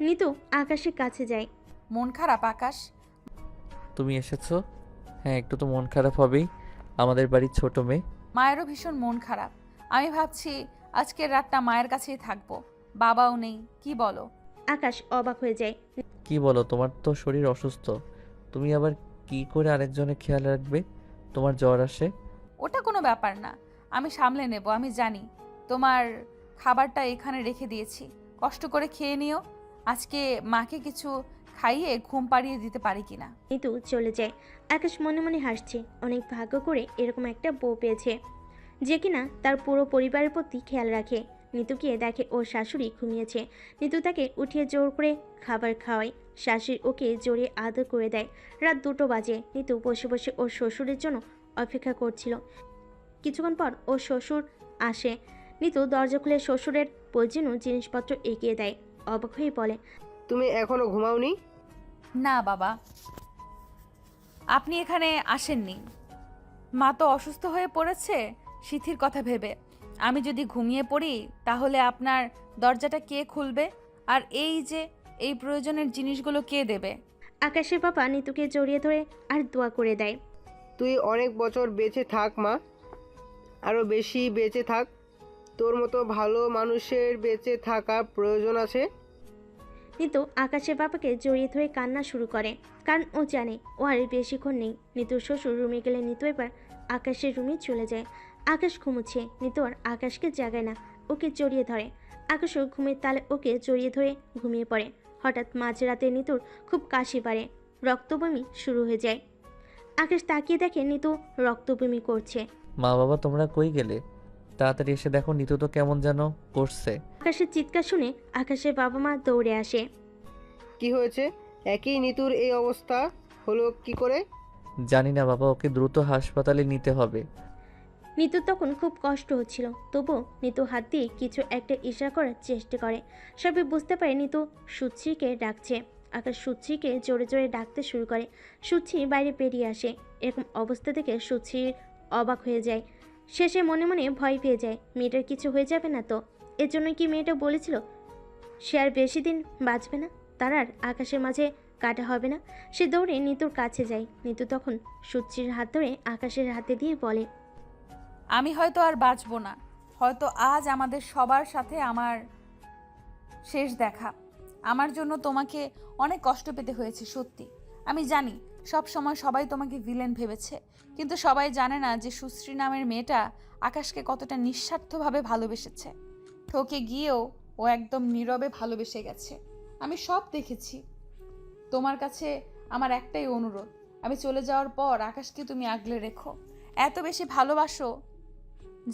নিতু আকাশের কাছে যায়। মন খারাপ আকাশ? তুমি এসেছো? হ্যাঁ, একটু তো মন খারাপ হবেই, আমাদের বাড়ির ছোট মেয়ে। মায়েরও ভীষণ মন খারাপ। আমি ভাবছি আজকের রাতটা মায়ের কাছেই থাকবো, বাবাও নেই। কি বলো? আকাশ অবাক হয়ে যায়। কি বলো, তোমার তো শরীর অসুস্থ, তুমি আবার কি করে আরেকজনের খেয়াল রাখবে? তোমার জ্বর আসে। ওটা কোনো ব্যাপার না, আমি সামলে নেব। আমি জানি তোমার খাবারটা এখানে রেখে দিয়েছি, কষ্ট করে খেয়ে নিও। আজকে মাকে কিছু খাইয়ে ঘুম পাড়িয়ে দিতে পারি কিনা। নিতু চলে যায়। আকাশ মনে মনে হাসছে, অনেক ভাগ্য করে এরকম একটা বউ পেয়েছে যে কিনা তার পুরো পরিবারের প্রতি খেয়াল রাখে। নিতু গিয়ে দেখে ওর শাশুড়ি ঘুমিয়েছে। নিতু তাকে উঠিয়ে জোর করে খাবার খাওয়ায়। শাশুড়ি ওকে জোরে আদর করে দেয়। রাত 2টো বাজে। নিতু বসে বসে ওর শ্বশুরের জন্য অপেক্ষা করছিল। কিছুক্ষণ পর ওর শ্বশুর আসে। নিতু দরজা খুলে শ্বশুরের প্রয়োজনীয় জিনিসপত্র এগিয়ে দেয়। অবাক হয়ে বলে, তুমি এখনো ঘুমাওনি? না বাবা, আপনি এখানে আসেননি। মা তো অসুস্থ হয়ে পড়েছে সিথির কথা ভেবে। আমি যদি ঘুমিয়ে পড়ি তাহলে আপনার দরজাটা কে খুলবে? আর এই যে এই প্রয়োজনের জিনিসগুলো কে দেবে? আকাশের বাবা নিতুকে জড়িয়ে ধরে আর দোয়া করে দেয়। তুই অনেক বছর বেঁচে থাক মা, আরও বেশি বেঁচে থাক। তোর মতো ভালো মানুষের বেঁচে থাকা প্রয়োজন আছে। নিতু আকাশের বাবাকে জড়িয়ে ধরে কান্না শুরু করে, কারণ ও জানে ও আর বেশিক্ষণ নেই। নিতুর শ্বশুর রুমে গেলে নিতু এবার আকাশের রুমে চলে যায়। আকাশ ঘুমোচ্ছে। নিতু আর আকাশকে জাগায় না, ওকে জড়িয়ে ধরে। আকাশও ঘুমের তালে ওকে জড়িয়ে ধরে ঘুমিয়ে পড়ে। হঠাৎ মাঝরাতে নিতুর খুব কাশি বাড়ে, রক্তবমি শুরু হয়ে যায়। আকাশ তাকিয়ে দেখে নিতু রক্তবমি করছে। মা বাবা তোমরা কই গেলে? তাড়াতাড়ি এসে দেখো, নিতু তো কেমন যেন করছে। আকাশের চিৎকার শুনে আকাশের বাবা মা দৌড়ে আসে। কি হয়েছে? একই নিতুর এই অবস্থা হলো কি করে? জানি না বাবা, ওকে দ্রুত হাসপাতালে নিতে হবে। নিতুর তখন খুব কষ্ট হচ্ছিল, তবুও নিতু হাত দিয়ে কিছু একটা ইশারা করার চেষ্টা করে। সবাই বুঝতে পারে নিতু সুশ্রীকে ডাকছে। আকাশ সুশ্রীকে জোরে জোরে ডাকতে শুরু করে। সুশ্রী বাইরে বেরিয়ে আসে। এরকম অবস্থা দেখে সুশ্রীর অবাক হয়ে যায়। শেষে মনে মনে ভয় পেয়ে যায়, মেয়েটার কিছু হয়ে যাবে না তো? এর জন্য কি মেয়েটা বলেছিল সে আর বেশি দিন বাঁচবে না, তার আর আকাশের মাঝে কাটা হবে না? সে দৌড়ে নিতুর কাছে যায়। নিতু তখন সুশ্রীর হাত ধরে আকাশের হাতে দিয়ে বলে, আমি হয়তো আর বাঁচবো না, হয়তো আজ আমাদের সবার সাথে আমার শেষ দেখা। আমার জন্য তোমাকে অনেক কষ্ট পেতে হয়েছে সত্যি। আমি জানি সব সময় সবাই তোমাকে ভিলেন ভেবেছে, কিন্তু সবাই জানে না যে সুশ্রী নামের মেয়েটা আকাশকে কতটা নিঃস্বার্থভাবে ভালোবেসেছে। ঠকে গিয়েও ও একদম নীরবে ভালোবেসে গেছে। আমি সব দেখেছি। তোমার কাছে আমার একটাই অনুরোধ, আমি চলে যাওয়ার পর আকাশকে তুমি আগলে রেখো। এত বেশি ভালোবাসো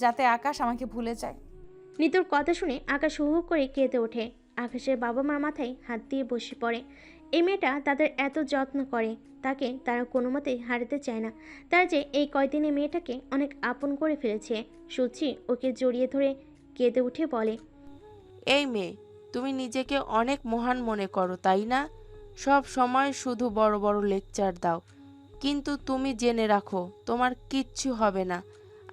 যাতে আকাশ আমাকে ভুলে যায়। নিতুর কথা শুনে আকাশ হু হু করে কেঁদে ওঠে। আকাশের বাবা মার মাথায় হাত দিয়ে বসে পড়ে। এই মেয়েটা তাদের এত যত্ন করে, তাকে তারা কোনো মতেই হারাতে চায় না। তার যে এই কয়দিনে মেয়েটাকে অনেক আপন করে ফেলেছে। সুচি ওকে জড়িয়ে ধরে কেঁদে উঠে বলে, এই মেয়ে, তুমি নিজেকে অনেক মহান মনে করো তাই না? সব সময় শুধু বড় বড় লেকচার দাও, কিন্তু তুমি জেনে রাখো তোমার কিচ্ছু হবে না।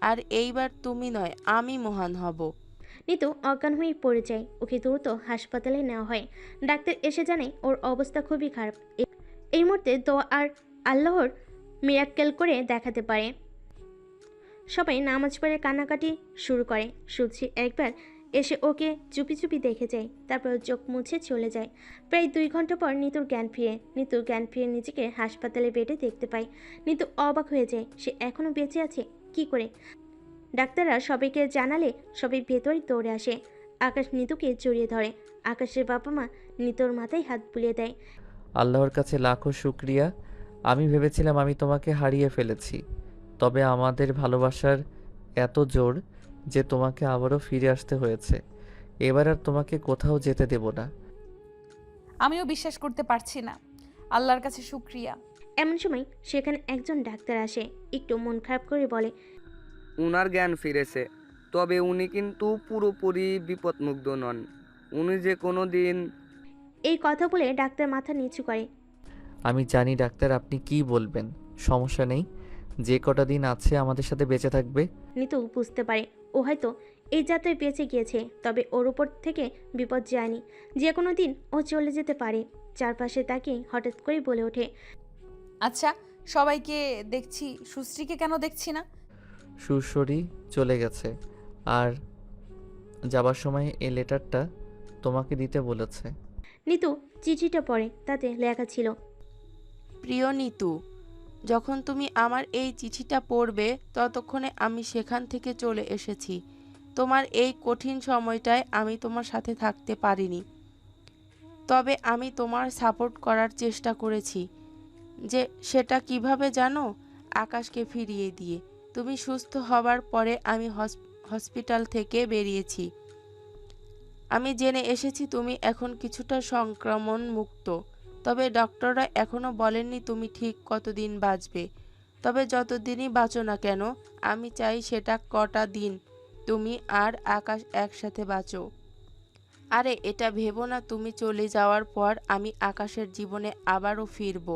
আর এইবার তুমি নয়, আমি মহান হব। নিতু অজ্ঞান হয়ে পড়ে যায়। ওকে দ্রুত হাসপাতালে নেওয়া হয়। ডাক্তার এসে জানায় ওর অবস্থা খুবই খারাপ। এই মুহূর্তে দোয়া আর আল্লাহর মিরাক্কেল করে দেখাতে পারে। সবাই নামাজ পড়ে কান্নাকাটি শুরু করে। সুচি একবার এসে ওকে চুপি চুপি দেখে যায়, তারপর চোখ মুছে চলে যায়। প্রায় 2 ঘন্টা পর নিতুর জ্ঞান ফিরে। নিতু জ্ঞান ফিরে নিজেকে হাসপাতালে বেডে দেখতে পায়। নিতু অবাক হয়ে যায়, সে এখনও বেঁচে আছে কি করে? ডাক্তাররা সবাইকে জানালে সবাই ভেতরে দৌড়ে আসে। আকাশ নিতুকে জড়িয়ে ধরে। আকাশের বাবা মা নিতুর মাথায় হাত বুলিয়ে দেয়। আল্লাহর কাছে লাখো শুক্রিয়া। আমি ভেবেছিলাম আমি তোমাকে হারিয়ে ফেলেছি, তবে আমাদের ভালোবাসার এত জোর যে তোমাকে আবারও ফিরে আসতে হয়েছে। এবার আর তোমাকে কোথাও যেতে দেব না। আমিও বিশ্বাস করতে পারছি না। আল্লাহর কাছে শুকরিয়া। এমন সময় সেখানে একজন ডাক্তার আসে। একটু মন খারাপ করে বলে, উনার জ্ঞান ফিরেছে, তবে উনি কিন্তু পুরোপুরি বিপদমুগ্ধ নন। উনি যে কোনো দিন... এই কথা বলে ডাক্তার মাথা নিচু করে। আমি জানি ডাক্তার আপনি কি বলবেন, সমস্যা নেই। যে কটা দিন আছে আমাদের সাথে বেঁচে থাকবে। নিতু বুঝতে পারে ও হয়তো এই যাত্রায় বেঁচে গিয়েছে, তবে ওর উপর থেকে বিপদ যায়নি। যে কোনো দিন ও চলে যেতে পারে। চারপাশে তাকিয়ে হঠাৎ করে বলে ওঠে, আচ্ছা, সবাইকে দেখছি, সুশ্রীকে কেন দেখছি না? সুশ্বরী চলে গেছে, আর যাবার সময় এই লেটারটা তোমাকে দিতে বলেছে। নিতু চিঠিটা পড়ে, তাতে লেখা ছিল, প্রিয় নিতু, যখন তুমি আমার এই চিঠিটা পড়বে ততক্ষণে আমি সেখান থেকে চলে এসেছি। তোমার এই কঠিন সময়টায় আমি তোমার সাথে থাকতে পারিনি, তবে আমি তোমার সাপোর্ট করার চেষ্টা করেছি। যে সেটা কিভাবে জানো? আকাশকে ফিরিয়ে দিয়ে। তুমি সুস্থ হবার পরে আমি হসপিটাল থেকে বেরিয়েছি। আমি জেনে এসেছি তুমি এখন কিছুটা সংক্রমণ মুক্ত, তবে ডক্টররা এখনও বলেননি তুমি ঠিক কতদিন বাঁচবে। তবে যতদিনই বাঁচো না কেন, আমি চাই সেটা কটা দিন তুমি আর আকাশ একসাথে বাঁচো। আরে এটা ভেবো না তুমি চলে যাওয়ার পর আমি আকাশের জীবনে আবারও ফিরবো।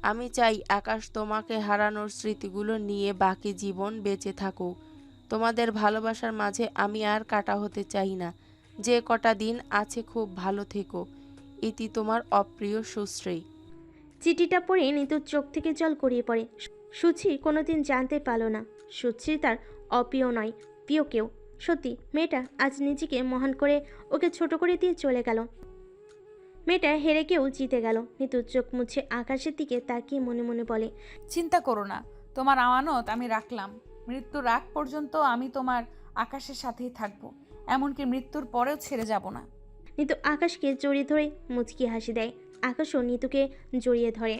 আমি চাই আকাশ তোমাকে হারানোর স্মৃতিগুলো নিয়ে বাকি জীবন বেঁচে থাকুক। তোমাদের ভালোবাসার মাঝে আমি আর কাটা হতে চাই না। যে কটা দিন আছে খুব ভালো থেকো। ইতি তোমার অপ্রিয় সুশ্রী। চিঠিটা পড়ে নিতুর চোখ থেকে জল গড়িয়ে পড়ে। সুচি কোনোদিন জানতে পারল না সুশ্রী তার অপ্রিয় নয়, প্রিয় কেউ। সত্যি মেয়েটা আজ নিজেকে মহান করে ওকে ছোট করে দিয়ে চলে গেল। মেয়েটা হেরে কেউ জিতে গেল। নিতুর চোখ মুছে আকাশের দিকে তাকিয়ে মনে মনে বলে, চিন্তা করো না, তোমার আমানত আমি রাখলাম। মৃত্যুর আগ পর্যন্ত আমি তোমার আকাশের সাথেই থাকবো, এমনকি মৃত্যুর পরেও ছেড়ে যাব না। নিতু আকাশকে জড়িয়ে ধরে মুচকি হাসি দেয়। আকাশও নিতুকে জড়িয়ে ধরে।